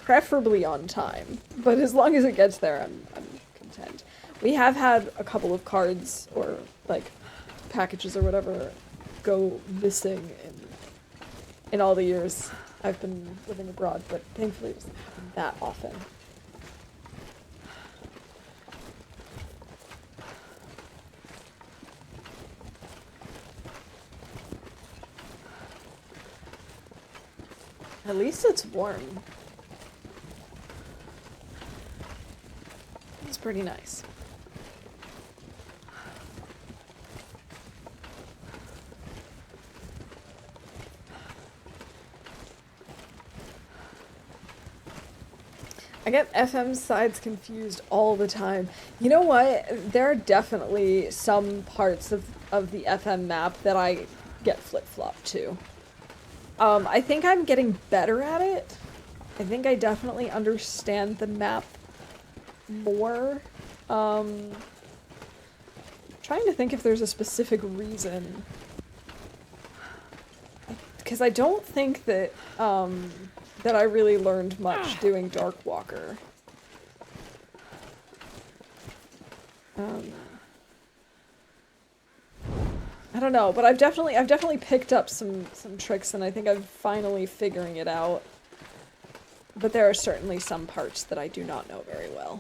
S1: preferably on time. But as long as it gets there, I'm content. We have had a couple of cards, or, like, packages or whatever, go missing in all the years I've been living abroad, but thankfully it doesn't happen that often. At least it's warm. It's pretty nice. I get FM sides confused all the time. You know what? There are definitely some parts of the FM map that I get flip-flopped to. I think I'm getting better at it. I think I definitely understand the map more. Trying to think if there's a specific reason. Because I don't think that, that I really learned much doing Dark Walker. I don't know, but I've definitely picked up some tricks, and I think I'm finally figuring it out. But there are certainly some parts that I do not know very well.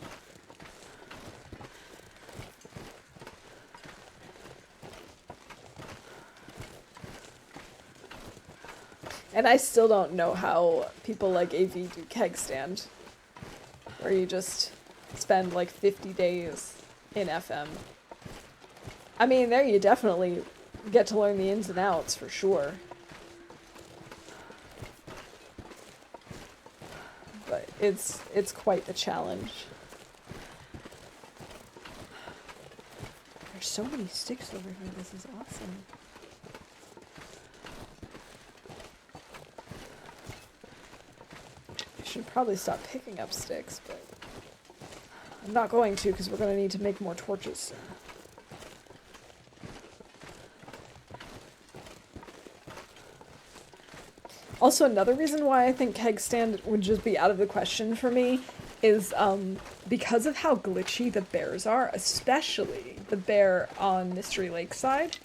S1: And I still don't know how people like AV do keg stand, where you just spend like 50 days in FM. I mean, there you definitely get to learn the ins and outs for sure. But it's quite the challenge. There's so many sticks over here, this is awesome. I should probably stop picking up sticks, but I'm not going to because we're going to need to make more torches soon. Also, another reason why I think keg stand would just be out of the question for me is because of how glitchy the bears are, especially the bear on Mystery Lakeside.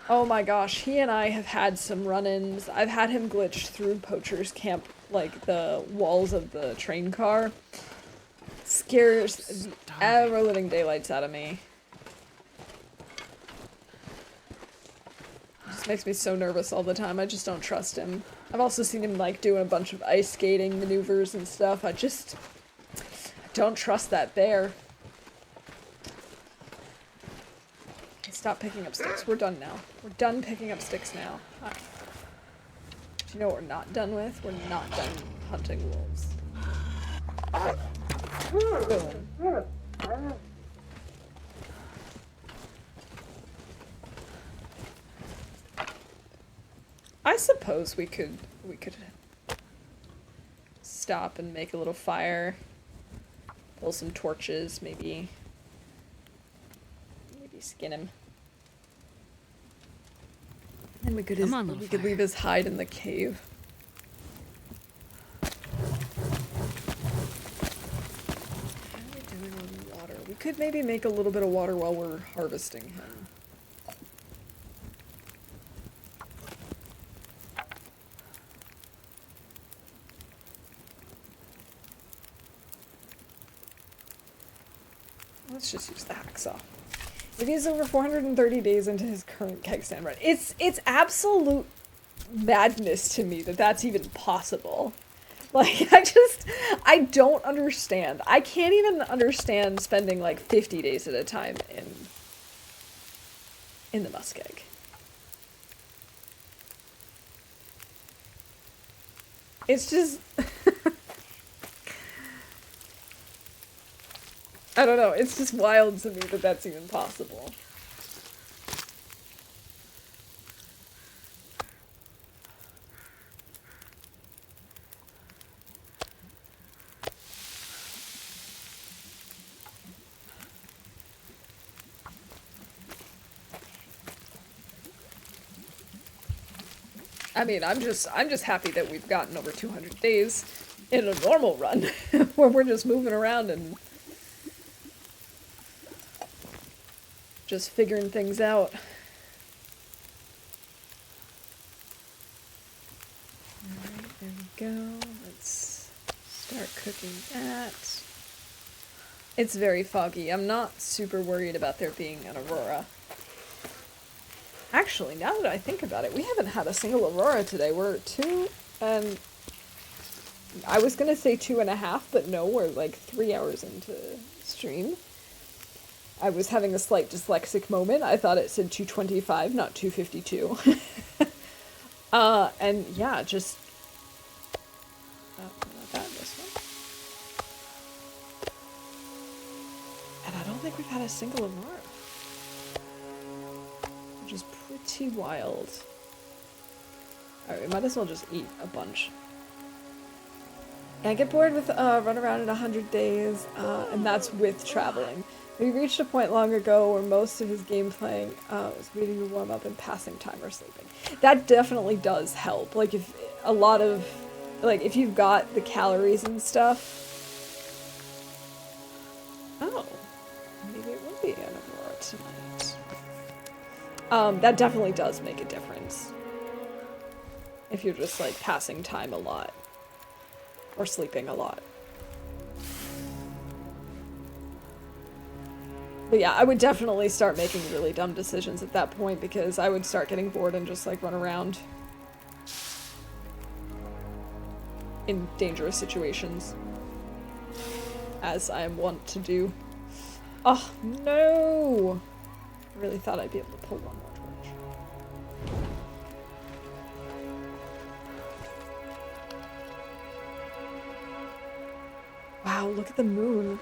S1: Oh my gosh, he and I have had some run-ins. I've had him glitch through Poacher's camp, like the walls of the train car. Scares the ever-living daylights out of me. Just makes me so nervous all the time. I just don't trust him. I've also seen him like doing a bunch of ice skating maneuvers and stuff. I don't trust that bear. Okay, stop picking up sticks. We're done now. We're done picking up sticks now. Do you know what we're not done with? We're not done hunting wolves. Boom. I suppose we could stop and make a little fire, pull some torches, maybe skin him. And we could leave his hide in the cave. How are we doing on water? We could maybe make a little bit of water while we're harvesting him. Let's just use the hacksaw. If he's over 430 days into his current keg stand run. It's absolute madness to me that that's even possible. Like, I don't understand. I can't even understand spending like 50 days at a time in the muskeg. It's just... I don't know, it's just wild to me that that's even possible. I mean, I'm just happy that we've gotten over 200 days in a normal run, where we're just moving around and just figuring things out. Alright, there we go. Let's start cooking that. It's very foggy. I'm not super worried about there being an aurora. Actually, now that I think about it, we haven't had a single aurora today. We're 2 and... I was gonna say 2.5, but no, we're like 3 hours into stream. I was having a slight dyslexic moment. I thought it said 2:25, not 2:52. And yeah, just... not that, this one. And I don't think we've had a single aurora. Which is pretty wild. Alright, we might as well just eat a bunch. And I get bored with run around in 100 days, and that's with traveling. We reached a point long ago where most of his game playing was waiting to warm up and passing time or sleeping. That definitely does help. Like, if a lot of, like, if you've got the calories and stuff. Oh, maybe it will be an aurora tonight. That definitely does make a difference. If you're just, like, passing time a lot. Or sleeping a lot. But yeah, I would definitely start making really dumb decisions at that point, because I would start getting bored and just like run around in dangerous situations, as I am wont to do. Oh no! I really thought I'd be able to pull one more torch. Wow, look at the moon.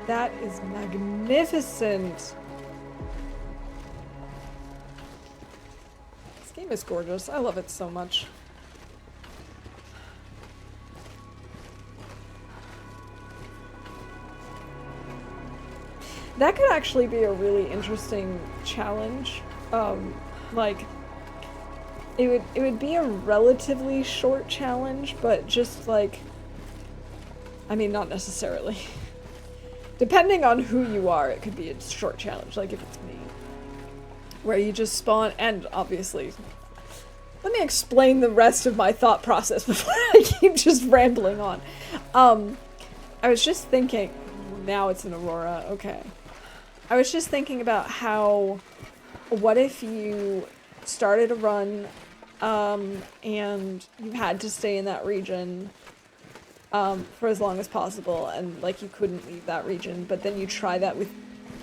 S1: That is magnificent. This game is gorgeous. I love it so much. That could actually be a really interesting challenge. Like, it would be a relatively short challenge, but just like I mean, not necessarily. Depending on who you are, it could be a short challenge, like if it's me. Where you just spawn, and obviously... Let me explain the rest of my thought process before I keep just rambling on. I was just thinking... Now it's an Aurora, okay. I was just thinking about how... What if you started a run, and you had to stay in that region for as long as possible, and like you couldn't leave that region, but then you try that with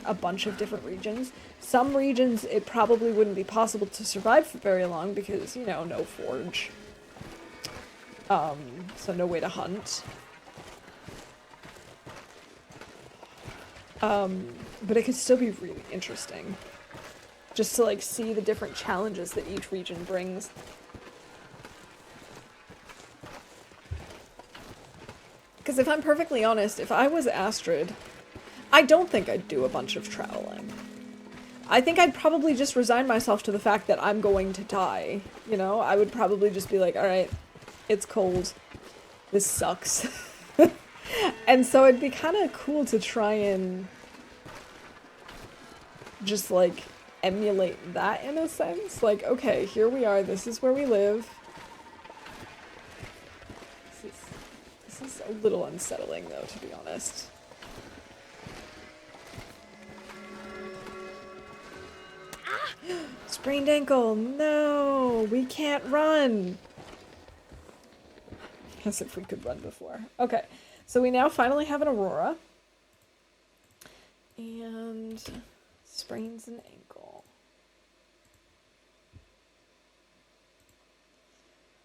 S1: a bunch of different regions. Some regions it probably wouldn't be possible to survive for very long because, you know, no forge. So no way to hunt. But it could still be really interesting. Just to like see the different challenges that each region brings. Because if I'm perfectly honest, if I was Astrid, I don't think I'd do a bunch of traveling. I think I'd probably just resign myself to the fact that I'm going to die. You know, I would probably just be like, alright, it's cold. This sucks. And so it'd be kind of cool to try and just like emulate that in a sense. Like, okay, here we are, this is where we live. This is a little unsettling though, to be honest. Sprained ankle, no, we can't run. As if we could run before. Okay, so we now finally have an Aurora. And sprains an ankle.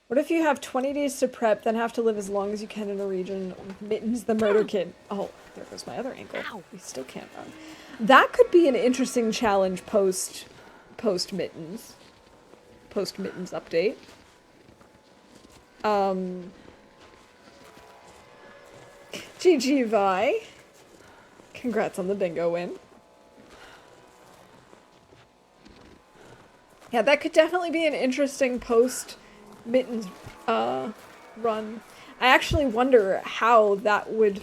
S1: What if you have 20 days to prep, then have to live as long as you can in a region with Mittens the Murder Kid? Oh, there goes my other ankle.
S2: Ow.
S1: We still can't run. That could be an interesting challenge post Mittens. Post Mittens update. GG Vi. Congrats on the bingo win. Yeah, that could definitely be an interesting post Mittens run. I actually wonder how that would...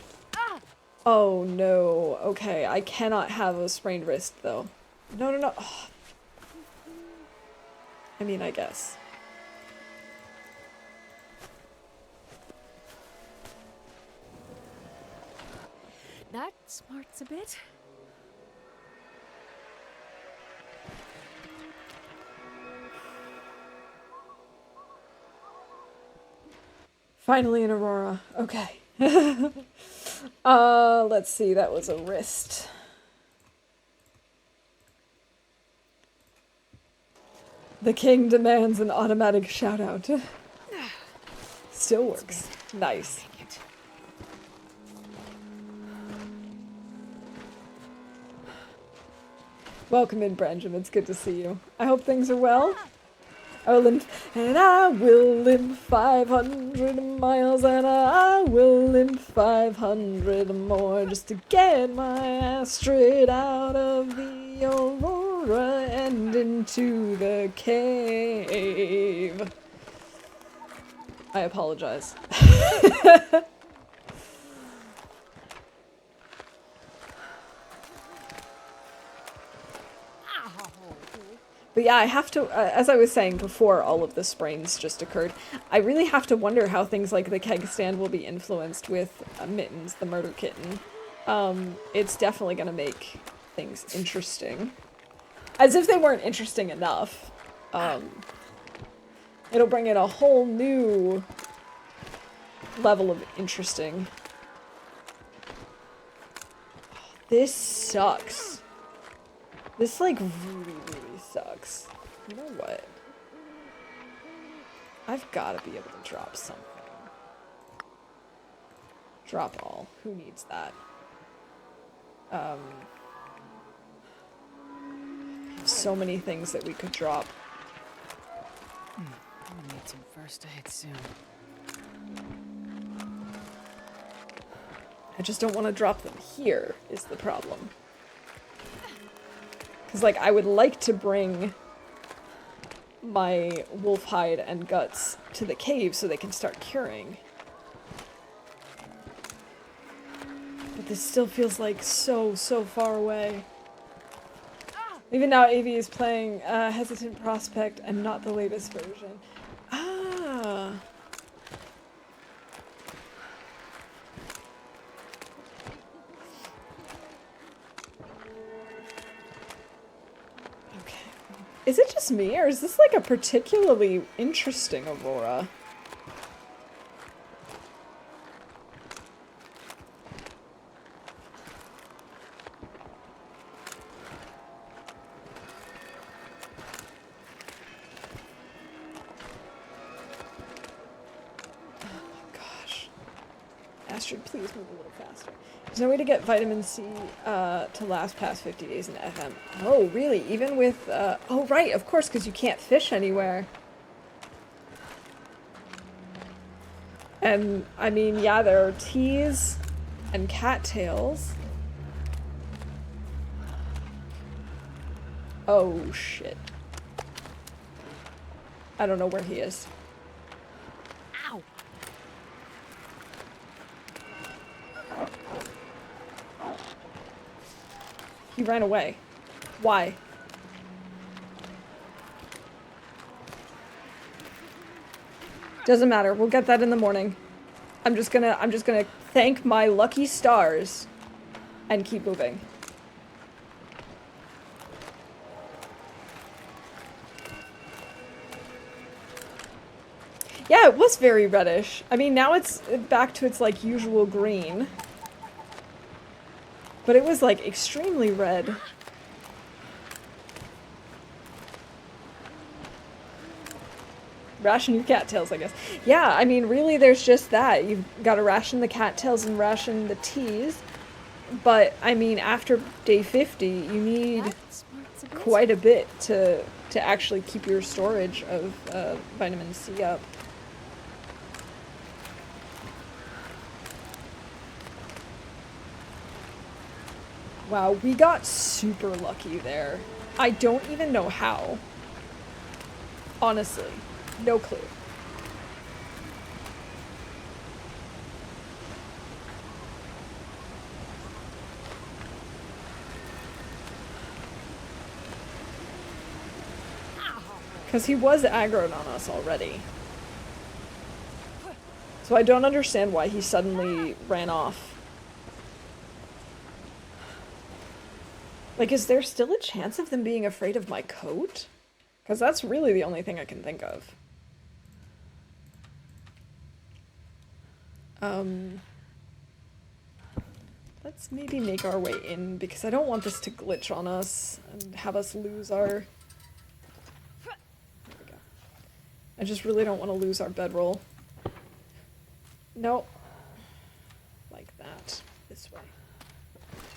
S1: Oh no, okay, I cannot have a sprained wrist though. No. Oh. I mean, I guess.
S2: That smarts a bit.
S1: Finally an Aurora. Okay. Let's see, that was a wrist. The king demands an automatic shout out. Still works. Nice. Welcome in, Branjam. It's good to see you. I hope things are well. I will limp 500 miles, and I will limp 500 more just to get my Astrid out of the Aurora and into the cave. I apologize. But yeah, I have to, as I was saying before all of the sprains just occurred, I really have to wonder how things like the keg stand will be influenced with Mittens, the murder kitten. It's definitely going to make things interesting. As if they weren't interesting enough. It'll bring in a whole new level of interesting. This sucks. This, like, really sucks. You know what? I've got to be able to drop something. Drop all. Who needs that? So many things that we could drop.
S2: I'll need some first aid soon.
S1: I just don't want to drop them here, is the problem. Because, like, I would like to bring my wolf hide and guts to the cave so they can start curing. But this still feels like so far away. Even now, AV is playing Hesitant Prospect and not the latest version. Ah. Okay. Is it just me, or is this like a particularly interesting Aurora? Astrid, please move a little faster. There's no way to get vitamin C to last past 50 days in FM. Oh, really? Even with, oh, right, of course, because you can't fish anywhere. And, I mean, yeah, there are teas and cattails. Oh, shit. I don't know where he is.
S2: Ow!
S1: He ran away. Why? Doesn't matter. We'll get that in the morning. I'm just gonna thank my lucky stars and keep moving. Yeah, it was very reddish. I mean, now it's back to its like usual green. But it was like extremely red. Ration your cattails, I guess. Yeah, I mean, really, there's just that. You've got to ration the cattails and ration the teas. But, I mean, after day 50, you need quite a bit to actually keep your storage of vitamin C up. Wow, we got super lucky there. I don't even know how. Honestly, no clue. Because he was aggroed on us already. So I don't understand why he suddenly ran off. Like, is there still a chance of them being afraid of my coat? Because that's really the only thing I can think of. Let's maybe make our way in, because I don't want this to glitch on us and have us lose our... There we go. I just really don't want to lose our bedroll. Nope. Like that. This way.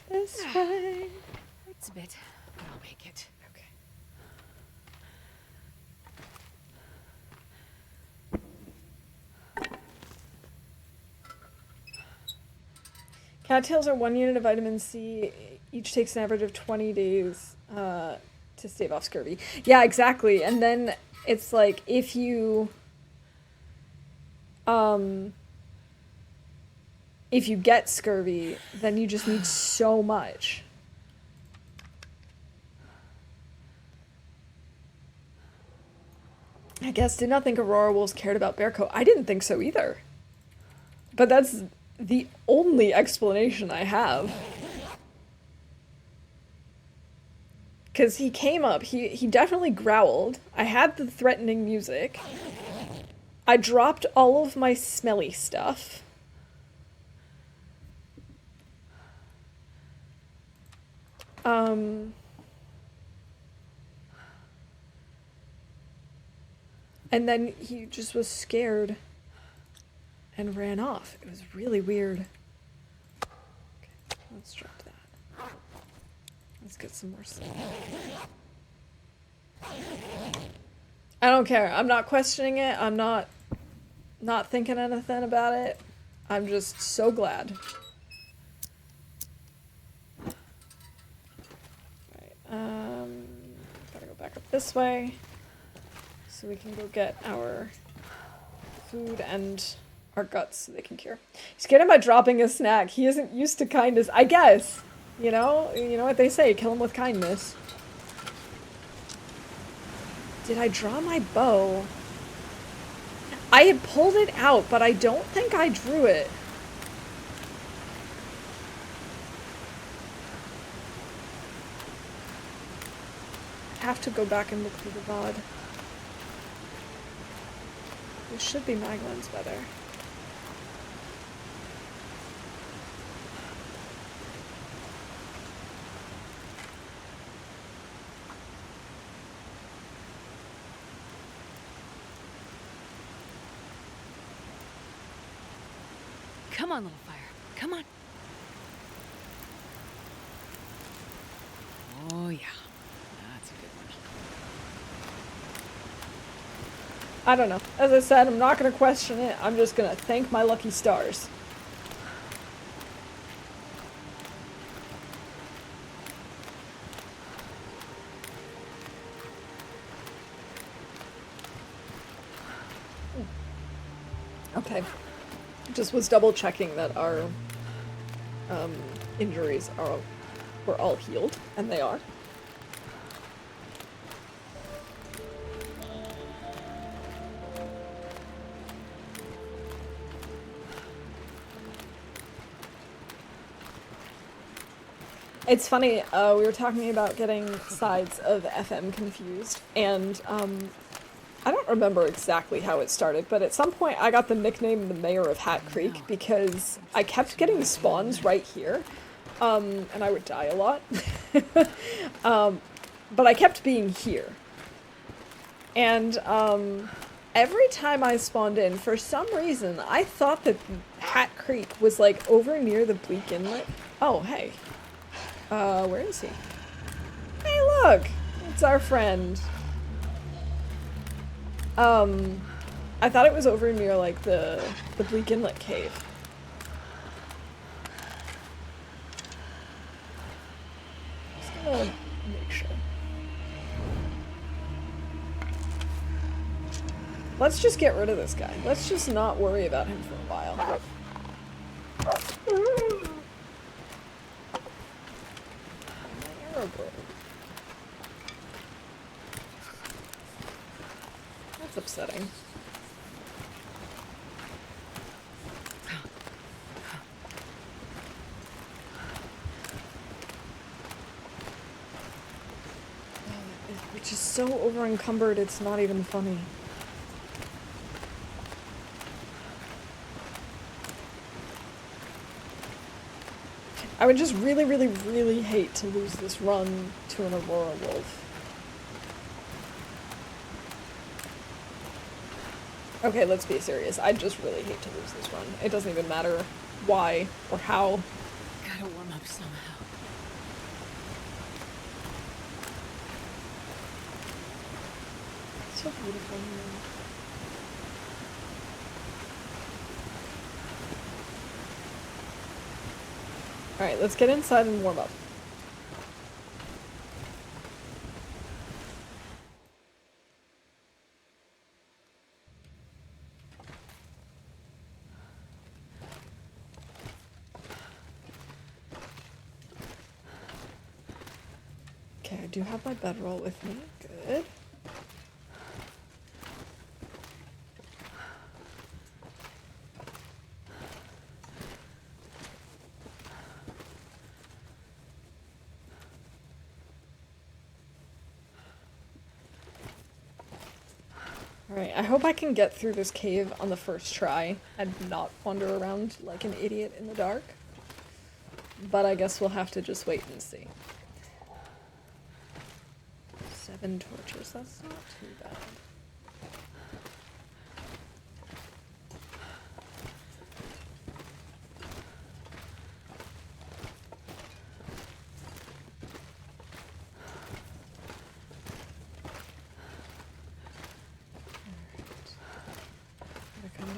S1: This way.
S2: It's a bit, but I'll make it.
S1: Okay. Cattails are 1 unit of vitamin C. Each takes an average of 20 days to stave off scurvy. Yeah, exactly. And then it's like if you get scurvy, then you just need so much. I guess did not think Aurora wolves cared about bear coat. I didn't think so either. But that's the only explanation I have. Because he came up, he definitely growled. I had the threatening music. I dropped all of my smelly stuff. And then he just was scared and ran off. It was really weird. Okay, let's drop that. Let's get some more sleep. I don't care. I'm not questioning it. I'm not thinking anything about it. I'm just so glad. Right, gotta go back up this way so we can go get our food and our guts so they can cure. He's getting by dropping a snack. He isn't used to kindness, I guess. You know what they say, kill him with kindness. Did I draw my bow? I had pulled it out, but I don't think I drew it. I have to go back and look through the VOD. This should be Maglen's better.
S2: Come on, little fire. Come on. Oh, yeah. That's a good one.
S1: I don't know. As I said, I'm not going to question it. I'm just going to thank my lucky stars. Okay. Just was double checking that our injuries were all healed, and they are. It's funny, we were talking about getting sides of FM confused, and I don't remember exactly how it started, but at some point I got the nickname the Mayor of Hat Creek because I kept getting spawns right here, and I would die a lot. But I kept being here. And every time I spawned in, for some reason, I thought that Hat Creek was like over near the Bleak Inlet. Oh, hey. Where is he? Hey, look! It's our friend. I thought it was over near, like, the Bleak Inlet cave. Just gonna make sure. Let's just get rid of this guy. Let's just not worry about him for a while. That's upsetting. Which is so over encumbered, it's not even funny. I would just really, really, really hate to lose this run to an Aurora Wolf. Okay, let's be serious. I'd just really hate to lose this run. It doesn't even matter why or how.
S2: Gotta warm up somehow.
S1: It's so beautiful. Alright, let's get inside and warm up. Okay, I do have my bedroll with me. Good. Alright, I hope I can get through this cave on the first try and not wander around like an idiot in the dark. But I guess we'll have to just wait and see. 7 torches, that's not too bad.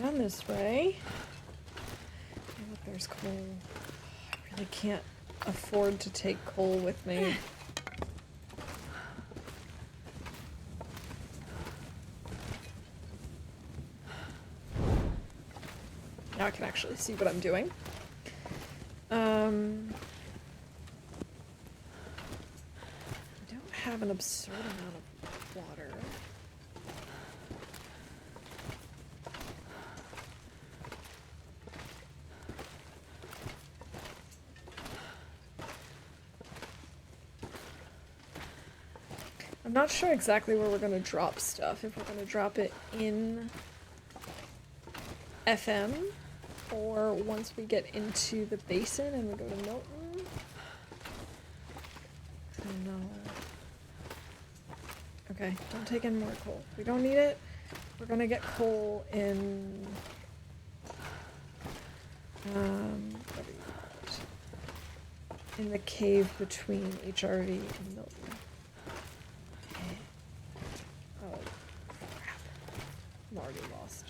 S1: Down this way. Oh, there's coal. I really can't afford to take coal with me. can actually see what I'm doing. I don't have an absurd amount of water. I'm not sure exactly where we're going to drop stuff. If we're going to drop it in FM, or once we get into the basin and we go to Milton. I don't know. Okay, don't take in more coal. We don't need it. We're going to get coal in... what do you call it? In the cave between HRV and Milton. I'm already lost.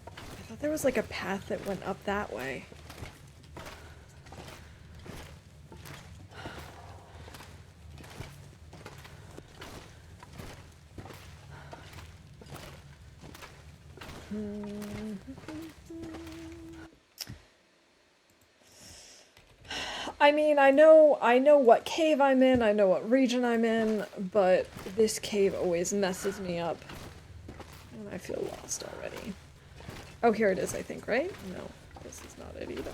S1: I thought there was like a path that went up that way. I mean, I know what cave I'm in, I know what region I'm in, but this cave always messes me up. And I feel lost already. Oh, here it is, I think, right? No, this is not it either.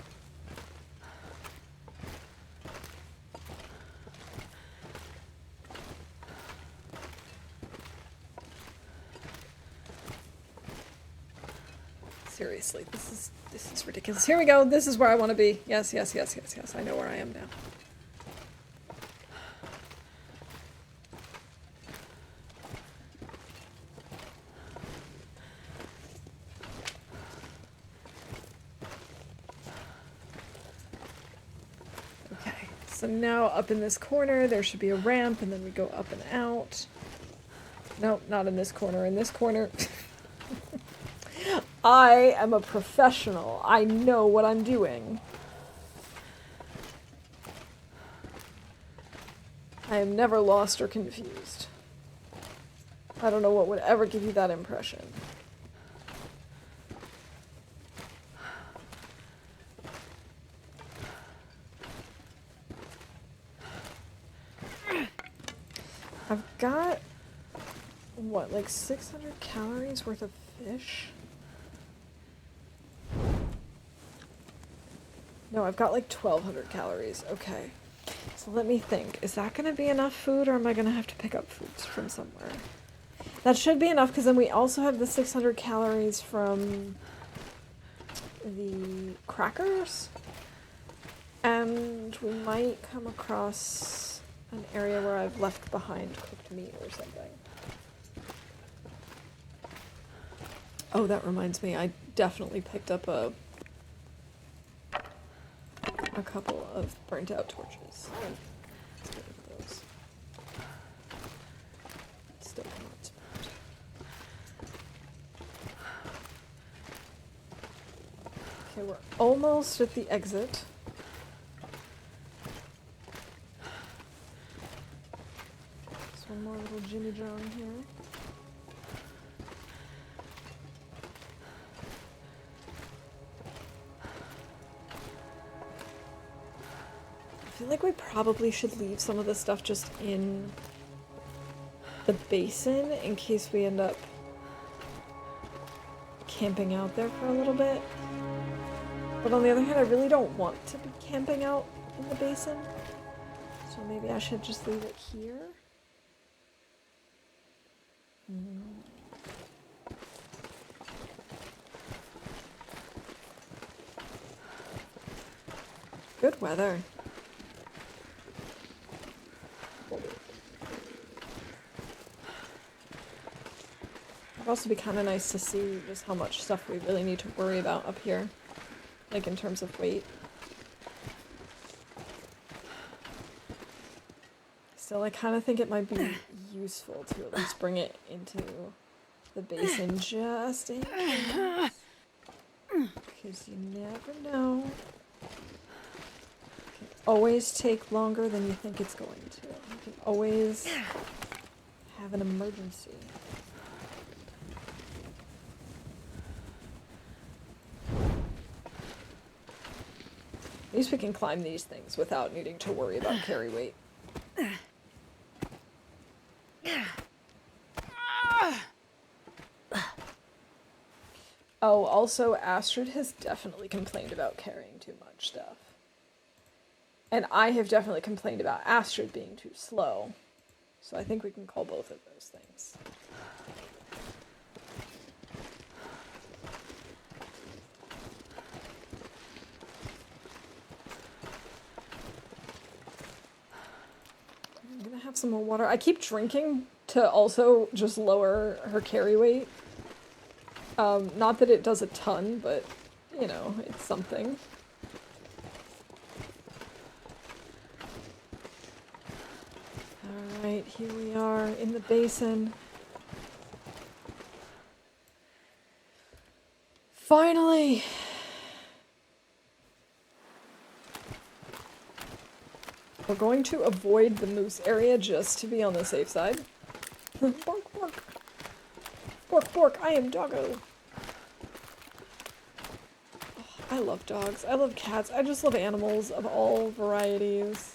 S1: Seriously, this is ridiculous. Here we go. This is where I want to be. Yes, yes, yes, yes, yes. I know where I am now. Okay, so now up in this corner, there should be a ramp, and then we go up and out. Nope, not in this corner. In this corner... I am a professional. I know what I'm doing. I am never lost or confused. I don't know what would ever give you that impression. I've got, what, like 600 calories worth of fish? No, I've got like 1,200 calories. Okay. So let me think. Is that going to be enough food, or am I going to have to pick up foods from somewhere? That should be enough, because then we also have the 600 calories from the crackers. And we might come across an area where I've left behind cooked meat or something. Oh, that reminds me. I definitely picked up a couple of burnt out torches. Let's get rid of those. Still cannot spot. Okay, we're almost at the exit. There's one more little Jimmy John here. I feel like we probably should leave some of this stuff just in the basin in case we end up camping out there for a little bit. But on the other hand, I really don't want to be camping out in the basin. So maybe I should just leave it here. Good weather. It'd also be kind of nice to see just how much stuff we really need to worry about up here, like in terms of weight. Still, I kind of think it might be useful to at least bring it into the basin just in case. Because you never know. It can always take longer than you think it's going to. You can always have an emergency. At least we can climb these things without needing to worry about carry weight. Oh, also, Astrid has definitely complained about carrying too much stuff. And I have definitely complained about Astrid being too slow. So I think we can call both of those things. I'm gonna have some more water. I keep drinking to also just lower her carry weight. Not that it does a ton, but, you know, it's something. Alright, here we are in the basin. Finally! We're going to avoid the moose area just to be on the safe side. Bork, bork. Bork, bork, I am doggo. Oh, I love dogs. I love cats. I just love animals of all varieties.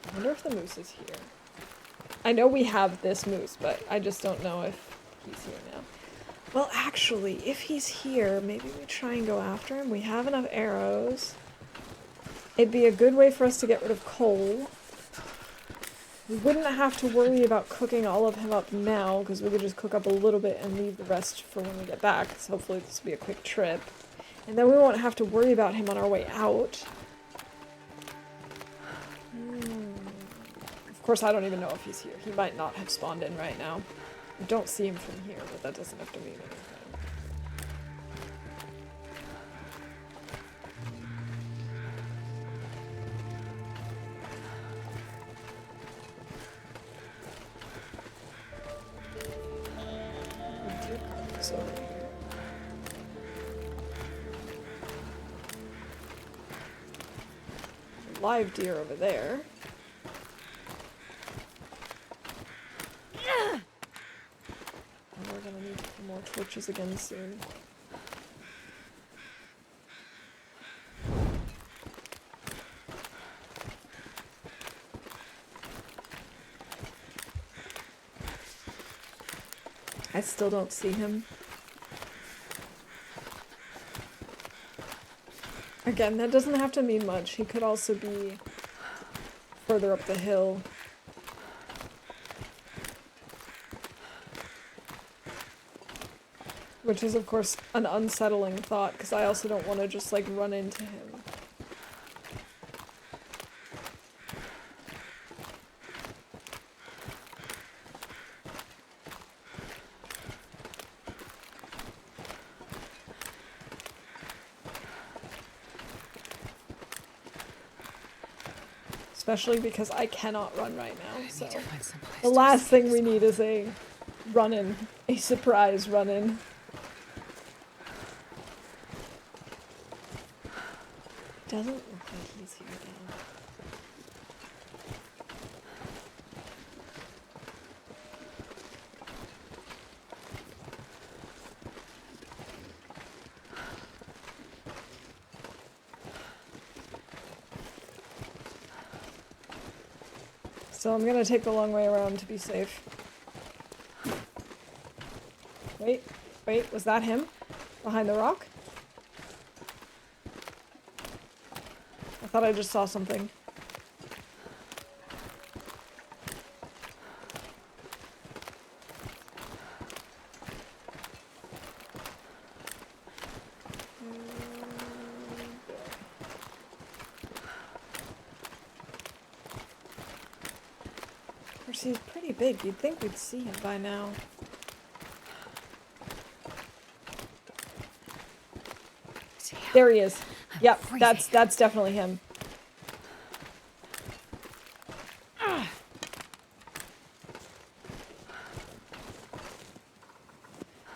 S1: I wonder if the moose is here. I know we have this moose, but I just don't know if he's here now. Well, actually, if he's here, maybe we try and go after him. We have enough arrows. It'd be a good way for us to get rid of coal. We wouldn't have to worry about cooking all of him up now, because we could just cook up a little bit and leave the rest for when we get back. So hopefully this will be a quick trip. And then we won't have to worry about him on our way out. Of course, I don't even know if he's here. He might not have spawned in right now. I don't see him from here, but that doesn't have to mean anything. Deer carcass over here. Live deer over there. And we're gonna need some more torches again soon. I still don't see him. Again, that doesn't have to mean much. He could also be further up the hill. Which is, of course, an unsettling thought, because I also don't want to just, like, run into him. Especially because I cannot run right now, so the last thing we need is a run-in, a surprise run-in. Doesn't look like he's here now. So I'm gonna take the long way around to be safe. Wait, wait, was that him? Behind the rock? I thought I just saw something. Of course, he's pretty big. You'd think we'd see him by now. There he is. Yep, that's definitely him.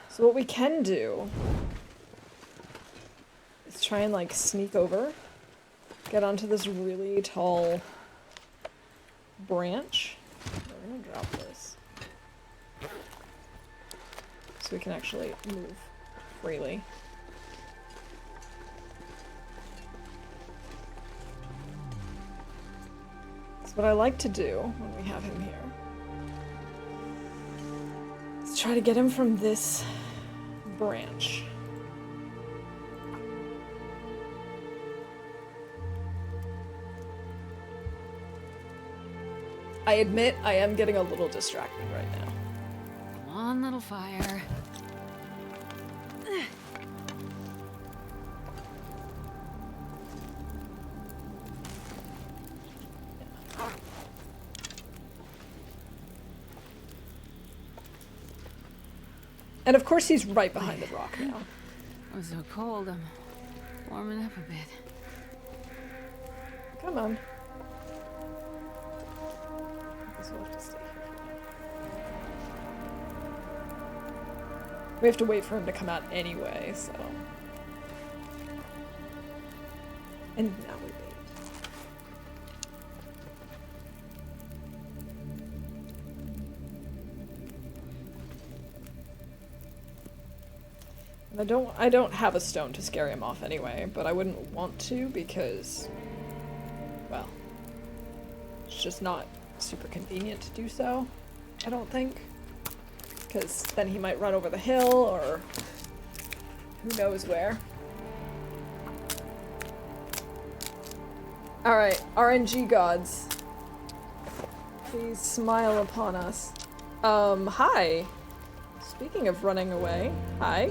S1: So what we can do is try and, like, sneak over, get onto this really tall branch. We're gonna drop this. So we can actually move freely. That's what I like to do when we have him here. Let's try to get him from this branch. I admit I am getting a little distracted right now.
S2: Come on, little fire.
S1: And of course he's right behind the rock now.
S2: It was so cold, I'm warming up a bit.
S1: Come on. I guess we'll have to stay here for now. We have to wait for him to come out anyway, so. And now we wait. I don't have a stone to scare him off anyway, but I wouldn't want to because, well, it's just not super convenient to do so, I don't think. Because then he might run over the hill or who knows where. Alright, RNG gods. Please smile upon us. Hi. Speaking of running away, hi,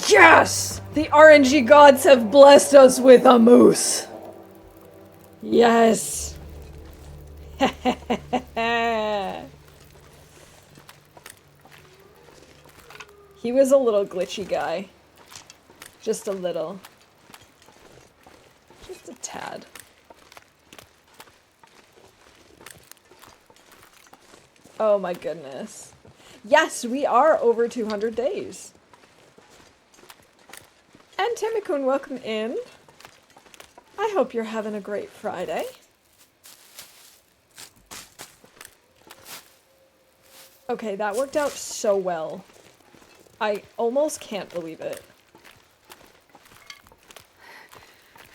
S1: Yes! The RNG gods have blessed us with a moose! Yes! He was a little glitchy guy. Just a little. Just a tad. Oh my goodness. Yes, we are over 200 days. And Timikun, welcome in. I hope you're having a great Friday. Okay, that worked out so well. I almost can't believe it.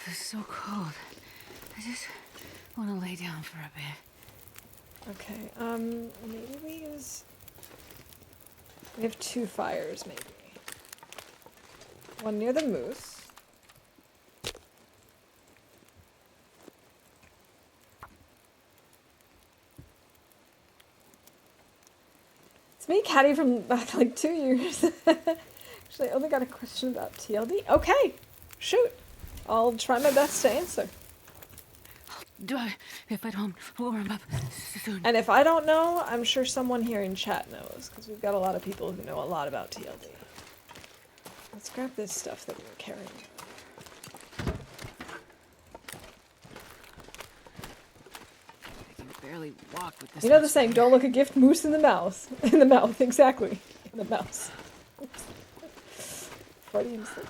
S2: It's so cold. I just want to lay down for a bit.
S1: Okay, maybe we use... We have 2 fires, maybe. One near the moose. It's me, Caddy, from back like 2 years. Actually, I only got a question about TLD. Okay, shoot. I'll try my best to answer.
S2: Do I, if I don't warm up soon?
S1: And if I don't know, I'm sure someone here in chat knows, because we've got a lot of people who know a lot about TLD. Let's grab this stuff that we were carrying.
S2: I can barely walk with this.
S1: You know the saying, don't look a gift moose in the mouth. In the mouth, exactly. In the mouth. Freudian slip.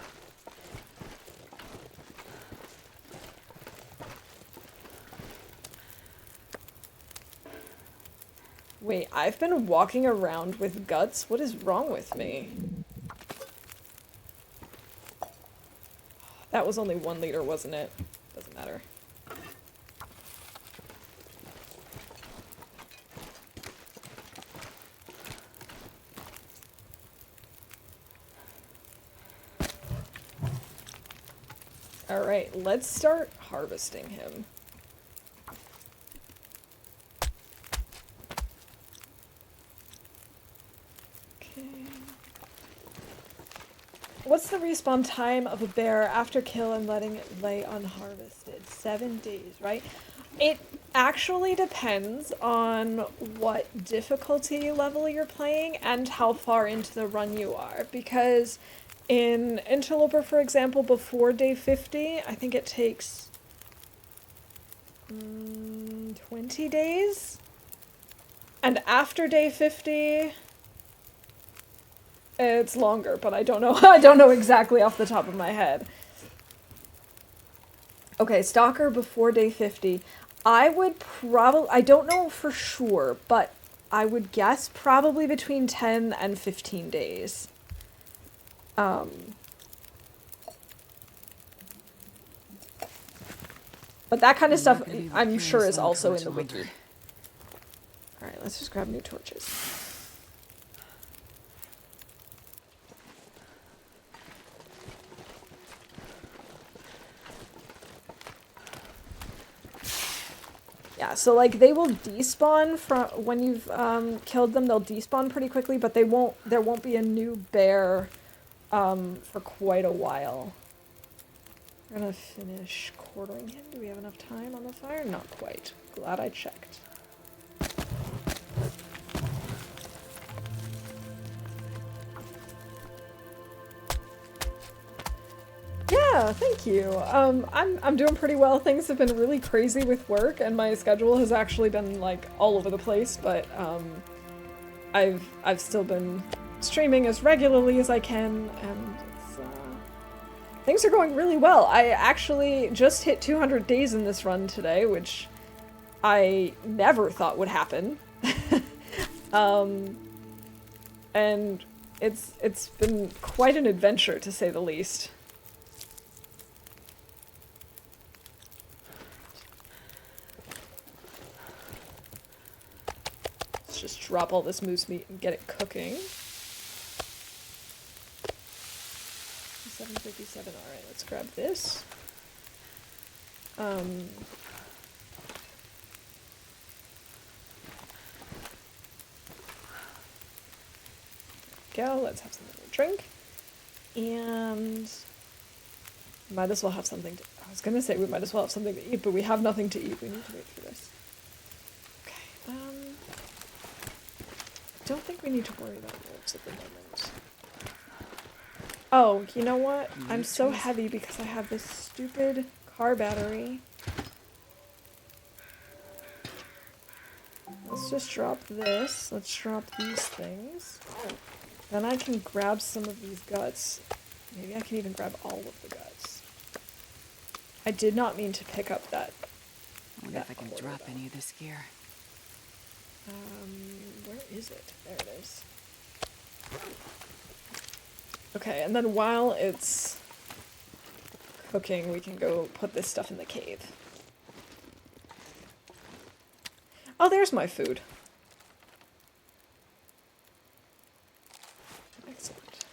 S1: Wait, I've been walking around with guts? What is wrong with me? That was only 1 liter, wasn't it? Doesn't matter. Alright, let's start harvesting him. What's the respawn time of a bear after kill and letting it lay unharvested? 7 days, right? It actually depends on what difficulty level you're playing and how far into the run you are. Because in Loper, for example, before day 50, I think it takes 20 days. And after day 50, it's longer, but I don't know. I don't know exactly off the top of my head. Okay, Stalker before day 50. I would probably, I don't know for sure, but I would guess probably between 10 and 15 days. But that kind of stuff, I'm sure, is also in the wiki. Alright, let's just grab new torches. Yeah, so like they will despawn from when you've killed them. They'll despawn pretty quickly, but they won't. There won't be a new bear for quite a while. We're gonna finish quartering him. Do we have enough time on the fire? Not quite. Glad I checked. Yeah, thank you. I'm doing pretty well. Things have been really crazy with work, and my schedule has actually been like all over the place. But I've still been streaming as regularly as I can, and things are going really well. I actually just hit 200 days in this run today, which I never thought would happen. And it's been quite an adventure, to say the least. Let's just drop all this moose meat and get it cooking. 757. All right, let's grab this. Go. Let's have something to drink, and might as well have something to. I was gonna say we might as well have something to eat, but we have nothing to eat. We need to wait for this. Okay. Don't think we need to worry about wolves at the moment. Oh, you know what? I'm so heavy because I have this stupid car battery. Let's just drop this. Let's drop these things. Then I can grab some of these guts. Maybe I can even grab all of the guts. I did not mean to pick up that.
S2: I wonder if I can drop any of this gear.
S1: Where is it? There it is. Okay, and then while it's cooking, we can go put this stuff in the cave. Oh, there's my food. Excellent.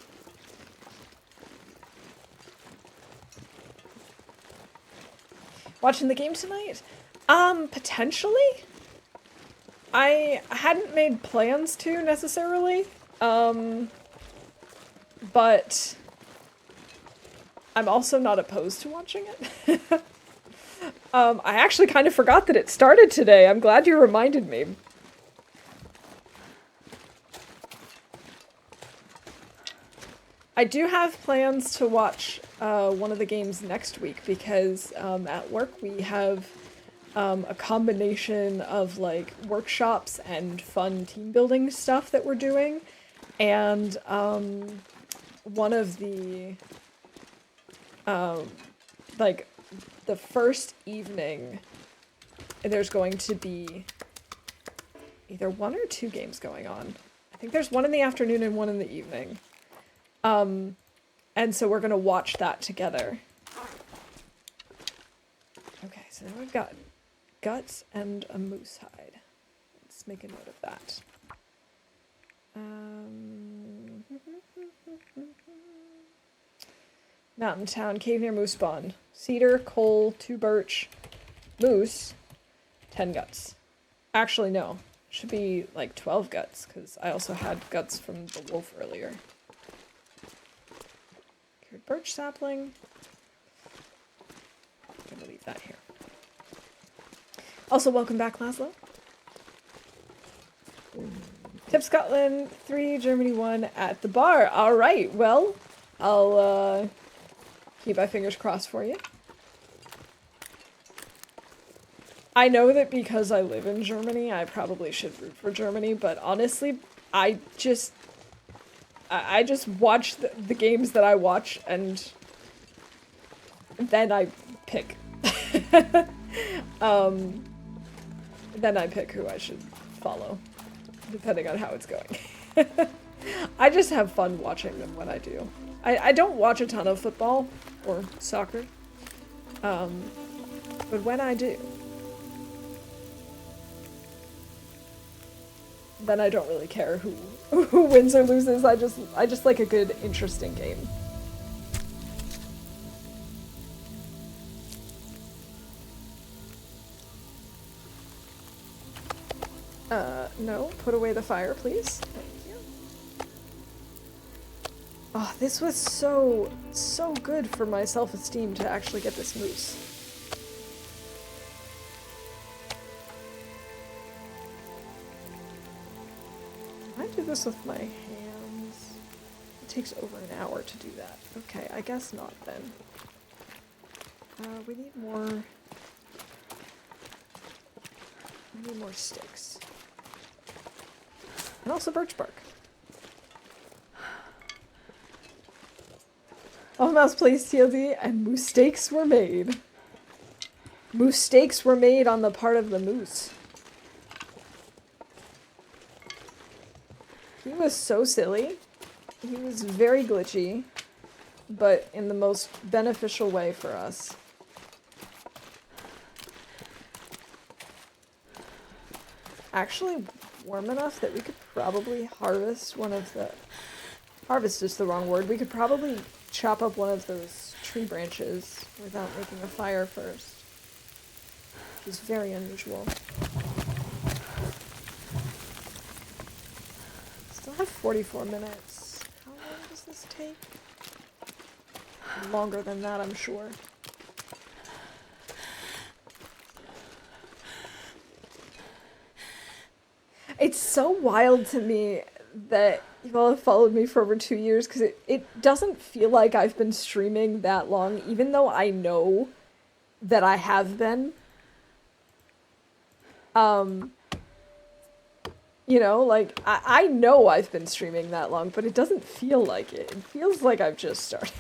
S1: Watching the game tonight? Potentially? I hadn't made plans to, necessarily. But I'm also not opposed to watching it. I actually kind of forgot that it started today. I'm glad you reminded me. I do have plans to watch one of the games next week because at work we have a combination of like workshops and fun team building stuff that we're doing. And one of the like the first evening, there's going to be either one or two games going on. I think there's one in the afternoon and one in the evening. And so we're gonna watch that together. Okay, so now we've got guts and a moose hide. Let's make a note of that. Mountain town, cave near moose spawn. Cedar, coal, 2 birch, moose, 10 guts. Actually, no. Should be like 12 guts, because I also had guts from the wolf earlier. Cured birch sapling. I'm gonna leave that here. Also, welcome back, Laszlo. Tip Scotland 3, Germany 1 at the bar. Alright, well, I'll keep my fingers crossed for you. I know that because I live in Germany, I probably should root for Germany, but honestly, I just watch the games that I watch, and then I pick. Then I pick who I should follow, depending on how it's going. I just have fun watching them when I do. I don't watch a ton of football or soccer, but when I do, then I don't really care who wins or loses. I just like a good, interesting game. No, put away the fire, please. Thank you. Oh, this was so good for my self-esteem to actually get this moose. I do this with my hands. It takes over an hour to do that. Okay, I guess not then. We need more sticks. And also birch bark. All mouse plays TLD and moose steaks were made. Moose steaks were made on the part of the moose. He was so silly. He was very glitchy, but in the most beneficial way for us. Actually warm enough that we could probably harvest one of the... Harvest is the wrong word. We could probably chop up one of those tree branches without making a fire first. Which is very unusual. Still have 44 minutes. How long does this take? Longer than that, I'm sure. It's so wild to me that you all have followed me for over 2 years, because it doesn't feel like I've been streaming that long, even though I know that I have been. You know, like, I know I've been streaming that long, but it doesn't feel like it. It feels like I've just started.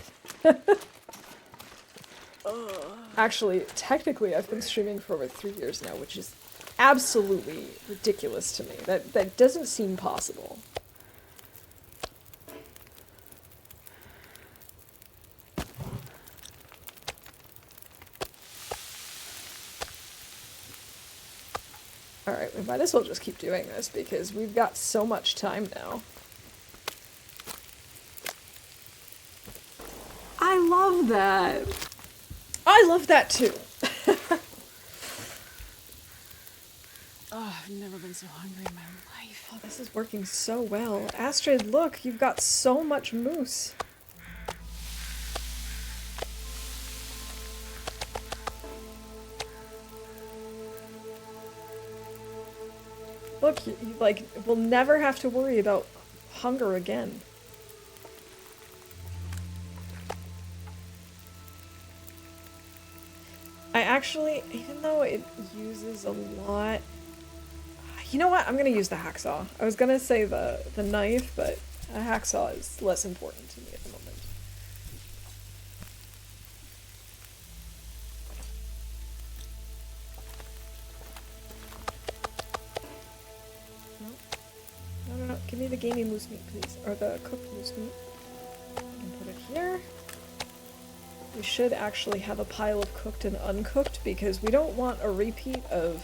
S1: Actually, technically, I've been streaming for over 3 years now, which is absolutely ridiculous to me. That doesn't seem possible. Alright, we might as well just keep doing this because we've got so much time now. I love that! I love that too!
S2: Oh, I've never been so hungry in my life.
S1: Oh, this is working so well. Astrid, look, you've got so much moose. Look, you like, we'll never have to worry about hunger again. I actually, even though it uses a lot... You know what? I'm gonna use the hacksaw. I was gonna say the knife, but a hacksaw is less important to me at the moment. No. Give me the gamey moose meat, please. Or the cooked moose meat. And put it here. We should actually have a pile of cooked and uncooked because we don't want a repeat of...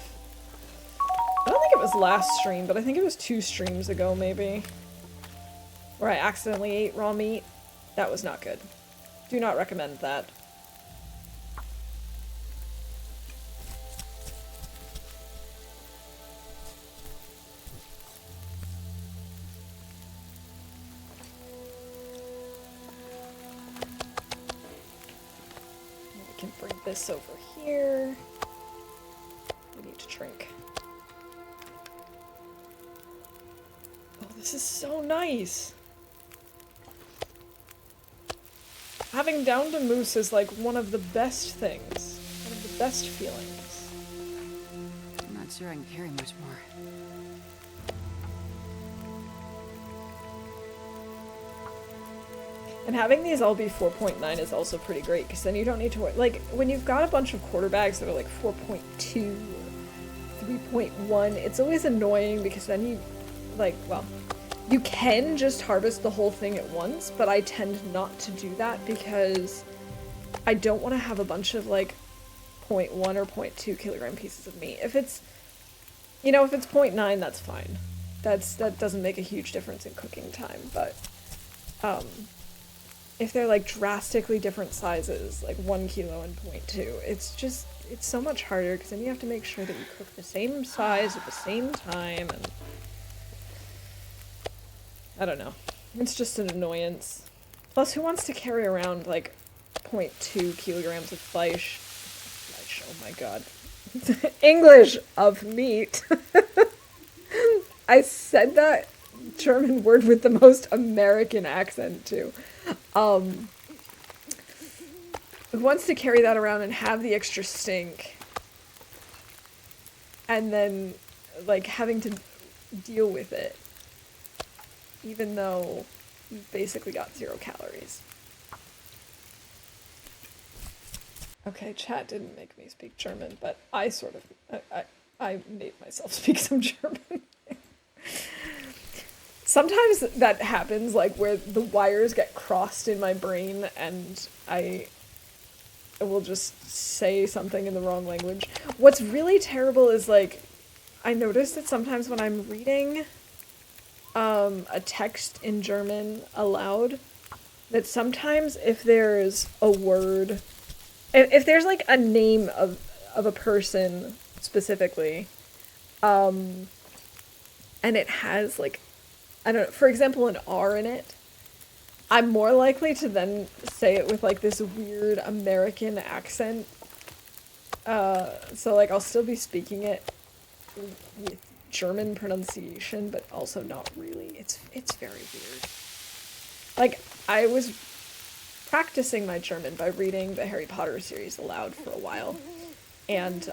S1: I don't think it was last stream, but I think it was 2 streams ago, maybe. Where I accidentally ate raw meat. That was not good. Do not recommend that. We can bring this over here. We need to drink. This is so nice! Having downed a moose is like one of the best things. One of the best feelings.
S2: sure I can carry much more.
S1: And having these all be 4.9 is also pretty great, because then you don't need to worry. Like, when you've got a bunch of quarter bags that are like 4.2 or 3.1, it's always annoying, because then you, like, well, you can just harvest the whole thing at once, but I tend not to do that, because I don't want to have a bunch of, like, 0.1 or 0.2 kilogram pieces of meat. If it's, you know, if it's 0.9, that's fine. That doesn't make a huge difference in cooking time, but, if they're like drastically different sizes, like 1 kilo and 0.2, it's so much harder, because then you have to make sure that you cook the same size at the same time, and I don't know. It's just an annoyance. Plus, who wants to carry around like 0.2 kilograms of fleisch? Oh my god. English of meat. I said that German word with the most American accent too. Who wants to carry that around and have the extra stink, and then like having to deal with it, even though you've basically got 0 calories. Okay, chat didn't make me speak German, but I sort of I made myself speak some German. Sometimes that happens, like, where the wires get crossed in my brain and I will just say something in the wrong language. What's really terrible is, like, I notice that sometimes when I'm reading a text in German aloud, that sometimes if there's a word, if there's, like, a name of a person specifically, and it has, like, I don't know, for example, an R in it, I'm more likely to then say it with, like, this weird American accent. So, like, I'll still be speaking it with German pronunciation, but also not really. It's very weird. Like, I was practicing my German by reading the Harry Potter series aloud for a while. And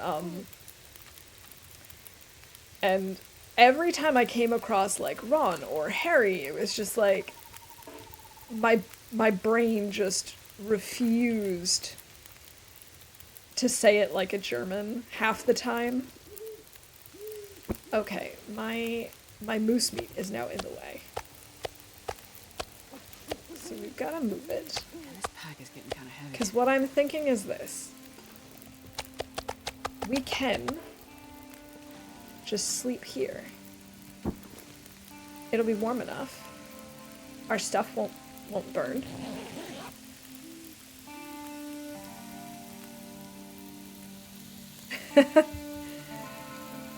S1: every time I came across, like, Ron or Harry, it was just like my brain just refused to say it like a German half the time. Okay, my moose meat is now in the way. So we've got to move it.
S2: Yeah, this pack is getting kind of heavy.
S1: Because what I'm thinking is this. We can just sleep here. It'll be warm enough. Our stuff won't burn.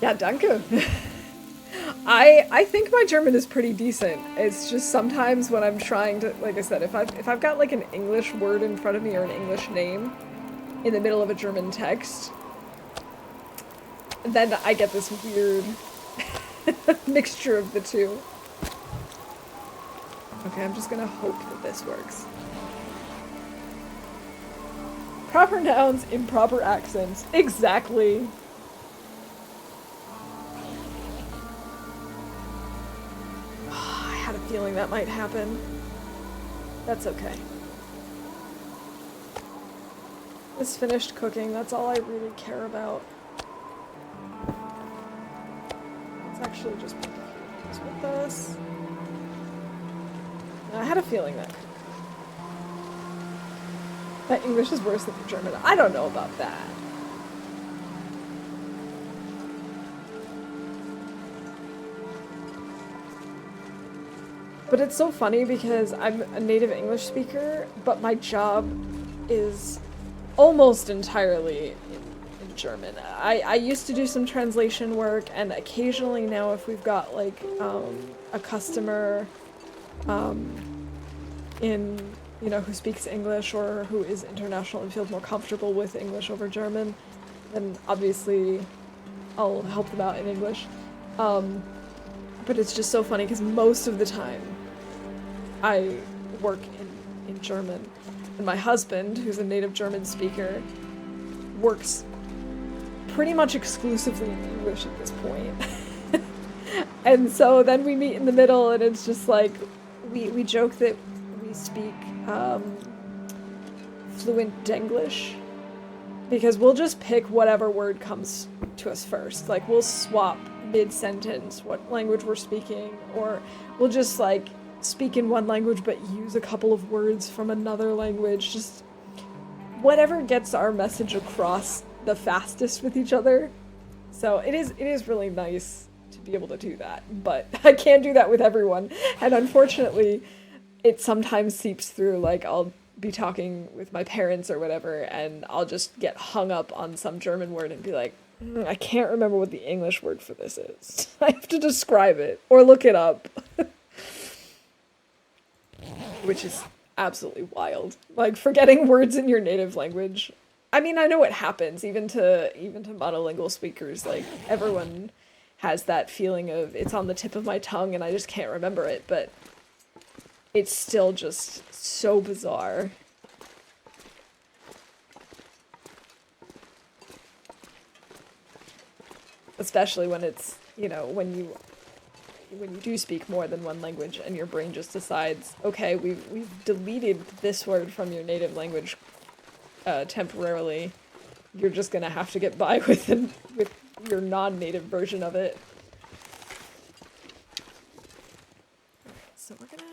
S1: Yeah, danke. I think my German is pretty decent. It's just sometimes when I'm trying to, like I said, if I've got like an English word in front of me or an English name in the middle of a German text, then I get this weird mixture of the two. Okay, I'm just gonna hope that this works. Proper nouns, improper accents. Exactly. I had a feeling that might happen. That's okay. It's finished cooking, that's all I really care about. Let's actually just put this with us. I had a feeling that English is worse than German. I don't know about that. But it's so funny because I'm a native English speaker, but my job is almost entirely in German. I used to do some translation work, and occasionally now if we've got like a customer in, you know, who speaks English or who is international and feels more comfortable with English over German, then obviously I'll help them out in English. But it's just so funny because most of the time I work in German, and my husband, who's a native German speaker, works pretty much exclusively in English at this point. And so then we meet in the middle, and it's just like, we joke that we speak fluent Denglish, because we'll just pick whatever word comes to us first. Like, we'll swap mid-sentence what language we're speaking, or we'll just, like, speak in one language but use a couple of words from another language. Just whatever gets our message across the fastest with each other. So it is really nice to be able to do that, but I can't do that with everyone. And unfortunately, it sometimes seeps through. Like, I'll be talking with my parents or whatever, and I'll just get hung up on some German word and be like, I can't remember what the English word for this is. I have to describe it or look it up. Which is absolutely wild. Like, forgetting words in your native language. I mean, I know it happens even to monolingual speakers. Like, everyone has that feeling of it's on the tip of my tongue and I just can't remember it, but it's still just so bizarre. Especially when it's, you know, when you do speak more than one language and your brain just decides, okay, we've deleted this word from your native language temporarily. You're just gonna have to get by with your non-native version of it. Alright, so we're gonna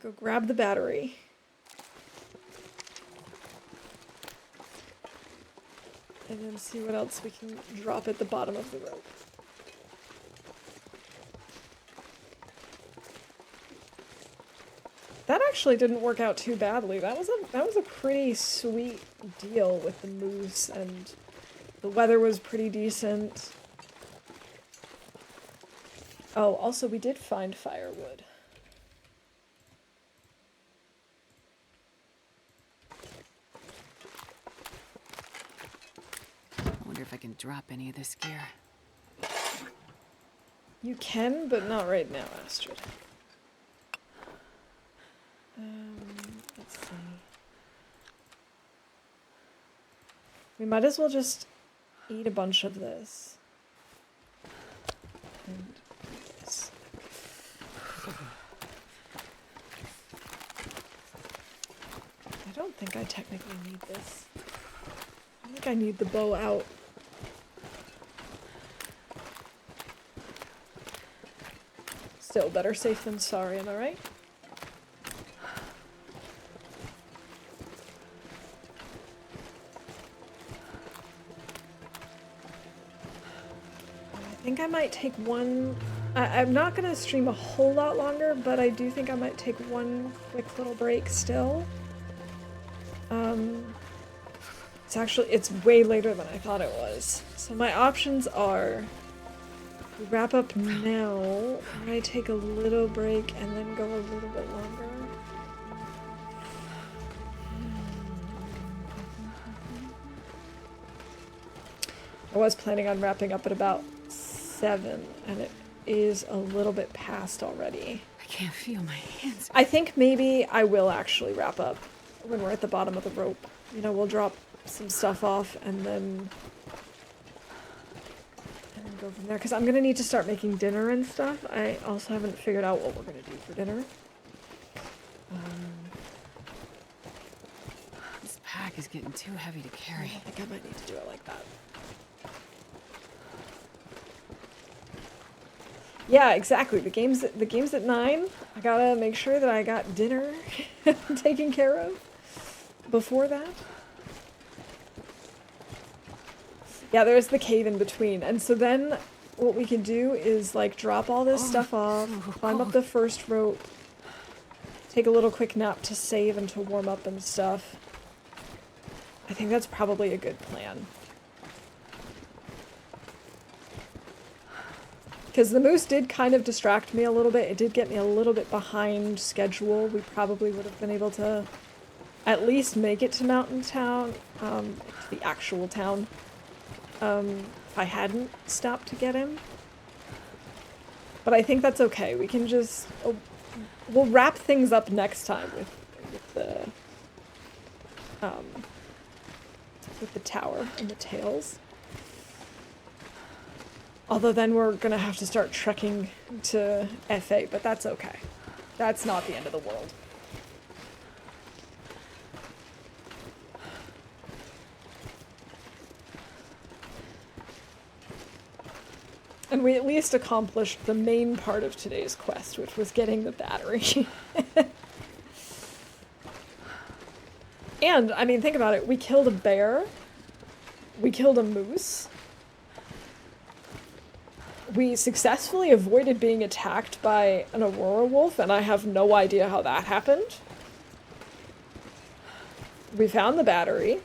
S1: go grab the battery. And then see what else we can drop at the bottom of the rope. That actually didn't work out too badly. That was a pretty sweet deal with the moose, and the weather was pretty decent. Oh, also we did find firewood.
S2: I wonder if I can drop any of this gear.
S1: You can, but not right now, Astrid. Let's see. We might as well just eat a bunch of this. And this. I don't think I technically need this. I think I need the bow out. Still better safe than sorry, am I right? I think I might take one... I'm not going to stream a whole lot longer, but I do think I might take one quick little break still. It's way later than I thought it was. So my options are... we wrap up now, or I take a little break and then go a little bit longer. I was planning on wrapping up at about 7, and it is a little bit past already.
S2: I can't feel my hands.
S1: I think maybe I will actually wrap up when we're at the bottom of the rope. You know, we'll drop some stuff off and then go from there, because I'm gonna need to start making dinner and stuff. I also haven't figured out what we're gonna do for dinner.
S2: This pack is getting too heavy to carry.
S1: I think I might need to do it like that. Yeah, exactly. The game's at 9. I gotta make sure that I got dinner taken care of before that. Yeah, there's the cave in between. And so then what we can do is, like, drop all this stuff off, climb up the first rope, take a little quick nap to save and to warm up and stuff. I think that's probably a good plan. Because the moose did kind of distract me a little bit. It did get me a little bit behind schedule. We probably would have been able to at least make it to Mountain Town, the actual town, if I hadn't stopped to get him. But I think that's okay. We can just... we'll wrap things up next time with the tower and the tails. Although then we're gonna have to start trekking to FA, but that's okay. That's not the end of the world. And we at least accomplished the main part of today's quest, which was getting the battery. And, I mean, think about it. We killed a bear. We killed a moose. We successfully avoided being attacked by an Aurora wolf, and I have no idea how that happened. We found the battery.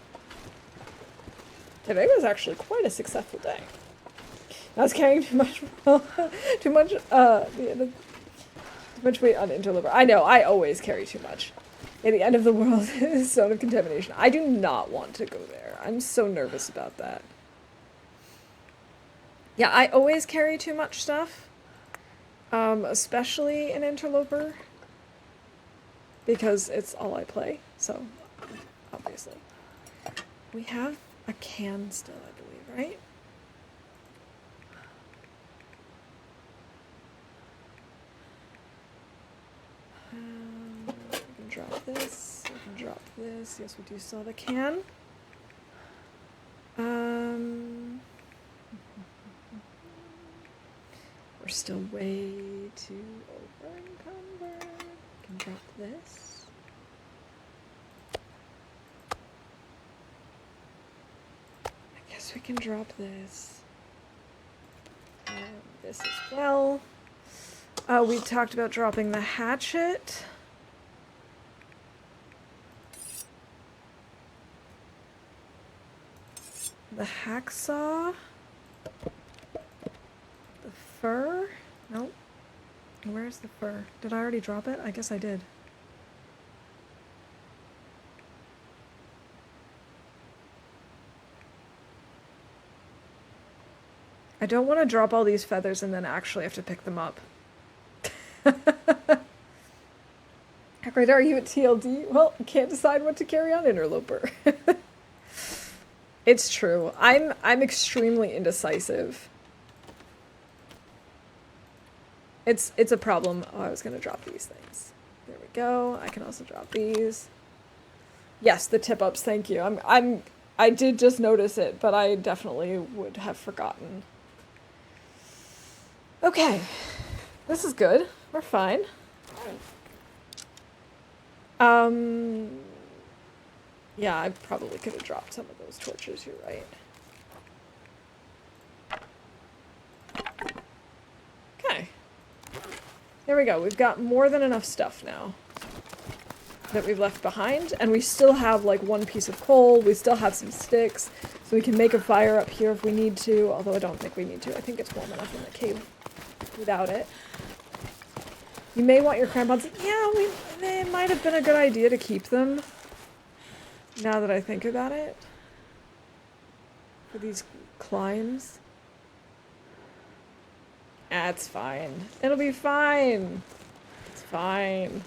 S1: Today was actually quite a successful day. I was carrying too much weight on Interloper. I know, I always carry too much. At the end of the world is zone of contamination. I do not want to go there. I'm so nervous about that. Yeah, I always carry too much stuff. Especially in Interloper. Because it's all I play, so obviously. We have a can still, I believe, right? We can drop this. We can drop this. Yes, we do still have a can. We're still way too over encumbered. We can drop this. I guess we can drop this. This as well. We talked about dropping the hatchet. The hacksaw. The fur. Nope. Where's the fur? Did I already drop it? I guess I did. I don't want to drop all these feathers and then actually have to pick them up. How great are you at TLD? Well, can't decide what to carry on Interloper. It's true. I'm extremely indecisive. It's a problem. Oh, I was gonna drop these things. There we go. I can also drop these. Yes, the tip ups. Thank you. I did just notice it, but I definitely would have forgotten. Okay, this is good. We're fine. Yeah, I probably could have dropped some of those torches, you're right. Okay. There we go, we've got more than enough stuff now that we've left behind, and we still have like one piece of coal, we still have some sticks, so we can make a fire up here if we need to, although I don't think we need to. I think it's warm enough in the cave without it. You may want your crampons. Yeah, they might have been a good idea to keep them. Now that I think about it. For these climbs. That's fine. It'll be fine. It's fine.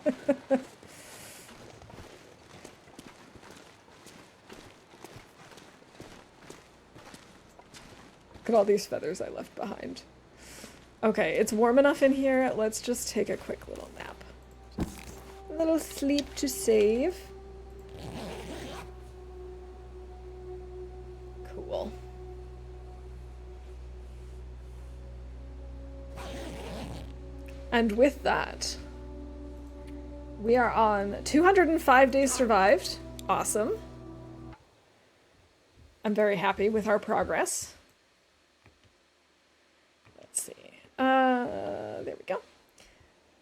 S1: Look at all these feathers I left behind. Okay, it's warm enough in here. Let's just take a quick little nap. Just a little sleep to save. Cool. And with that, we are on 205 days survived. Awesome. I'm very happy with our progress. Let's see. There we go.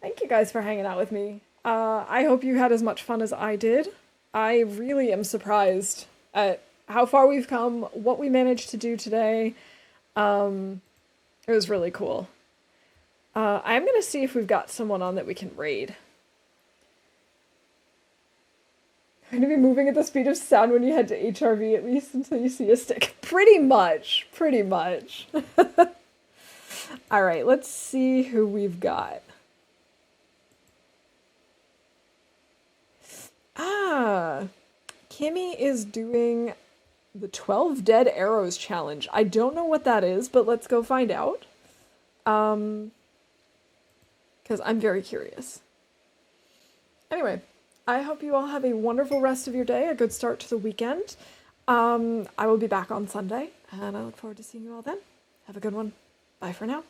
S1: Thank you guys for hanging out with me. I hope you had as much fun as I did. I really am surprised at how far we've come, what we managed to do today. It was really cool. I'm gonna see if we've got someone on that we can raid. Going to be moving at the speed of sound when you head to HRV, at least until you see a stick. Pretty much. Pretty much. Alright, let's see who we've got. Ah, Kimmy is doing The 12 Dead Arrows Challenge. I don't know what that is, but let's go find out. Because I'm very curious. Anyway, I hope you all have a wonderful rest of your day, a good start to the weekend. I will be back on Sunday, and I look forward to seeing you all then. Have a good one. Bye for now.